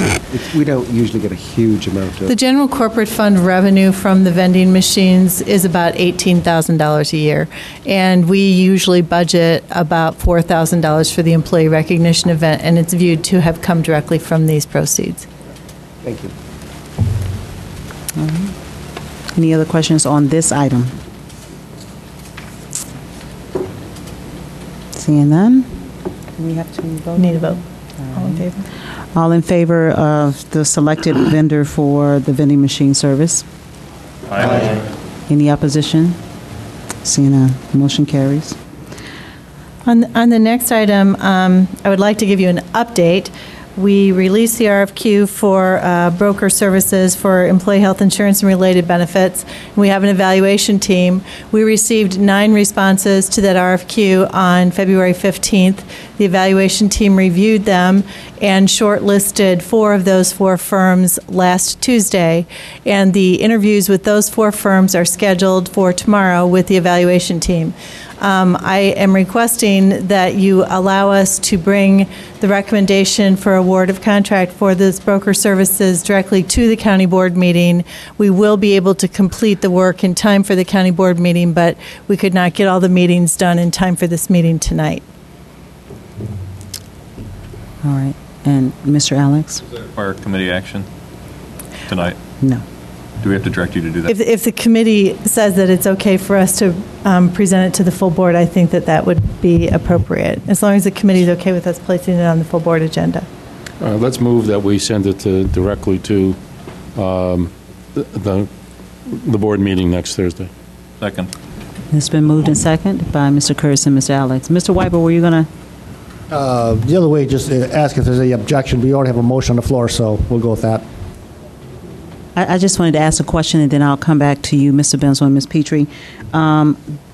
We don't usually get a huge amount of... The general corporate fund revenue from the vending machines is about $18,000 a year, and we usually budget about $4,000 for the employee recognition event, and it's viewed to have come directly from these proceeds. Thank you. All right. Any other questions on this item? Seeing none, do we have to vote? Need a vote. All in favor? All in favor of the selected vendor for the vending machine service? Aye. Any opposition? Seeing none, motion carries. On the next item, I would like to give you an update. We released the RFQ for broker services for employee health insurance and related benefits. We have an evaluation team. We received 9 responses to that RFQ on February 15th. The evaluation team reviewed them and shortlisted 4 of those 4 firms last Tuesday. And the interviews with those 4 firms are scheduled for tomorrow with the evaluation team. I am requesting that you allow us to bring the recommendation for award of contract for this broker services directly to the county board meeting. We will be able to complete the work in time for the county board meeting, but we could not get all the meetings done in time for this meeting tonight. All right, and Mr. Alex? Does that require committee action tonight? No. Do we have to direct you to do that? If the committee says that it's okay for us to present it to the full board, I think that that would be appropriate, as long as the committee is okay with us placing it on the full board agenda. Let's move that we send it directly to the board meeting next Thursday. Second. It's been moved and seconded by Mr. Curtis and Mr. Alex. Mr. Weiber, were you going to? The other way, just ask if there's any objection. We already have a motion on the floor, so we'll go with that. I just wanted to ask a question, and then I'll come back to you, Mr. Benzo and Ms. Petrie.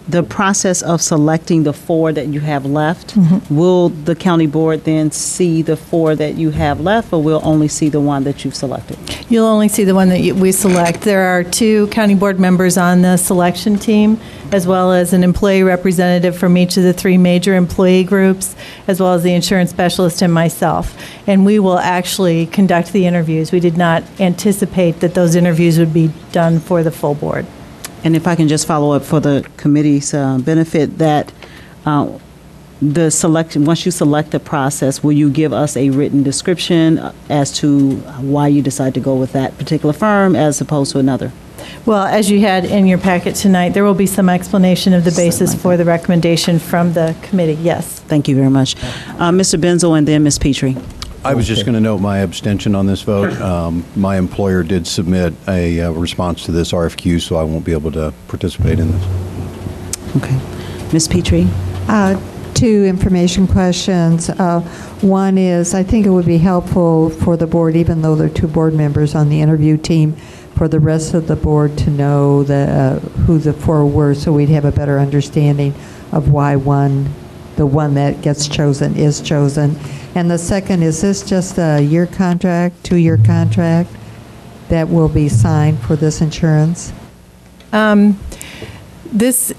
The process of selecting the 4 that you have left, will the county board then see the 4 that you have left, or will only see the one that you've selected? You'll only see the one that we select. There are 2 county board members on the selection team, as well as an employee representative from each of the 3 major employee groups, as well as the insurance specialist and myself. And we will actually conduct the interviews. We did not anticipate that those interviews would be done for the full board. And if I can just follow up for the committee's benefit, that the selection, once you select the process, will you give us a written description as to why you decide to go with that particular firm as opposed to another? Well, as you had in your packet tonight, there will be some explanation of the basis for the recommendation from the committee, yes. Thank you very much. Mr. Benzo and then Ms. Petrie. I was just going to note my abstention on this vote. My employer did submit a response to this RFQ, so I won't be able to participate in this. Okay. Ms. Petrie? 2 information questions. One is, I think it would be helpful for the board, even though there are 2 board members on the interview team, for the rest of the board to know who the 4 were, so we'd have a better understanding of why the one that gets chosen is chosen. And the second, is this just a year contract, 2-year contract that will be signed for this insurance? This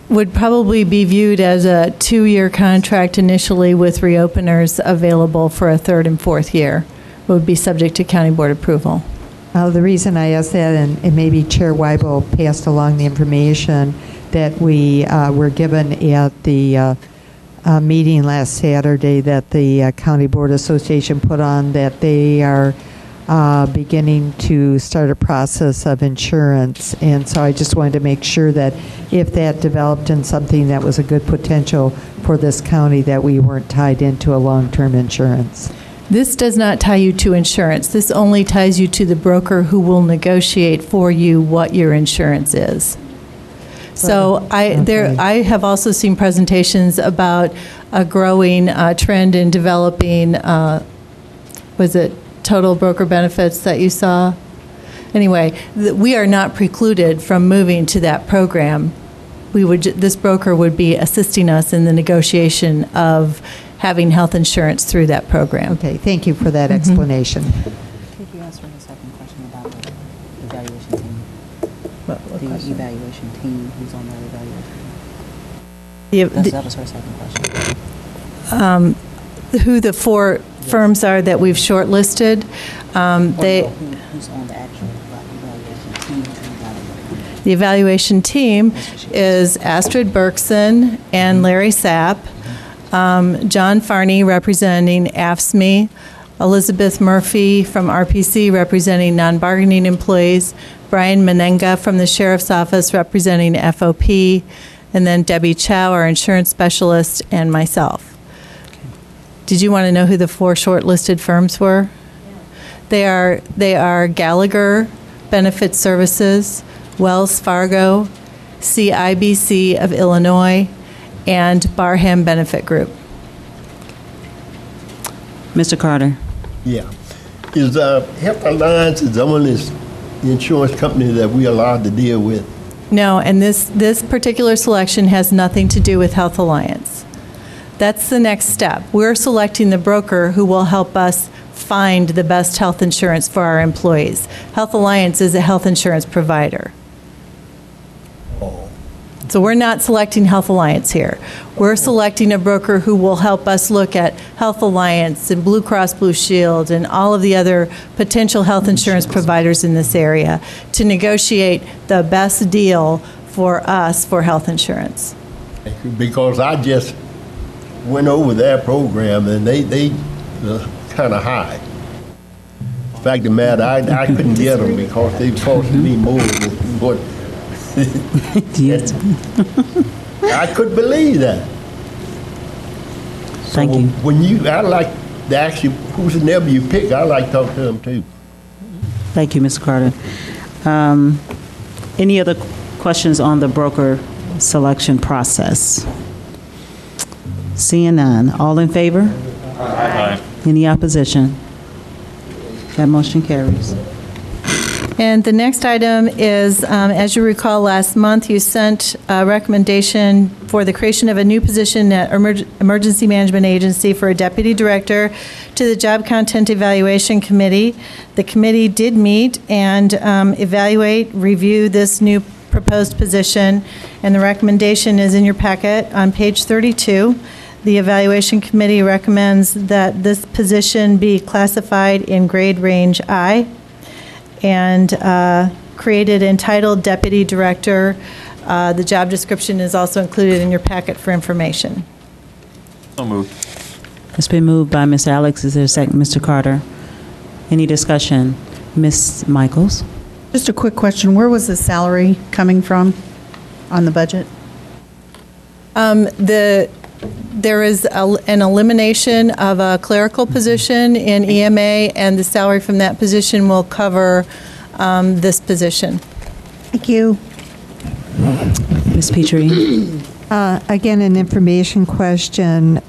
would probably be viewed as a 2-year contract initially, with reopeners available for a 3rd and 4th year. It would be subject to county board approval. The reason I asked that, and maybe Chair Weibel passed along the information that we were given at the meeting last Saturday that the County Board Association put on, that they are beginning to start a process of insurance. And so I just wanted to make sure that if that developed in something that was a good potential for this county, that we weren't tied into a long-term insurance. This does not tie you to insurance. This only ties you to the broker who will negotiate for you what your insurance is. So I have also seen presentations about a growing trend in developing, was it total broker benefits that you saw? Anyway, we are not precluded from moving to that program. This broker would be assisting us in the negotiation of having health insurance through that program. Okay, thank you for that explanation. Could you answer the second question about the evaluation team? The evaluation team, who's on that evaluation team? That was her second question. who the four firms are that we've shortlisted. Who's on the actual evaluation team? The evaluation team is Astrid Berkson and Larry Sapp, John Farney representing AFSCME, Elizabeth Murphy from RPC representing non-bargaining employees, Brian Menenga from the Sheriff's Office representing FOP, and then Debbie Chow, our insurance specialist, and myself. Did you want to know who the four shortlisted firms were? They are Gallagher Benefit Services, Wells Fargo, CIBC of Illinois, and Barham Benefit Group. Mr. Carter. Yeah. Is Health Alliance is the only insurance company that we allowed to deal with? No, and this particular selection has nothing to do with Health Alliance. That's the next step. We're selecting the broker who will help us find the best health insurance for our employees. Health Alliance is a health insurance provider. So we're not selecting Health Alliance here. We're selecting a broker who will help us look at Health Alliance and Blue Cross Blue Shield and all of the other potential health insurance providers in this area to negotiate the best deal for us for health insurance. Because I just went over their program and they kind of high. In fact of the matter, I couldn't get them because they cost me more than what. Yes. I couldn't believe that. Thank you. When I like to ask you whoever you pick, I like to talk to them too. Thank you, Mr. Carter. Any other questions on the broker selection process? Seeing none. All in favor? Aye. Any opposition? That motion carries. And the next item is, as you recall, last month you sent a recommendation for the creation of a new position at Emergency Management Agency for a deputy director to the Job Content Evaluation Committee. The committee did meet and evaluate, review this new proposed position, and the recommendation is in your packet on page 32. The evaluation committee recommends that this position be classified in grade range I and created entitled Deputy Director. The job description is also included in your packet for information. So moved. It's been moved by Mr. Alex. Is there a second? Mr. Carter. Any discussion? Ms. Michaels? Just a quick question. Where was the salary coming from on the budget? There is an elimination of a clerical position in EMA, and the salary from that position will cover this position. Thank you. Ms. Petrie? Again, an information question.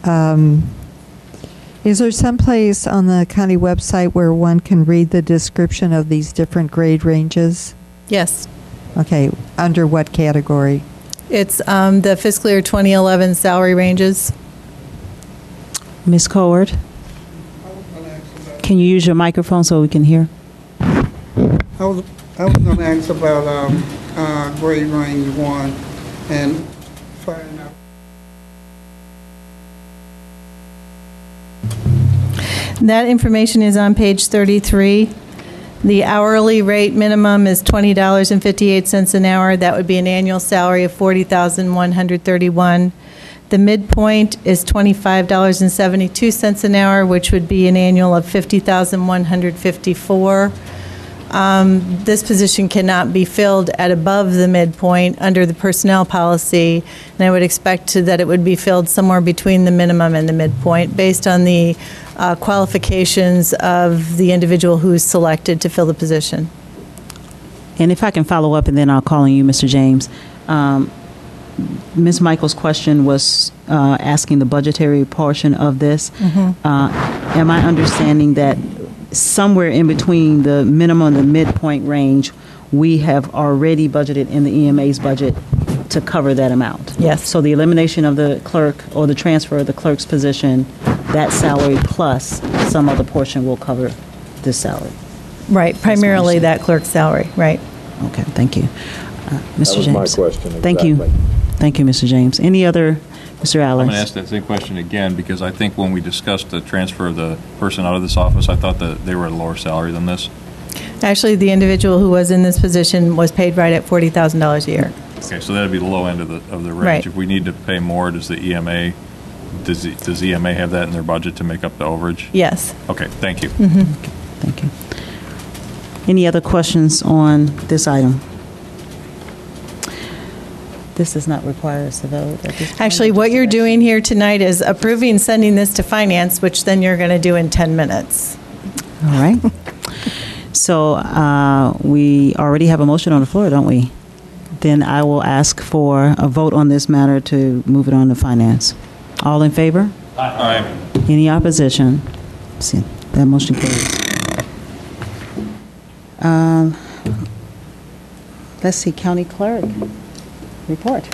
Is there some place on the county website where one can read the description of these different grade ranges? Yes. Okay. Under what category? It's the fiscal year 2011 salary ranges. Ms. Coward? Can you use your microphone so we can hear? I was going to ask about grade range 1 and find out. That information is on page 33. The hourly rate minimum is $20.58 an hour. That would be an annual salary of $40,131. The midpoint is $25.72 an hour, which would be an annual of $50,154. This position cannot be filled at above the midpoint under the personnel policy, and I would expect that it would be filled somewhere between the minimum and the midpoint based on the qualifications of the individual who is selected to fill the position. And if I can follow up, and then I'll call on you, Mr. James. Ms. Michaels' question was asking the budgetary portion of this. Am I understanding that somewhere in between the minimum and the midpoint range, we have already budgeted in the EMA's budget to cover that amount? Yes. So the elimination of the clerk or the transfer of the clerk's position, that salary plus some other portion will cover this salary? Right, primarily that clerk's salary, right. Okay, thank you. Mr. That was James. my question, Thank you. exactly. Thank you, Mr. James. Any other Mr. Allers. I'm going to ask that same question again, because I think when we discussed the transfer of the person out of this office, I thought that they were at a lower salary than this. Actually, the individual who was in this position was paid right at $40,000 a year. Okay, so that'd be the low end of the range. Right. If we need to pay more, does the EMA, does EMA have that in their budget to make up the overage? Yes. Okay, thank you. Thank you. Any other questions on this item? This does not require us to vote at this point. Actually, what you're doing here tonight is approving sending this to finance, which then you're going to do in 10 minutes. All right. So we already have a motion on the floor, don't we? Then I will ask for a vote on this matter to move it on to finance. All in favor? Aye. Any opposition? See, that motion carries. Let's see, County Clerk report.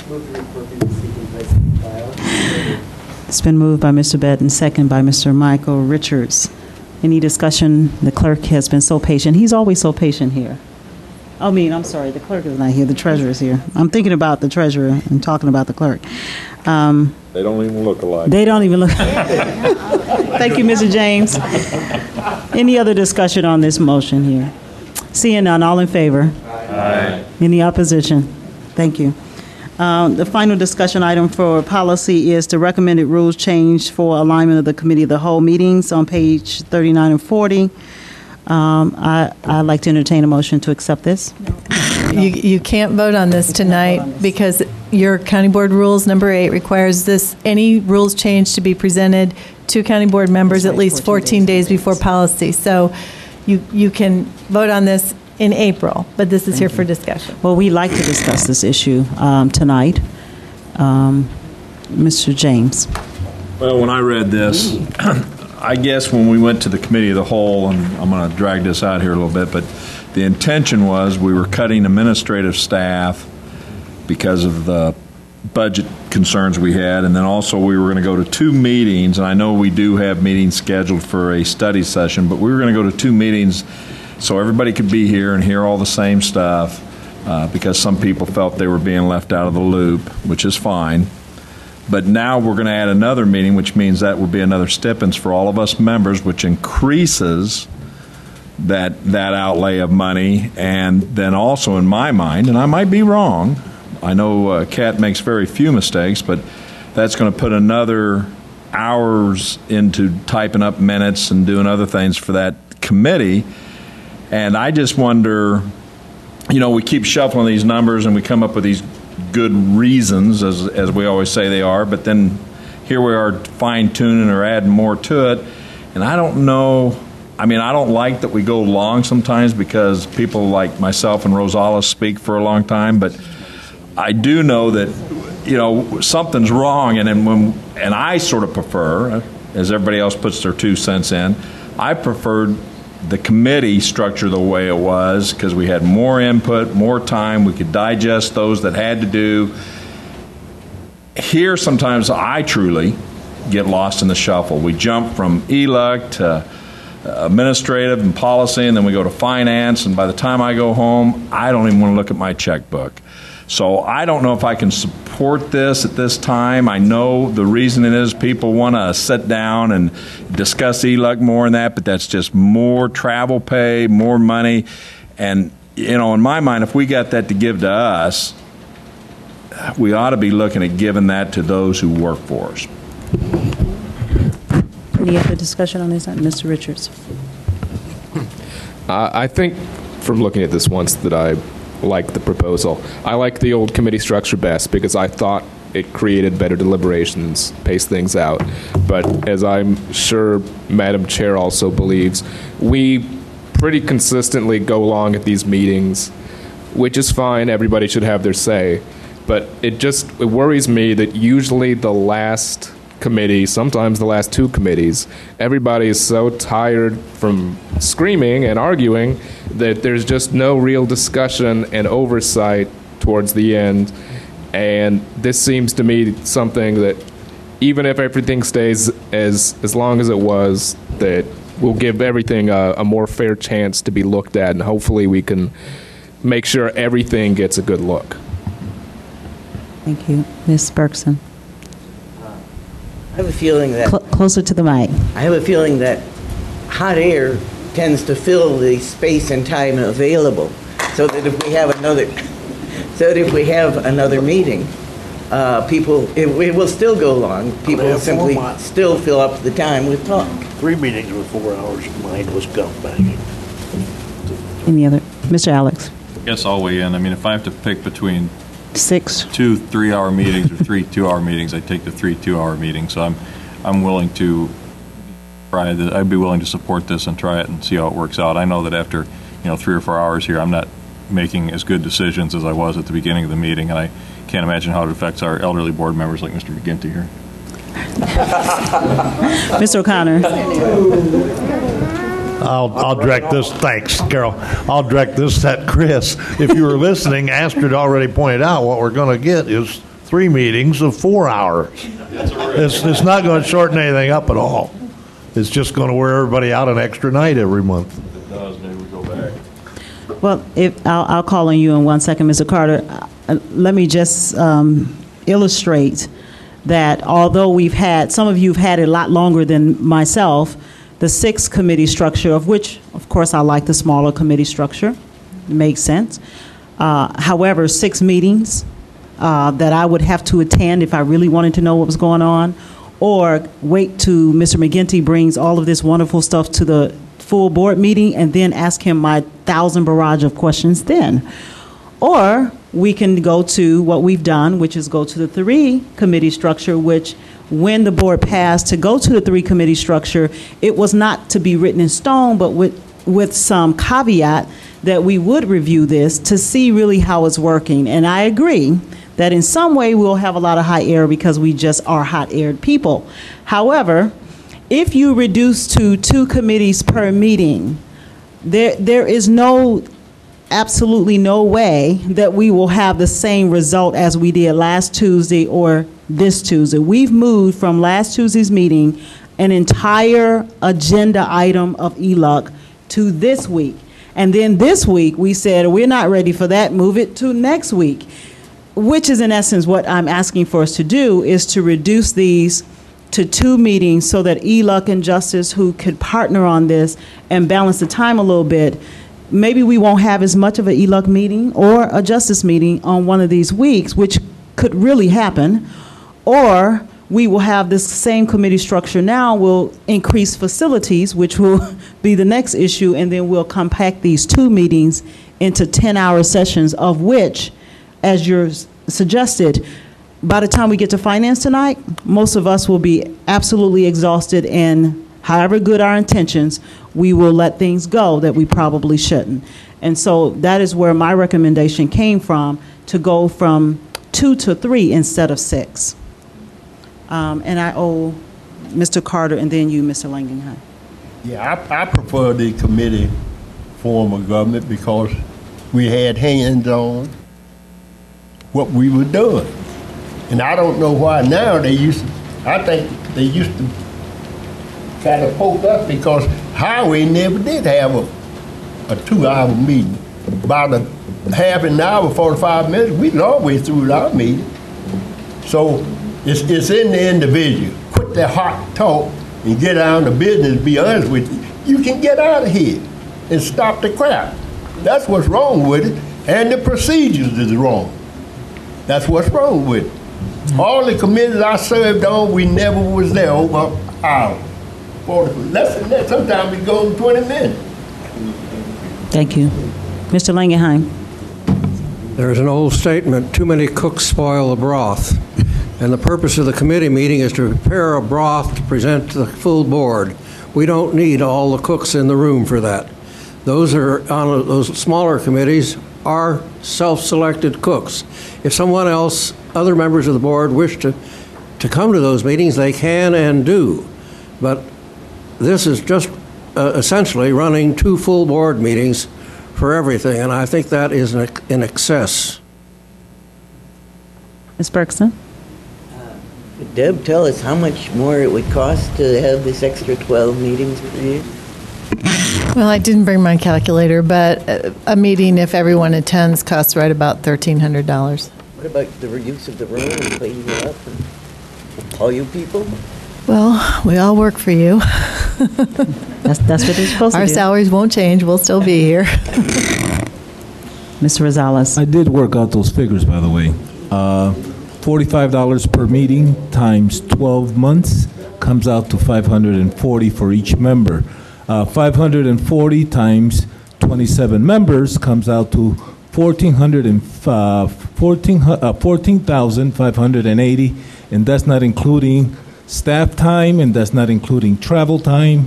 It's been moved by Mr. Bett and second by Mr. Michael Richards. Any discussion? The clerk has been so patient. He's always so patient here. I'm sorry, the clerk is not here. The treasurer is here. I'm thinking about the treasurer and talking about the clerk. They don't even look alike. They don't even look. Thank you, Mr. James. Any other discussion on this motion here? Seeing none, all in favor? Aye. Any opposition? Thank you. The final discussion item for policy is the recommended rules change for alignment of the committee of the whole meetings on page 39 and 40. I'd like to entertain a motion to accept this. You can't vote on this tonight because your County Board Rules number 8 requires any rules change to be presented to County Board members at least 14 days before policy. So you can vote on this in April, but this is here for discussion. Well, we'd like to discuss this issue tonight. Mr. James. Well, when I read this, I guess when we went to the committee of the whole, and I'm going to drag this out here a little bit, but the intention was we were cutting administrative staff because of the budget concerns we had, and then also we were going to go to 2 meetings, and I know we do have meetings scheduled for a study session, but we were going to go to 2 meetings so everybody could be here and hear all the same stuff, because some people felt they were being left out of the loop, which is fine. But now we're going to add another meeting, which means that would be another stipends for all of us members, which increases that outlay of money. And then also in my mind, and I might be wrong, I know Kat makes very few mistakes, but that's going to put another hours into typing up minutes and doing other things for that committee. And I just wonder, we keep shuffling these numbers and we come up with these good reasons, as we always say they are, but then here we are fine-tuning or adding more to it. And I don't know, I don't like that we go long sometimes because people like myself and Rosales speak for a long time, but I do know that, something's wrong, and I sort of prefer, as everybody else puts their 2 cents in, I preferred the committee structure the way it was because we had more input, more time, we could digest those that had to do. Here, sometimes I truly get lost in the shuffle. We jump from ELUC to administrative and policy, and then we go to finance, and by the time I go home, I don't even want to look at my checkbook. So I don't know if I can support this at this time. I know the reason it is people want to sit down and discuss ELUC more and that, but that's just more travel pay, more money. And, in my mind, if we got that to give to us, we ought to be looking at giving that to those who work for us. Any other discussion on this, Mr. Richards? I think from looking at this once that I like the proposal. I like the old committee structure best because I thought it created better deliberations, paced things out. But as I'm sure Madam Chair also believes, we pretty consistently go along at these meetings, which is fine. Everybody should have their say. But it worries me that usually the last committee, sometimes the last 2 committees, everybody is so tired from screaming and arguing that there's just no real discussion and oversight towards the end. And this seems to me something that even if everything stays as long as it was, that will give everything a more fair chance to be looked at, and hopefully we can make sure everything gets a good look. Thank you. Ms. Bergson. I have a feeling that Closer to the mic. I have a feeling that hot air tends to fill the space and time available, so that if we have another meeting, it will still go long. People will simply still fill up the time with talk. 3 meetings with 4 hours, mine was back. Any other? Mr. Alex? I guess I'll weigh in. I mean, if I have to pick between 6 2 3-hour meetings or 3 2-hour meetings, I take the 3 2-hour meetings. So I'm willing to try that. I'd be willing to support this and try it and see how it works out. I know that after 3 or 4 hours here, I'm not making as good decisions as I was at the beginning of the meeting, and I can't imagine how it affects our elderly board members like Mr. McGinty here. Mr. O'Connor? I'll direct this, thanks, Carol. I'll direct this at Chris. If you were listening, Astrid already pointed out what we're going to get is 3 meetings of 4 hours. It's not going to shorten anything up at all. It's just going to wear everybody out an extra night every month. If it does, maybe we go back. Well, I'll call on you in 1 second, Mr. Carter. Let me just illustrate that although some of you have had it a lot longer than myself, the 6 committee structure, of which, of course, I like the smaller committee structure, makes sense. However, 6 meetings that I would have to attend if I really wanted to know what was going on, or wait till Mr. McGinty brings all of this wonderful stuff to the full board meeting and then ask him my 1,000 barrage of questions then. Or we can go to what we've done, which is go to the 3 committee structure, which when the board passed to go to the 3 committee structure, it was not to be written in stone, but with some caveat that we would review this to see really how it's working. And I agree that in some way we'll have a lot of hot air because we just are hot-aired people. However, if you reduce to 2 committees per meeting, there is absolutely no way that we will have the same result as we did last Tuesday or this Tuesday. We've moved from last Tuesday's meeting an entire agenda item of ELUC to this week. And then this week we said, we're not ready for that, move it to next week, which is in essence what I'm asking for us to do, is to reduce these to 2 meetings so that ELUC and Justice, who could partner on this and balance the time a little bit, maybe we won't have as much of an ELUC meeting or a Justice meeting on one of these weeks, which could really happen, or we will have this same committee structure now, we'll increase facilities, which will be the next issue, and then we'll compact these 2 meetings into 10-hour sessions, of which, as you're suggested, by the time we get to finance tonight, most of us will be absolutely exhausted, and however good our intentions, we will let things go that we probably shouldn't. And so that is where my recommendation came from, to go from 2 to 3 instead of 6. And I owe Mr. Carter and then you, Mr. Langenheim. Yeah, I prefer the committee form of government because we had hands on what we were doing. And I don't know why now I think they used to kind of poke us because Highway never did have a 2-hour meeting. About a half an hour, 45 minutes, we'd always through our meeting. So it's in the individual. Quit that hot talk and get down to business, be honest with you. You can get out of here and stop the crap. That's what's wrong with it. And the procedures is wrong. That's what's wrong with it. All the committees I served on, we never was there over an hour. Less than that, sometimes we go 20 minutes. Thank you. Mr. Langenheim. There's an old statement, too many cooks spoil the broth. And the purpose of the committee meeting is to prepare a broth to present to the full board. We don't need all the cooks in the room for that. Those are on those smaller committees are self-selected cooks. If someone else, other members of the board wish to come to those meetings, they can and do. But this is just essentially running 2 full board meetings for everything, and I think that is in excess. Ms. Bergson? Could Deb tell us how much more it would cost to have this extra 12 meetings per year? Well, I didn't bring my calculator, but a meeting, if everyone attends, costs right about $1,300. What about the use of the room and cleaning it up? And all you people? Well, we all work for you. That's what they're supposed to Our do. salaries won't change. We'll still be here. Mr. Rosales. I did work out those figures, by the way. $45 per meeting times 12 months comes out to $540 for each member. 540 times 27 members comes out to $14,580, and that's not including staff time, and that's not including travel time.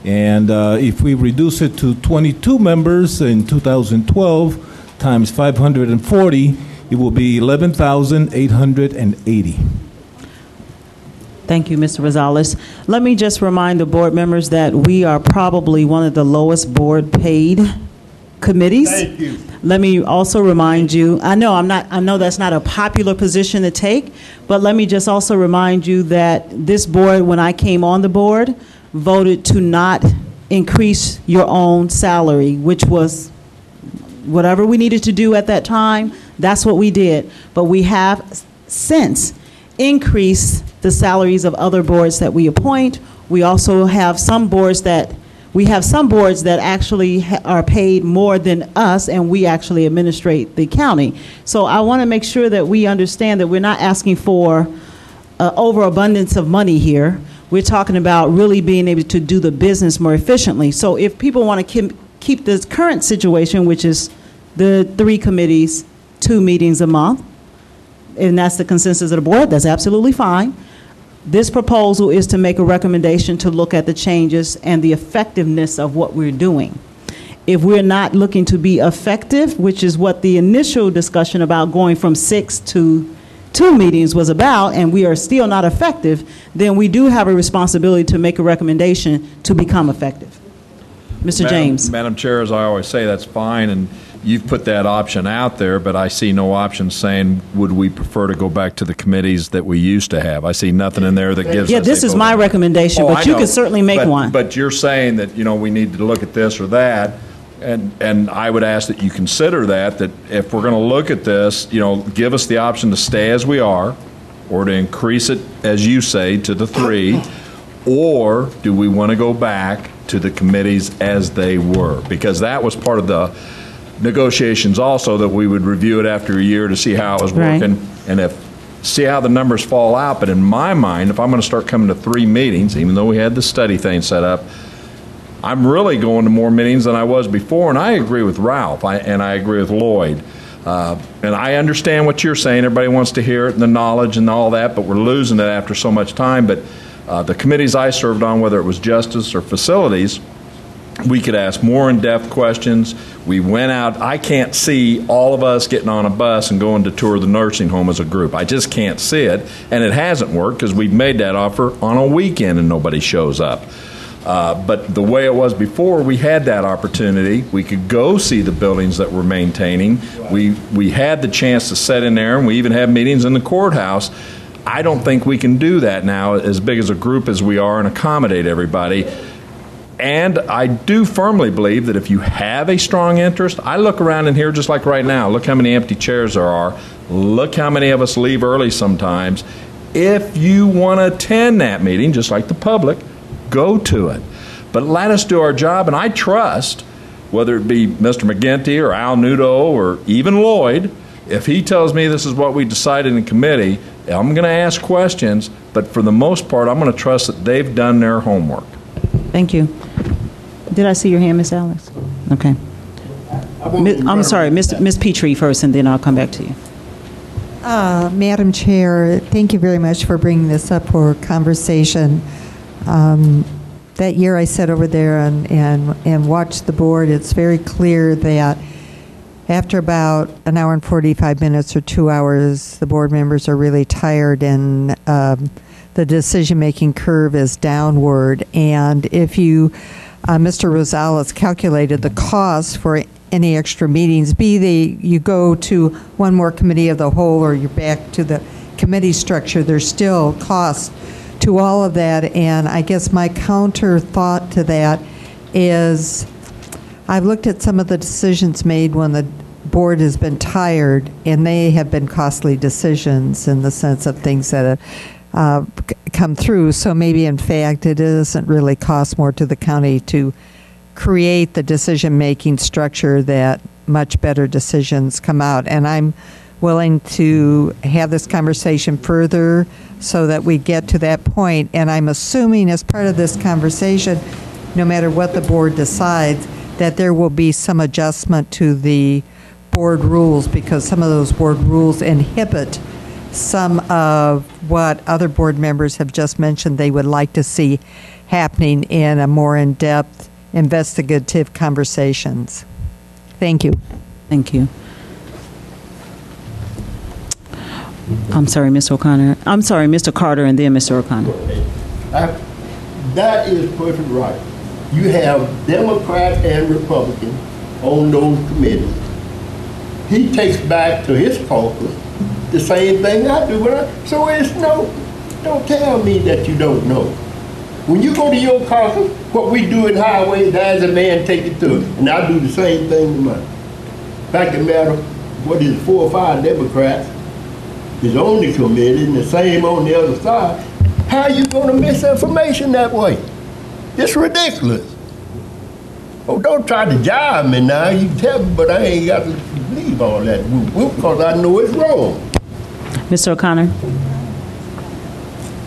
And if we reduce it to 22 members in 2012 times 540, it will be 11,880. Thank you, Mr. Rosales. Let me just remind the board members that we are probably one of the lowest board paid committees. Thank you. Let me also remind you, I know that's not a popular position to take, but let me just also remind you that this board, when I came on the board, voted to not increase your own salary, which was whatever we needed to do at that time, that's what we did. But we have since increased the salaries of other boards that we appoint. We also have some boards that actually are paid more than us, and we actually administrate the county. So I want to make sure that we understand that we're not asking for overabundance of money here. We're talking about really being able to do the business more efficiently. So if people want to keep this current situation, which is the 3 committees, 2 meetings a month, and that's the consensus of the board, that's absolutely fine. This proposal is to make a recommendation to look at the changes and the effectiveness of what we're doing. If we're not looking to be effective, which is what the initial discussion about going from 6 to 2 meetings was about, and we are still not effective, then we do have a responsibility to make a recommendation to become effective. Mr. James. Madam Chair, as I always say, that's fine, and you've put that option out there, but I see no option saying, would we prefer to go back to the committees that we used to have? I see nothing in there that gives us Yeah, this is my recommendation, but you can certainly make one. But you're saying that, we need to look at this or that, and I would ask that you consider that if we're going to look at this, give us the option to stay as we are, or to increase it, as you say, to the 3, or do we want to go back to the committees as they were? Because that was part of the negotiations also, that we would review it after a year to see how it was working, and see how the numbers fall out. But in my mind, if I'm going to start coming to 3 meetings, even though we had the study thing set up, I'm really going to more meetings than I was before, and I agree with Ralph, and I agree with Lloyd. And I understand what you're saying. Everybody wants to hear it and the knowledge and all that, but we're losing it after so much time. But the committees I served on, whether it was justice or facilities, we could ask more in-depth questions. We went out. I can't see all of us getting on a bus and going to tour the nursing home as a group. I just can't see it, and it hasn't worked because we've made that offer on a weekend and nobody shows up. But the way it was before, we had that opportunity. We could go see the buildings that we're maintaining. We had the chance to sit in there, and we even had meetings in the courthouse. I don't think we can do that now, as big as a group as we are, and accommodate everybody. And I do firmly believe that if you have a strong interest, I look around in here just like right now. Look how many empty chairs there are. Look how many of us leave early sometimes. If you want to attend that meeting, just like the public, go to it. But let us do our job, and I trust, whether it be Mr. McGinty or Al Nudo or even Lloyd, if he tells me this is what we decided in committee, I'm going to ask questions, but for the most part, I'm going to trust that they've done their homework. Thank you. Did I see your hand, Ms. Alex? Okay. I'm sorry, Ms. Petrie first, and then I'll come back to you. Madam Chair, thank you very much for bringing this up for conversation. That year I sat over there and watched the board. It's very clear that after about an hour and 45 minutes or 2 hours, the board members are really tired, and the decision-making curve is downward. And if you, Mr. Rosales, calculated the cost for any extra meetings, you go to one more committee of the whole, or you're back to the committee structure, there's still cost to all of that. And I guess my counter thought to that is, I've looked at some of the decisions made when the board has been tired, and they have been costly decisions in the sense of things that come through. So maybe, in fact, it doesn't really cost more to the county to create the decision-making structure that much better decisions come out. And I'm willing to have this conversation further so that we get to that point. And I'm assuming as part of this conversation, no matter what the board decides, that there will be some adjustment to the board rules, because some of those board rules inhibit some of what other board members have just mentioned they would like to see happening in a more in-depth investigative conversations. Thank you. Thank you. I'm sorry, Mr. O'Connor. I'm sorry, Mr. Carter, and then Mr. O'Connor. That is perfect right. You have Democrats and Republicans on those committees. He takes back to his caucus the same thing I do. So it's don't tell me that you don't know. When you go to your caucus, what we do in highways, there's a man take it to it. And I do the same thing to mine. Fact of the matter, what is it, 4 or 5 Democrats is on the committee and the same on the other side. How are you going to misinformation that way? It's ridiculous. Oh, don't try to jive me now. You tell me, but I ain't got to believe all that because I know it's wrong. Mr. O'Connor.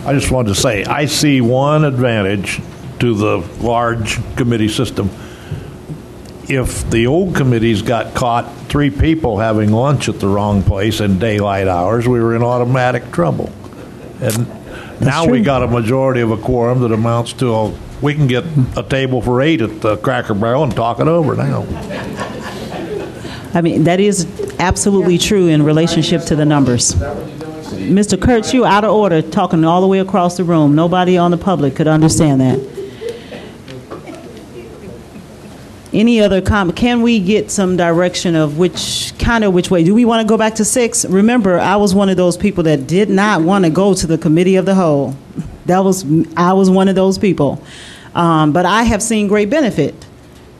I just wanted to say, I see one advantage to the large committee system. If the old committees got caught 3 people having lunch at the wrong place in daylight hours, we were in automatic trouble. And now we got a majority of a quorum that amounts to we can get a table for 8 at the Cracker Barrel and talk it over now. I mean, that is absolutely true in relationship to the numbers. Mr. Kurtz, you out of order, talking all the way across the room. Nobody on the public could understand that. Any other comment? Can we get some direction of which way? Do we want to go back to 6? Remember, I was one of those people that did not want to go to the committee of the whole. I was one of those people. But I have seen great benefit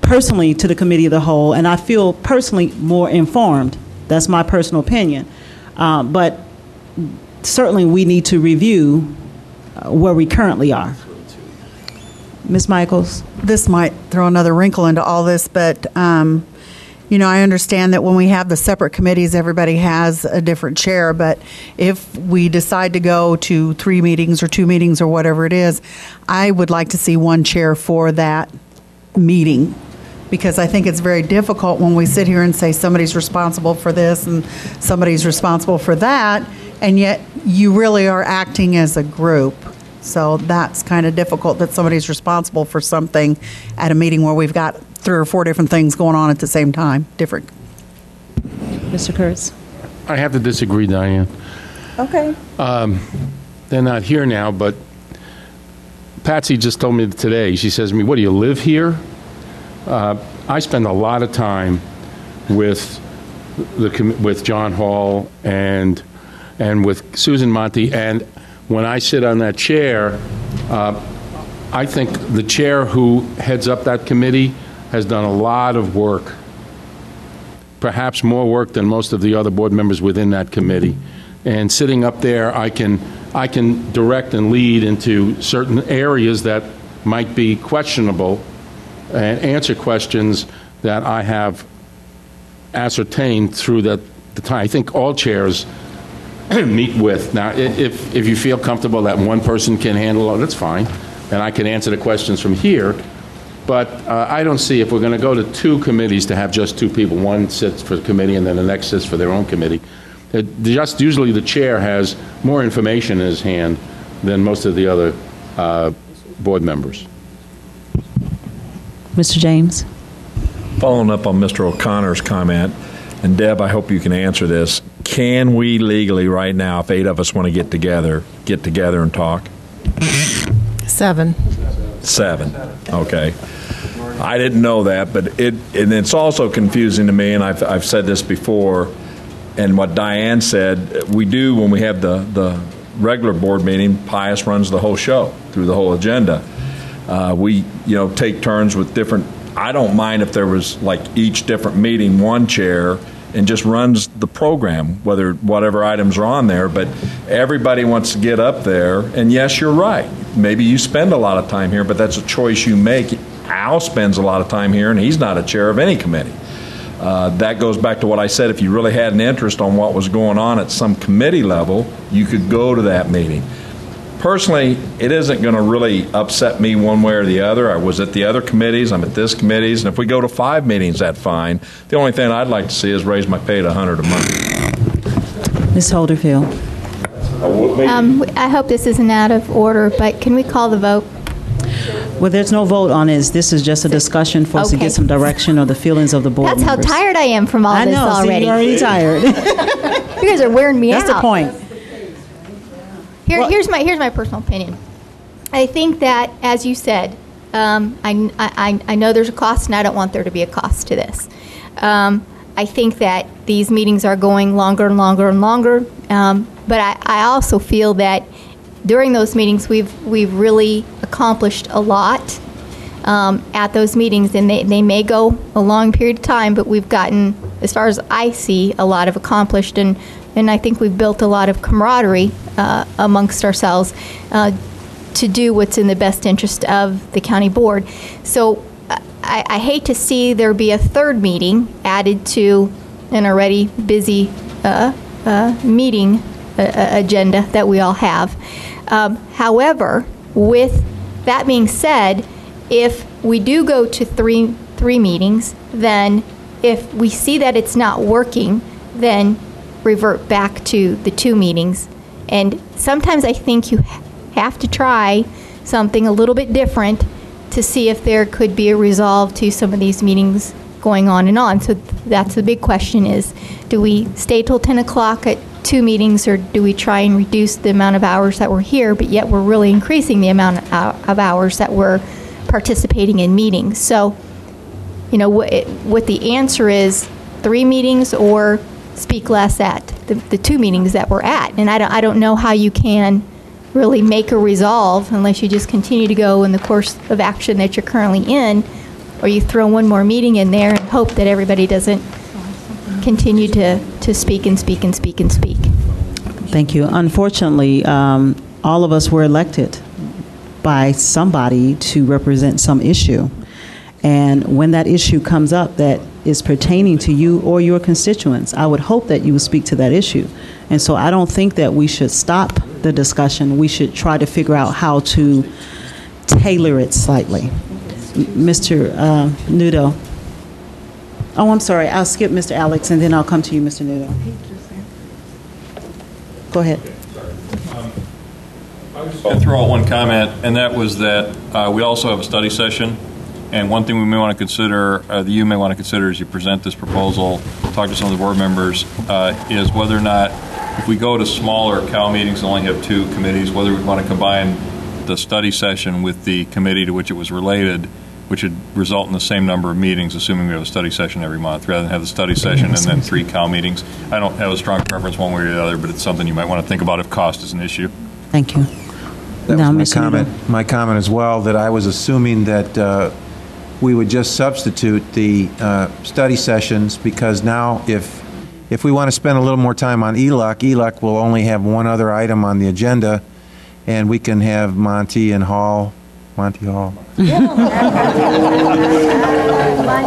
personally to the committee of the whole, and I feel personally more informed. That's my personal opinion. But certainly we need to review where we currently are. Ms. Michaels? This might throw another wrinkle into all this, but, I understand that when we have the separate committees, everybody has a different chair, but if we decide to go to 3 meetings or 2 meetings or whatever it is, I would like to see one chair for that meeting, because I think it's very difficult when we sit here and say somebody's responsible for this and somebody's responsible for that, and yet you really are acting as a group. So that's kind of difficult that somebody's responsible for something at a meeting where we've got 3 or 4 different things going on at the same time. Different. Mr. Kurtz? I have to disagree, Diane. Okay. They're not here now, but Patsy just told me today, she says to me, what, do you live here? I spend a lot of time with John Hall and with Susan Monty, and when I sit on that chair, I think the chair who heads up that committee has done a lot of work, perhaps more work than most of the other board members within that committee. And sitting up there, I can direct and lead into certain areas that might be questionable and answer questions that I have ascertained through the time. I think all chairs meet with. Now, if you feel comfortable that one person can handle it, that's fine, and I can answer the questions from here. But I don't see, if we're going to go to 2 committees, to have just 2 people. One sits for the committee and then the next sits for their own committee. Just usually the chair has more information in his hand than most of the other board members. Mr. James? Following up on Mr. O'Connor's comment, and Deb, I hope you can answer this. Can we legally right now, if 8 of us want to get together and talk? 7. 7. Okay. I didn't know that, but it's also confusing to me, and I've said this before, and what Diane said, we do when we have the regular board meeting, Pius runs the whole show through the whole agenda. We take turns with different. I don't mind if there was like each different meeting one chair, and just runs the program, whatever items are on there, but everybody wants to get up there, and yes, you're right. Maybe you spend a lot of time here, but that's a choice you make. Al spends a lot of time here, and he's not a chair of any committee. That goes back to what I said. If you really had an interest on what was going on at some committee level, you could go to that meeting. Personally, it isn't going to really upset me one way or the other. I was at the other committees, I'm at this committees, and if we go to 5 meetings, that's fine. The only thing I'd like to see is raise my pay to $100 a month. Ms. Holderfield. I hope this isn't out of order, but can we call the vote? Well, there's no vote on this. This is just a discussion for us to get some direction or the feelings of the board That's members. how tired I am from all I this know, already. see, you're already tired. You guys are wearing me out. That's the point. Here's my personal opinion. I think that, as you said, I know there's a cost, and I don't want there to be a cost to this. I think that these meetings are going longer and longer and longer, but I also feel that during those meetings we've really accomplished a lot at those meetings, and they may go a long period of time, but we've gotten, as far as I see, a lot of accomplished, and I think we've built a lot of camaraderie amongst ourselves to do what's in the best interest of the county board. So I hate to see there be a third meeting added to an already busy meeting agenda that we all have. However, with that being said, if we do go to three meetings, then if we see that it's not working, then revert back to the 2 meetings. And sometimes I think you have to try something a little bit different to see if there could be a resolve to some of these meetings going on and on. So that's the big question is, do we stay till 10 o'clock at 2 meetings, or do we try and reduce the amount of hours that we're here, but yet we're really increasing the amount of hours that we're participating in meetings? So, you know, what the answer is, 3 meetings or speak less at the 2 meetings that we're at. And I don't know how you can really make a resolve unless you just continue to go in the course of action that you're currently in, or you throw one more meeting in there and hope that everybody doesn't continue to speak and speak and speak and speak. Thank you. Unfortunately, all of us were elected by somebody to represent some issue. And when that issue comes up that is pertaining to you or your constituents, I would hope that you would speak to that issue. And so I don't think that we should stop the discussion. We should try to figure out how to tailor it slightly. Mr. Nudo. Oh, I'm sorry. I'll skip Mr. Alex, and then I'll come to you, Mr. Nudo. Go ahead. I was just going to throw out one comment, and that was that we also have a study session. And one thing we may want to consider, that you may want to consider as you present this proposal, talk to some of the board members, is whether or not, if we go to smaller CAL meetings and only have 2 committees, whether we want to combine the study session with the committee to which it was related, which would result in the same number of meetings, assuming we have a study session every month, rather than have the study session and then 3 CAL meetings. I don't have a strong preference one way or the other, but it's something you might want to think about if cost is an issue. Thank you. That was my comment as well, that I was assuming that we would just substitute the study sessions, because now if we want to spend a little more time on ELUC will only have one other item on the agenda, and we can have Monty Hall.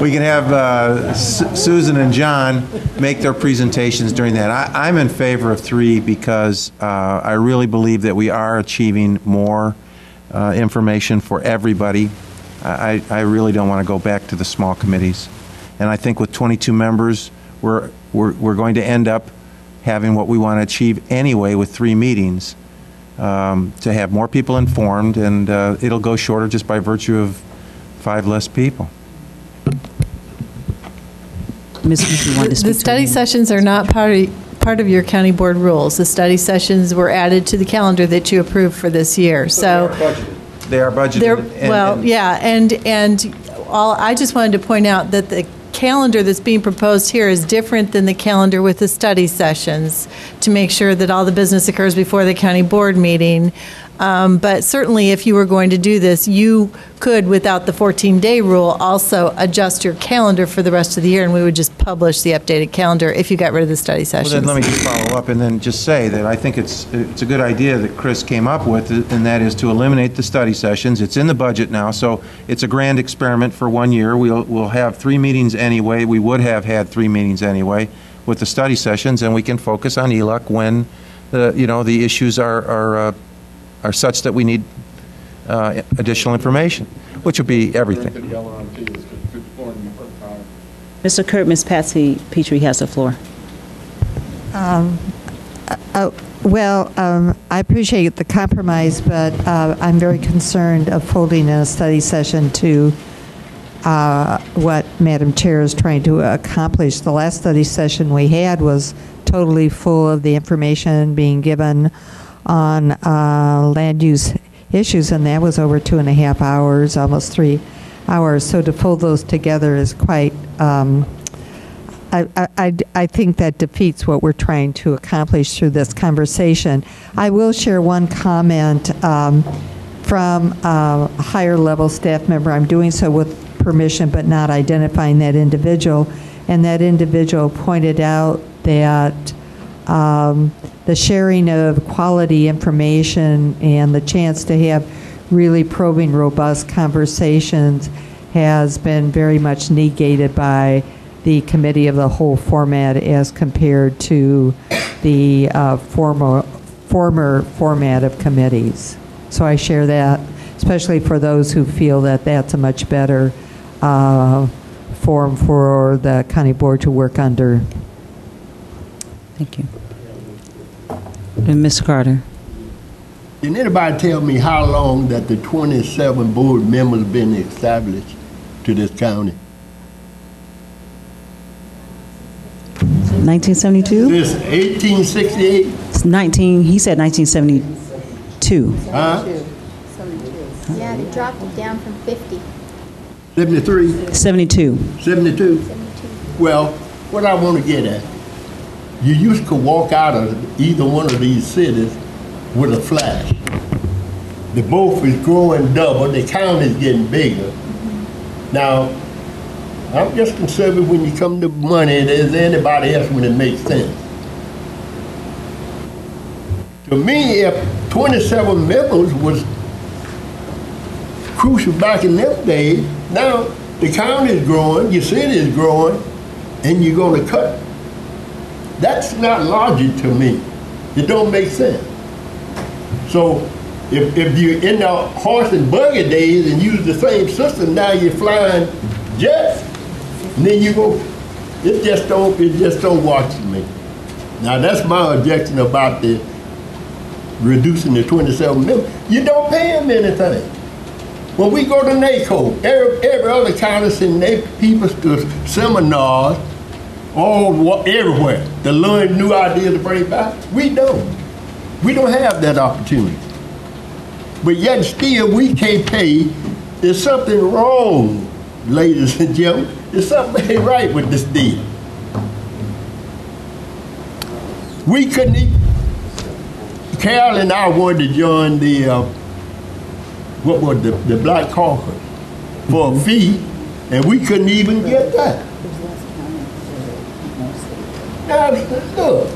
We can have Susan and John make their presentations during that. I'm in favor of 3 because I really believe that we are achieving more information for everybody. I really don't want to go back to the small committees. And I think with 22 members, we're going to end up having what we want to achieve anyway with 3 meetings, to have more people informed, and it'll go shorter just by virtue of 5 less people. The study sessions are not part of your county board rules. The study sessions were added to the calendar that you approved for this year. So they are budgeted. And I just wanted to point out that the calendar that's being proposed here is different than the calendar with the study sessions, to make sure that all the business occurs before the county board meeting. But certainly, if you were going to do this, you could, without the 14-day rule, also adjust your calendar for the rest of the year, and we would just publish the updated calendar if you got rid of the study sessions. Well, then let me just follow up and then just say that I think it's a good idea that Chris came up with, and that is to eliminate the study sessions. It's in the budget now, so it's a grand experiment for 1 year. We'll have 3 meetings anyway. We would have had 3 meetings anyway with the study sessions, and we can focus on ELUC when the issues are such that we need additional information, which would be everything. Mr. Kurt, Ms. Patsy Petrie has the floor. I appreciate the compromise, but I'm very concerned of folding in a study session to what Madam Chair is trying to accomplish. The last study session we had was totally full of the information being given on land use issues, and that was over 2.5 hours, almost 3 hours. So to fold those together is quite, I think that defeats what we're trying to accomplish through this conversation. I will share one comment from a higher level staff member. I'm doing so with permission, but not identifying that individual. And that individual pointed out that the sharing of quality information and the chance to have really probing, robust conversations has been very much negated by the committee of the whole format as compared to the former format of committees. So I share that, especially for those who feel that that's a much better forum for the county board to work under. Thank you. And Ms. Carter. Can anybody tell me how long that the 27 board members been established to this county? 1972? This 1868? It's 19, he said 1972. Huh? Yeah, they dropped it down from 50. 73? 72. 72? Well, what I want to get at, you used to walk out of either one of these cities with a flash. The both is growing double, the county is getting bigger. Now, I'm just concerned when you come to money, there's anybody else when it makes sense. To me, if 27 members was crucial back in them days, now the county is growing, your city is growing, and you're going to cut. That's not logic to me. It don't make sense. So if you're in the horse and buggy days and use the same system, now you're flying jets, and then you go, it just don't work to me. Now that's my objection about the reducing the 27 members. You don't pay them anything. When we go to NACO, every other county send their people to seminars everywhere to learn new ideas to bring back. We don't. We don't have that opportunity. But yet still we can't pay. There's something wrong, ladies and gentlemen. There's something ain't right with this deal. We couldn't even, Carol and I wanted to join the, what was the Black Caucus for a fee, and we couldn't even get that. Now, look,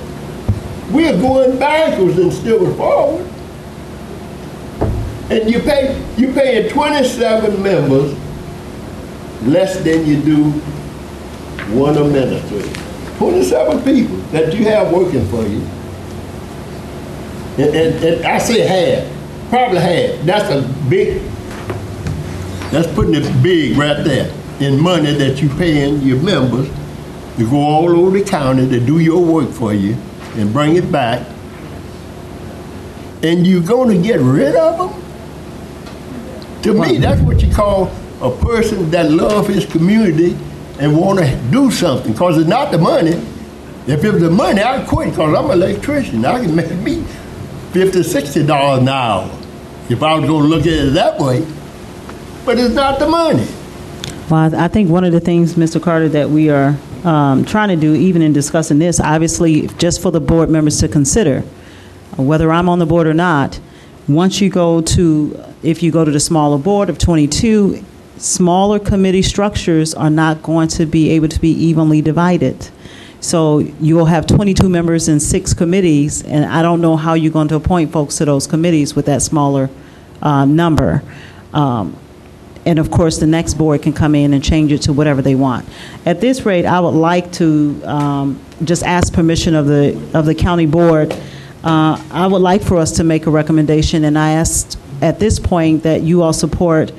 we're going backwards instead of forward. And you're paying 27 members less than you do one administrator. 27 people that you have working for you. And I say half, probably half. That's putting it big right there in money that you're paying your members to go all over the county to do your work for you and bring it back. And you're going to get rid of them? To me, that's what you call a person that loves his community and want to do something, because it's not the money. If it was the money, I'd quit, because I'm an electrician. I can make me $50, $60 an hour if I was going to look at it that way. But it's not the money. Well, I think one of the things, Mr. Carter, that we are trying to do, even in discussing this, obviously, just for the board members to consider, whether I'm on the board or not, Once you go to, if you go to the smaller board of 22, smaller committee structures are not going to be able to be evenly divided. So you will have 22 members in 6 committees, and I don't know how you're going to appoint folks to those committees with that smaller number. And of course, the next board can come in and change it to whatever they want. At this rate, I would like to just ask permission of the county board. I would like for us to make a recommendation, and I asked at this point that you all support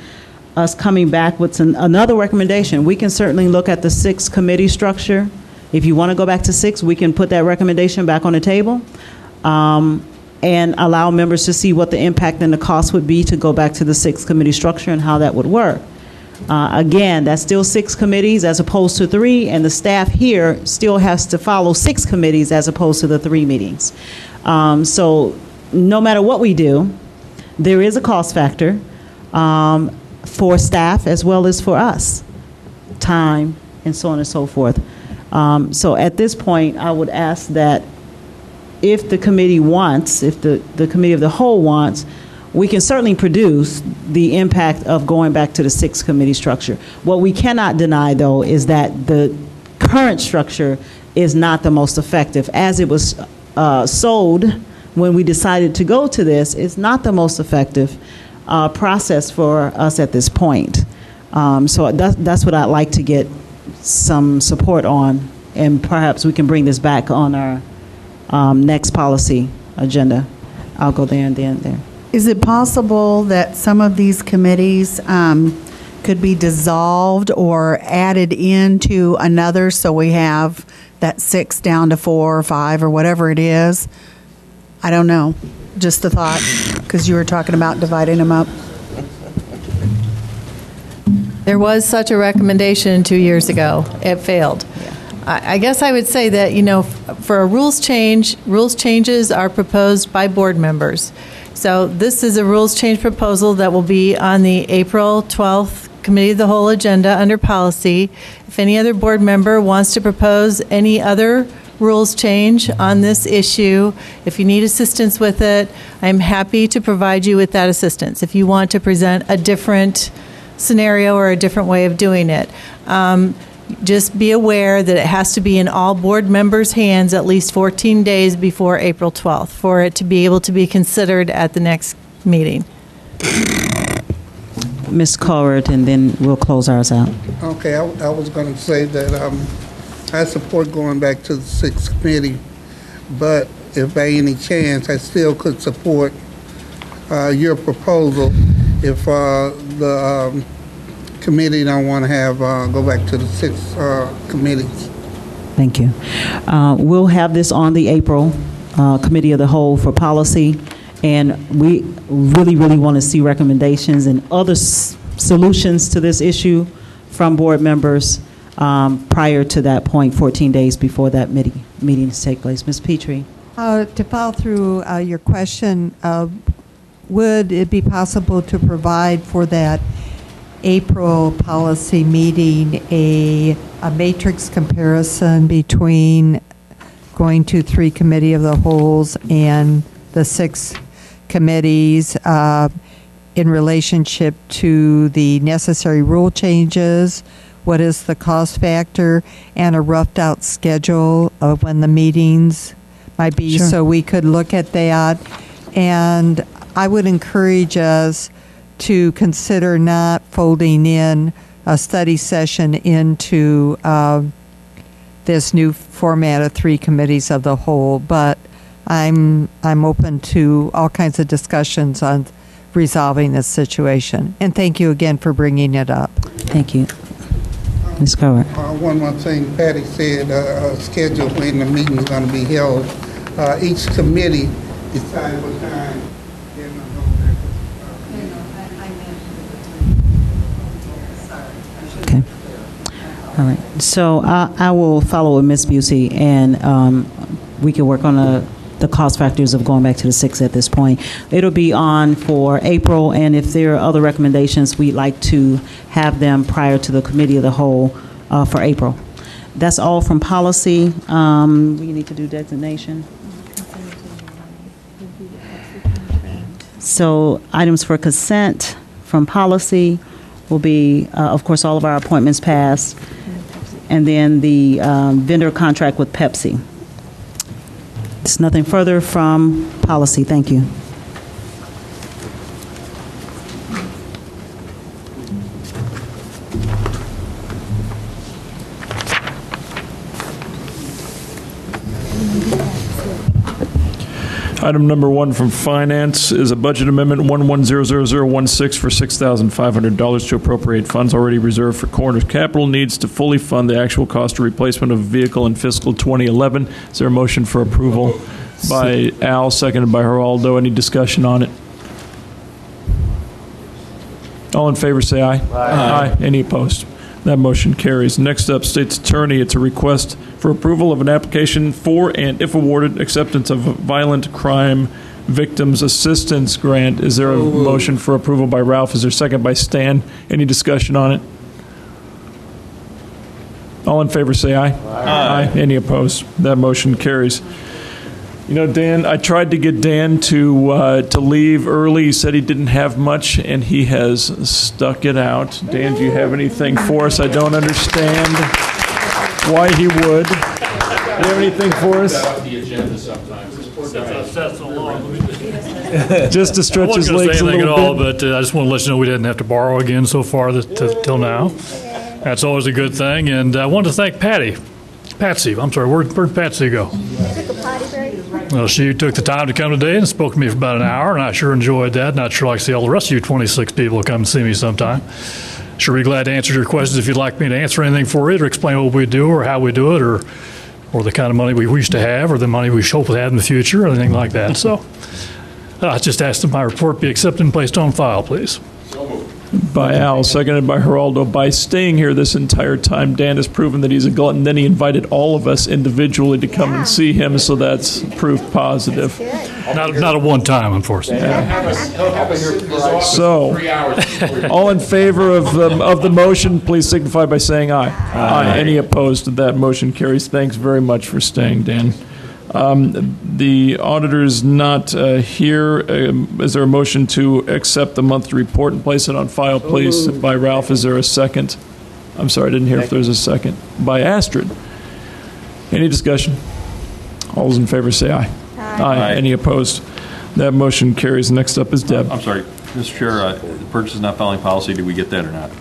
us coming back with another recommendation. We can certainly look at the 6 committee structure. If you want to go back to 6, we can put that recommendation back on the table and allow members to see what the impact and the cost would be to go back to the 6 committee structure and how that would work. Again, that's still 6 committees as opposed to 3, and the staff here still has to follow 6 committees as opposed to the 3 meetings. So no matter what we do, there is a cost factor for staff as well as for us, time and so on and so forth. So at this point, I would ask that if the committee wants, if the committee of the whole wants, we can certainly produce the impact of going back to the 6 committee structure. What we cannot deny, though, is that the current structure is not the most effective. As it was sold when we decided to go to this, it's not the most effective process for us at this point. So that's what I'd like to get some support on, and perhaps we can bring this back on our next policy agenda. I'll go there and then there. Is it possible that some of these committees could be dissolved or added into another, so we have that 6 down to 4 or 5 or whatever it is? I don't know. Just a thought, because you were talking about dividing them up. There was such a recommendation 2 years ago. It failed. I guess I would say that, for a rules changes are proposed by board members. So this is a rules change proposal that will be on the April 12th Committee of the Whole agenda under policy. If any other board member wants to propose any other rules change on this issue, if you need assistance with it, I'm happy to provide you with that assistance. If you want to present a different scenario or a different way of doing it. Just be aware that it has to be in all board members' hands at least 14 days before April 12th for it to be able to be considered at the next meeting. Ms. Colbert, and then we'll close ours out. Okay, I was going to say that I support going back to the 6th committee, but if by any chance, I still could support your proposal if the committee don't want to have go back to the 6 committees. Thank you. We'll have this on the April Committee of the Whole for policy, and we really, really want to see recommendations and other solutions to this issue from board members prior to that point, 14 days before that meeting to take place. Ms. Petrie. To follow through your question, would it be possible to provide for that April policy meeting a matrix comparison between going to 3 committee of the wholes and the 6 committees in relationship to the necessary rule changes? What is the cost factor, and a roughed out schedule of when the meetings might be, Sure. so we could look at that? And I would encourage us to consider not folding in a study session into this new format of 3 committees of the whole, but I'm open to all kinds of discussions on resolving this situation. And thank you again for bringing it up. Thank you. Ms. Cowart. One more thing, Patty said, schedule when the meeting is going to be held. Each committee decides what time. Okay. All right. So I will follow with Ms. Busey, and we can work on the cost factors of going back to the 6 at this point. It'll be on for April, and if there are other recommendations, we'd like to have them prior to the Committee of the Whole for April. That's all from policy. We need to do designation. So items for consent from policy will be, of course, all of our appointments passed, and then the vendor contract with Pepsi. There's nothing further from policy. Thank you. Item number 1 from Finance is a budget amendment 110016 for $6,500 to appropriate funds already reserved for coroner's capital needs to fully fund the actual cost of replacement of a vehicle in fiscal 2011. Is there a motion for approval by Al, seconded by Geraldo? Any discussion on it? All in favor say aye. Aye. Any opposed? That motion carries. Next up, State's Attorney. It's a request for approval of an application for and, if awarded, acceptance of a violent crime victims assistance grant. Is there a motion for approval by Ralph? Is there a second by Stan? Any discussion on it? All in favor say aye. Aye. Any opposed? That motion carries. You know, Dan, I tried to get Dan to leave early. He said he didn't have much, and he has stuck it out. Dan, do you have anything for us? I don't understand why he would. Do you have anything for us? The agenda sometimes. Just to stretch his legs a little bit. I wasn't going to say anything at all, but I just want to let you know we didn't have to borrow again so far till now. That's always a good thing. And I want to thank Patsy. I'm sorry, where'd Patsy go? Well, she took the time to come today and spoke to me for about an hour, and I sure enjoyed that, and I'd sure like to see all the rest of you 26 people come and see me sometime. Sure be glad to answer your questions if you'd like me to answer anything for it or explain what we do or how we do it or the kind of money we wish to have or the money we hope to have in the future or anything like that. So I just asked that my report be accepted and placed on file, please. By Al, seconded by Geraldo. By staying here this entire time, Dan has proven that he's a glutton. Then he invited all of us individually to come and see him, so that's proof positive. Not a one-time, unfortunately. So, all in favor of the motion, please signify by saying aye. Aye. Any opposed? That motion carries. Thanks very much for staying, Dan. The auditor is not here. Is there a motion to accept the monthly report and place it on file, please? By Ralph, is there a second? I'm sorry, I didn't hear if there's a second. By Astrid. Any discussion? All those in favor say aye. Aye. Any opposed? That motion carries. Next up is Deb. I'm sorry, Mr. Chair, the purchase is not filing policy. Did we get that or not?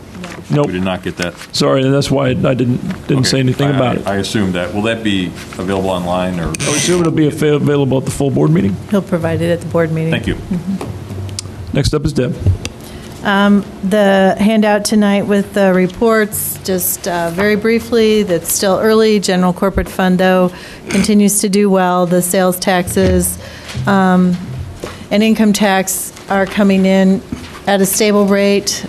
Nope. We did not get that. Sorry, that's why I didn't say anything about it. I assumed that. Will that be available online or? I assume it'll be available at the full board meeting. He'll provide it at the board meeting. Thank you. Next up is Deb. The handout tonight with the reports, just very briefly, that's still early. General corporate fund, though, continues to do well. The sales taxes and income tax are coming in at a stable rate.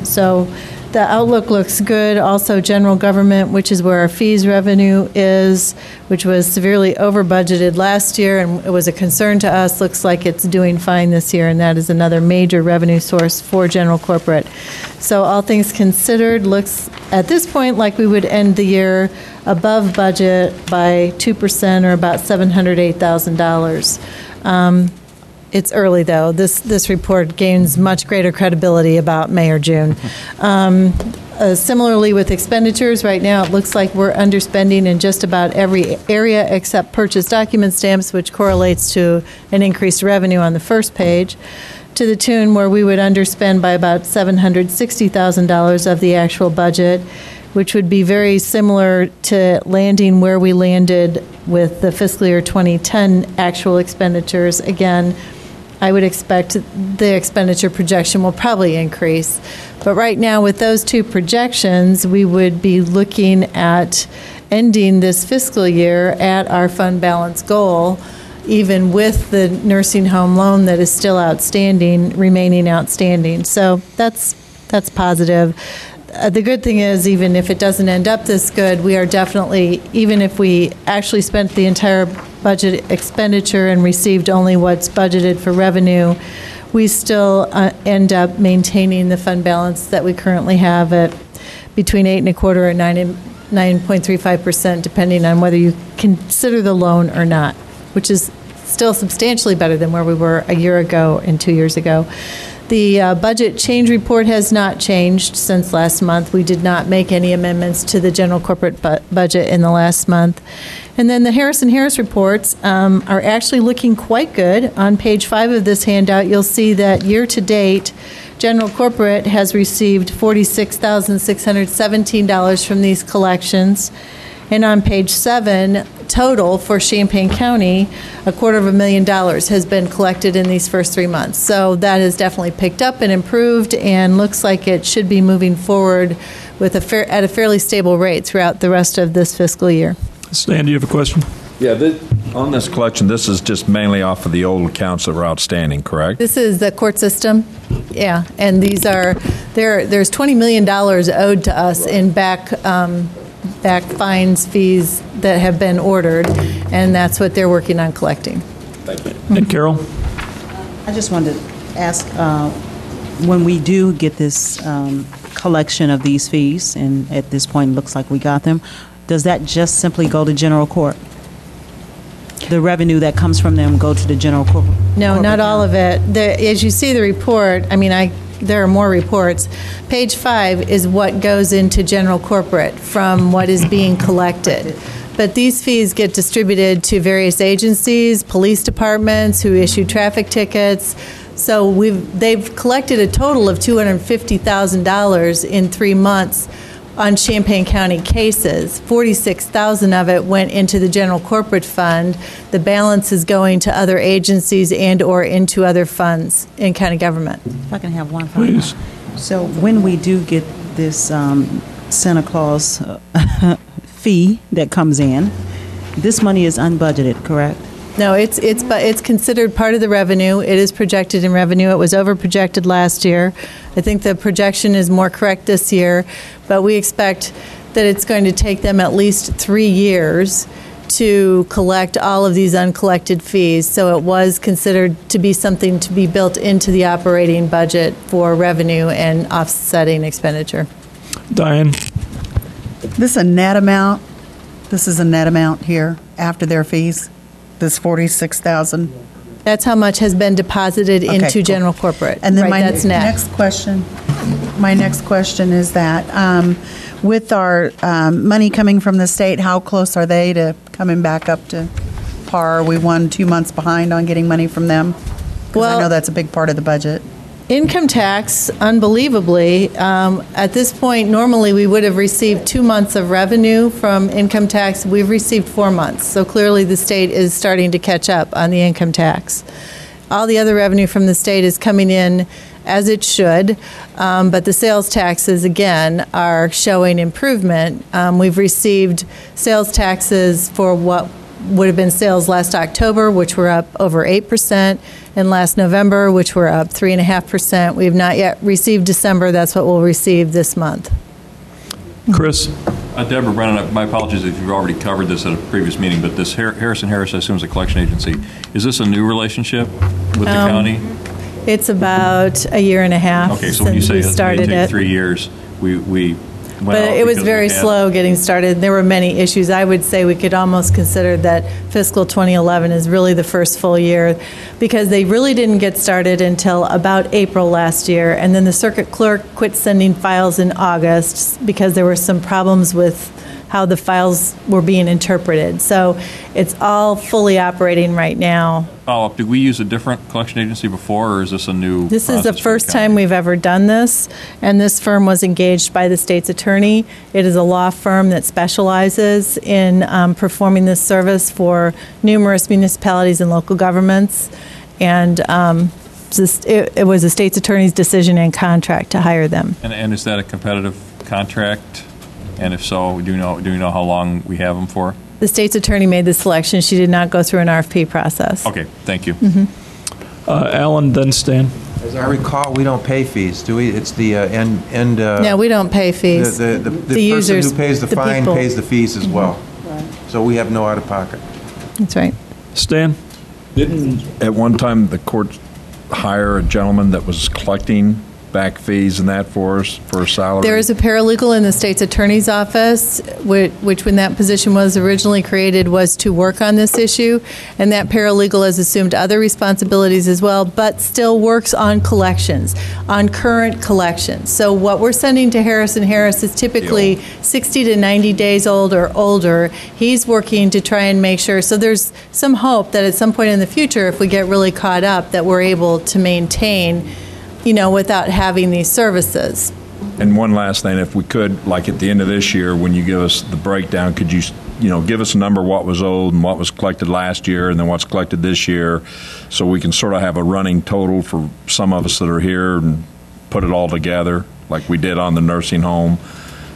So the outlook looks good. Also, general government, which is where our fees revenue is, which was severely over budgeted last year, and it was a concern to us, looks like it's doing fine this year, and that is another major revenue source for general corporate. So all things considered, looks at this point like we would end the year above budget by 2% or about $708,000. It's early, though. This report gains much greater credibility about May or June. Similarly with expenditures, right now it looks like we're underspending in just about every area except purchase document stamps, which correlates to an increased revenue on the first page, to the tune where we would underspend by about $760,000 of the actual budget, which would be very similar to landing where we landed with the fiscal year 2010 actual expenditures. Again, I would expect the expenditure projection will probably increase. But right now, with those two projections, we would be looking at ending this fiscal year at our fund balance goal, even with the nursing home loan that is still remaining outstanding. So that's positive. The good thing is, even if it doesn't end up this good, we are definitely, even if we actually spent the entire budget expenditure and received only what's budgeted for revenue, we still end up maintaining the fund balance that we currently have at between 8.25% and 9.35%, depending on whether you consider the loan or not, which is still substantially better than where we were a year ago and 2 years ago. The budget change report has not changed since last month. We did not make any amendments to the general corporate budget in the last month. And then the Harris & Harris reports are actually looking quite good. On page 5 of this handout, you'll see that year-to-date, general corporate has received $46,617 from these collections. And on page 7, total for Champaign County, $250,000 has been collected in these first 3 months. So that has definitely picked up and improved, and looks like it should be moving forward with at a fairly stable rate throughout the rest of this fiscal year. Stan, do you have a question? Yeah, on this collection, this is just mainly off of the old accounts that were outstanding, correct? This is the court system, yeah, and these are there's $20 million owed to us in back fines, fees that have been ordered, and that's what they're working on collecting. Thank you. And Carol? I just wanted to ask, when we do get this collection of these fees, and at this point it looks like we got them, does that just simply go to general court? The revenue that comes from them go to the general court? No, not all of it. As you see the report, there are more reports. Page 5 is what goes into general corporate from what is being collected. But these fees get distributed to various agencies, police departments who issue traffic tickets. So they've collected a total of $250,000 in 3 months on Champaign County cases. $46,000 of it went into the general corporate fund. The balance is going to other agencies and/or into other funds in county government. If I can have one final. Please. So when we do get this Santa Claus fee that comes in, this money is unbudgeted, correct? No, it's considered part of the revenue. It is projected in revenue. It was over-projected last year. I think the projection is more correct this year, but we expect that it's going to take them at least 3 years to collect all of these uncollected fees. So it was considered to be something to be built into the operating budget for revenue and offsetting expenditure. Diane? This is a net amount. This is a net amount here after their fees. This 46,000. That's how much has been deposited Okay, into cool. general corporate. And then Right, my that's net. my next question is that with our money coming from the state, how close are they to coming back up to par? Are we 1-2 months behind on getting money from them? Because I know that's a big part of the budget. Income tax, unbelievably, at this point, normally we would have received 2 months of revenue from income tax. We've received 4 months. So clearly the state is starting to catch up on the income tax. All the other revenue from the state is coming in as it should, but the sales taxes, again, are showing improvement. We've received sales taxes for what would have been sales last October, which were up over 8%, and last November, which were up 3.5%. We have not yet received December. That's what we'll receive this month. Chris? Deborah Brennan, my apologies if you've already covered this at a previous meeting, but this Harris & Harris, I assume, is a collection agency. Is this a new relationship with the county? It's about a year and a half Okay, so when you since say we it may started take it. 3 years, we went But out it was because very we had- slow getting started. There were many issues. I would say we could almost consider that fiscal 2011 is really the first full year, because they really didn't get started until about April last year, and then the circuit clerk quit sending files in August because there were some problems with how the files were being interpreted. So it's all fully operating right now. Follow-up, did we use a different collection agency before, or is this a new This is the process for first county? time we've ever done this, and this firm was engaged by the state's attorney. It is a law firm that specializes in performing this service for numerous municipalities and local governments, and it was the state's attorney's decision and contract to hire them. And is that a competitive contract? And if so, do you know how long we have them for? The state's attorney made the selection. She did not go through an RFP process. Okay, thank you. Alan, then Stan. As I recall, we don't pay fees, do we? It's the end. No, we don't pay fees. The person users, who pays the fine people. pays the fees as well. So we have no out-of-pocket. That's right. Stan? Didn't at one time the court hire a gentleman that was collecting back fees and that for us, for a salary? There is a paralegal in the state's attorney's office, which when that position was originally created was to work on this issue, and that paralegal has assumed other responsibilities as well, but still works on collections, on current collections. So what we're sending to Harris & Harris is typically 60 to 90 days old or older. He's working to try and make sure, so there's some hope that at some point in the future, if we get really caught up, that we're able to maintain, without having these services. And one last thing, if we could, like at the end of this year, when you give us the breakdown, could you give us a number what was owed and what was collected last year and then what's collected this year, so we can sort of have a running total for some of us that are here and put it all together, like we did on the nursing home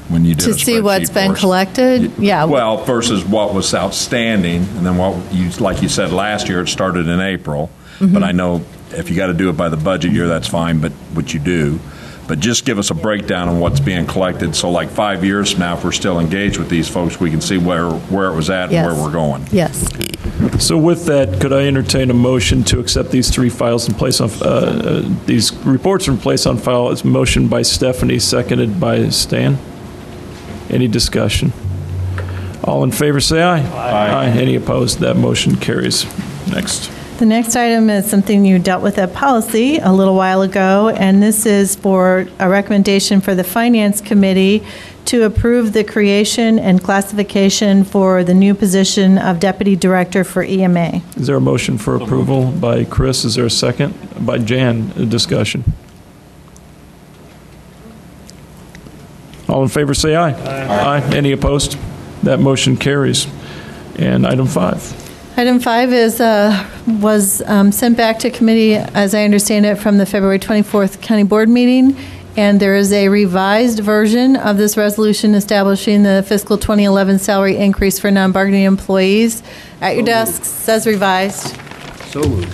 when you did To see what's been collected? Yeah. Well, versus what was outstanding, and then what like you said, last year it started in April, but I know if you got to do it by the budget year, that's fine, but what you do. But just give us a breakdown on what's being collected, so like 5 years from now, if we're still engaged with these folks, we can see where it was at and where we're going. Yes. So with that, could I entertain a motion to accept these three files and place on, these reports and place on file? It's motion by Stephanie, seconded by Stan. Any discussion? All in favor, say aye. Aye. Any opposed? That motion carries. Next. The next item is something you dealt with at policy a little while ago, and this is for a recommendation for the Finance Committee to approve the creation and classification for the new position of Deputy Director for EMA. Is there a motion for approval by Chris? Is there a second? By Jan, a discussion. All in favor, say aye. Aye. Any opposed? That motion carries. And item 5. Item 5 was sent back to committee, as I understand it, from the February 24th County Board meeting, and there is a revised version of this resolution establishing the fiscal 2011 salary increase for non-bargaining employees. At your desks, says revised. So moved.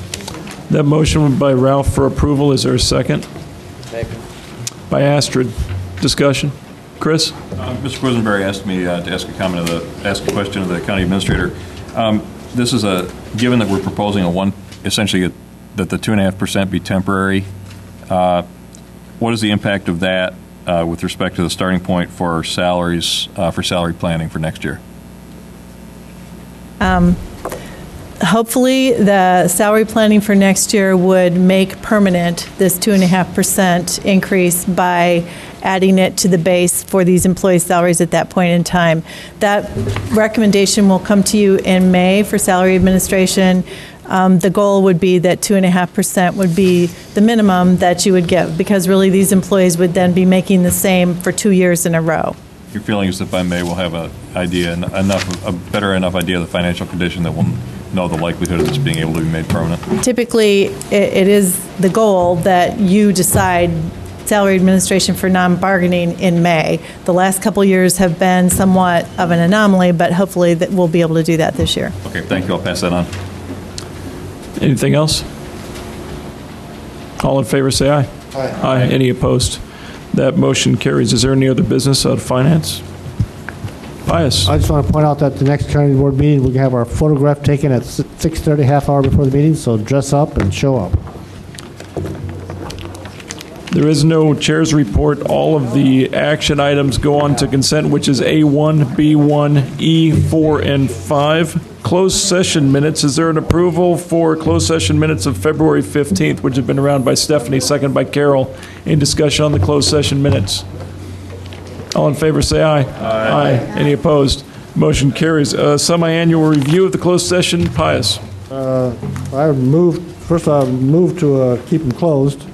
That motion by Ralph for approval. Is there a second? Second. By Astrid. Discussion. Chris? Mr. Quisenberry asked me to ask a question of the county administrator. This is given that we're proposing essentially that the 2.5% be temporary, what is the impact of that with respect to the starting point for salaries, for salary planning for next year? Hopefully, the salary planning for next year would make permanent this 2.5% increase by adding it to the base for these employees' salaries at that point in time. That recommendation will come to you in May for salary administration. The goal would be that 2.5% would be the minimum that you would give, because really these employees would then be making the same for 2 years in a row. Your feeling is that by May we'll have a better enough idea of the financial condition that we'll know the likelihood of this being able to be made permanent? Typically, it is the goal that you decide salary administration for non-bargaining in May. The last couple years have been somewhat of an anomaly, but hopefully that we'll be able to do that this year. Okay, thank you. I'll pass that on. Anything else? All in favor, say aye. Aye. Aye. Any opposed? That motion carries. Is there any other business out of finance? Pius. I just want to point out that the next county board meeting, we can have our photograph taken at 6:30, half hour before the meeting, so dress up and show up. There is no chair's report. All of the action items go on to consent, which is A1, B1, E4, and 5. Closed session minutes. Is there an approval for closed session minutes of February 15th, which have been around by Stephanie, second by Carol? Any discussion on the closed session minutes? All in favor, say aye. Aye. Any opposed? Motion carries. Semi-annual review of the closed session. Pius. I move to keep them closed.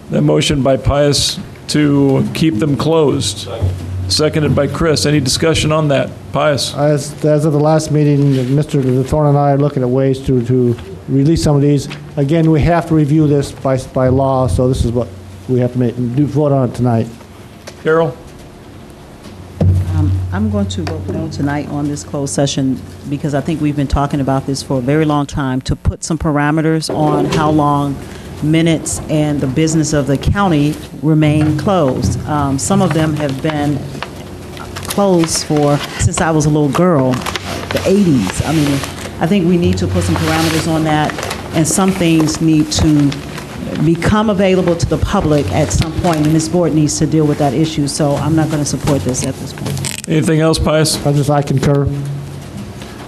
That motion by Pius to keep them closed. Seconded by Chris. Any discussion on that? Pius. As of the last meeting, Mr. Thorne and I are looking at ways to release some of these. Again, we have to review this by law, so this is what we have to vote on tonight. Carol? I'm going to vote no tonight on this closed session because I think we've been talking about this for a very long time, to put some parameters on how long minutes and the business of the county remain closed. Some of them have been closed since I was a little girl, the 80s. I mean, I think we need to put some parameters on that, and some things need to become available to the public at some point, and this board needs to deal with that issue. So I'm not going to support this at this point. Anything else, Pius? I concur.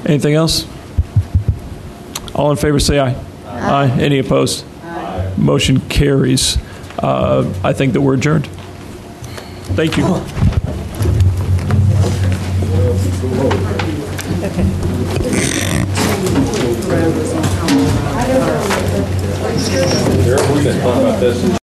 Anything else? All in favor, say aye. Aye. Any opposed? Aye. Motion carries. I think that we're adjourned. Thank you. We've been talking about this.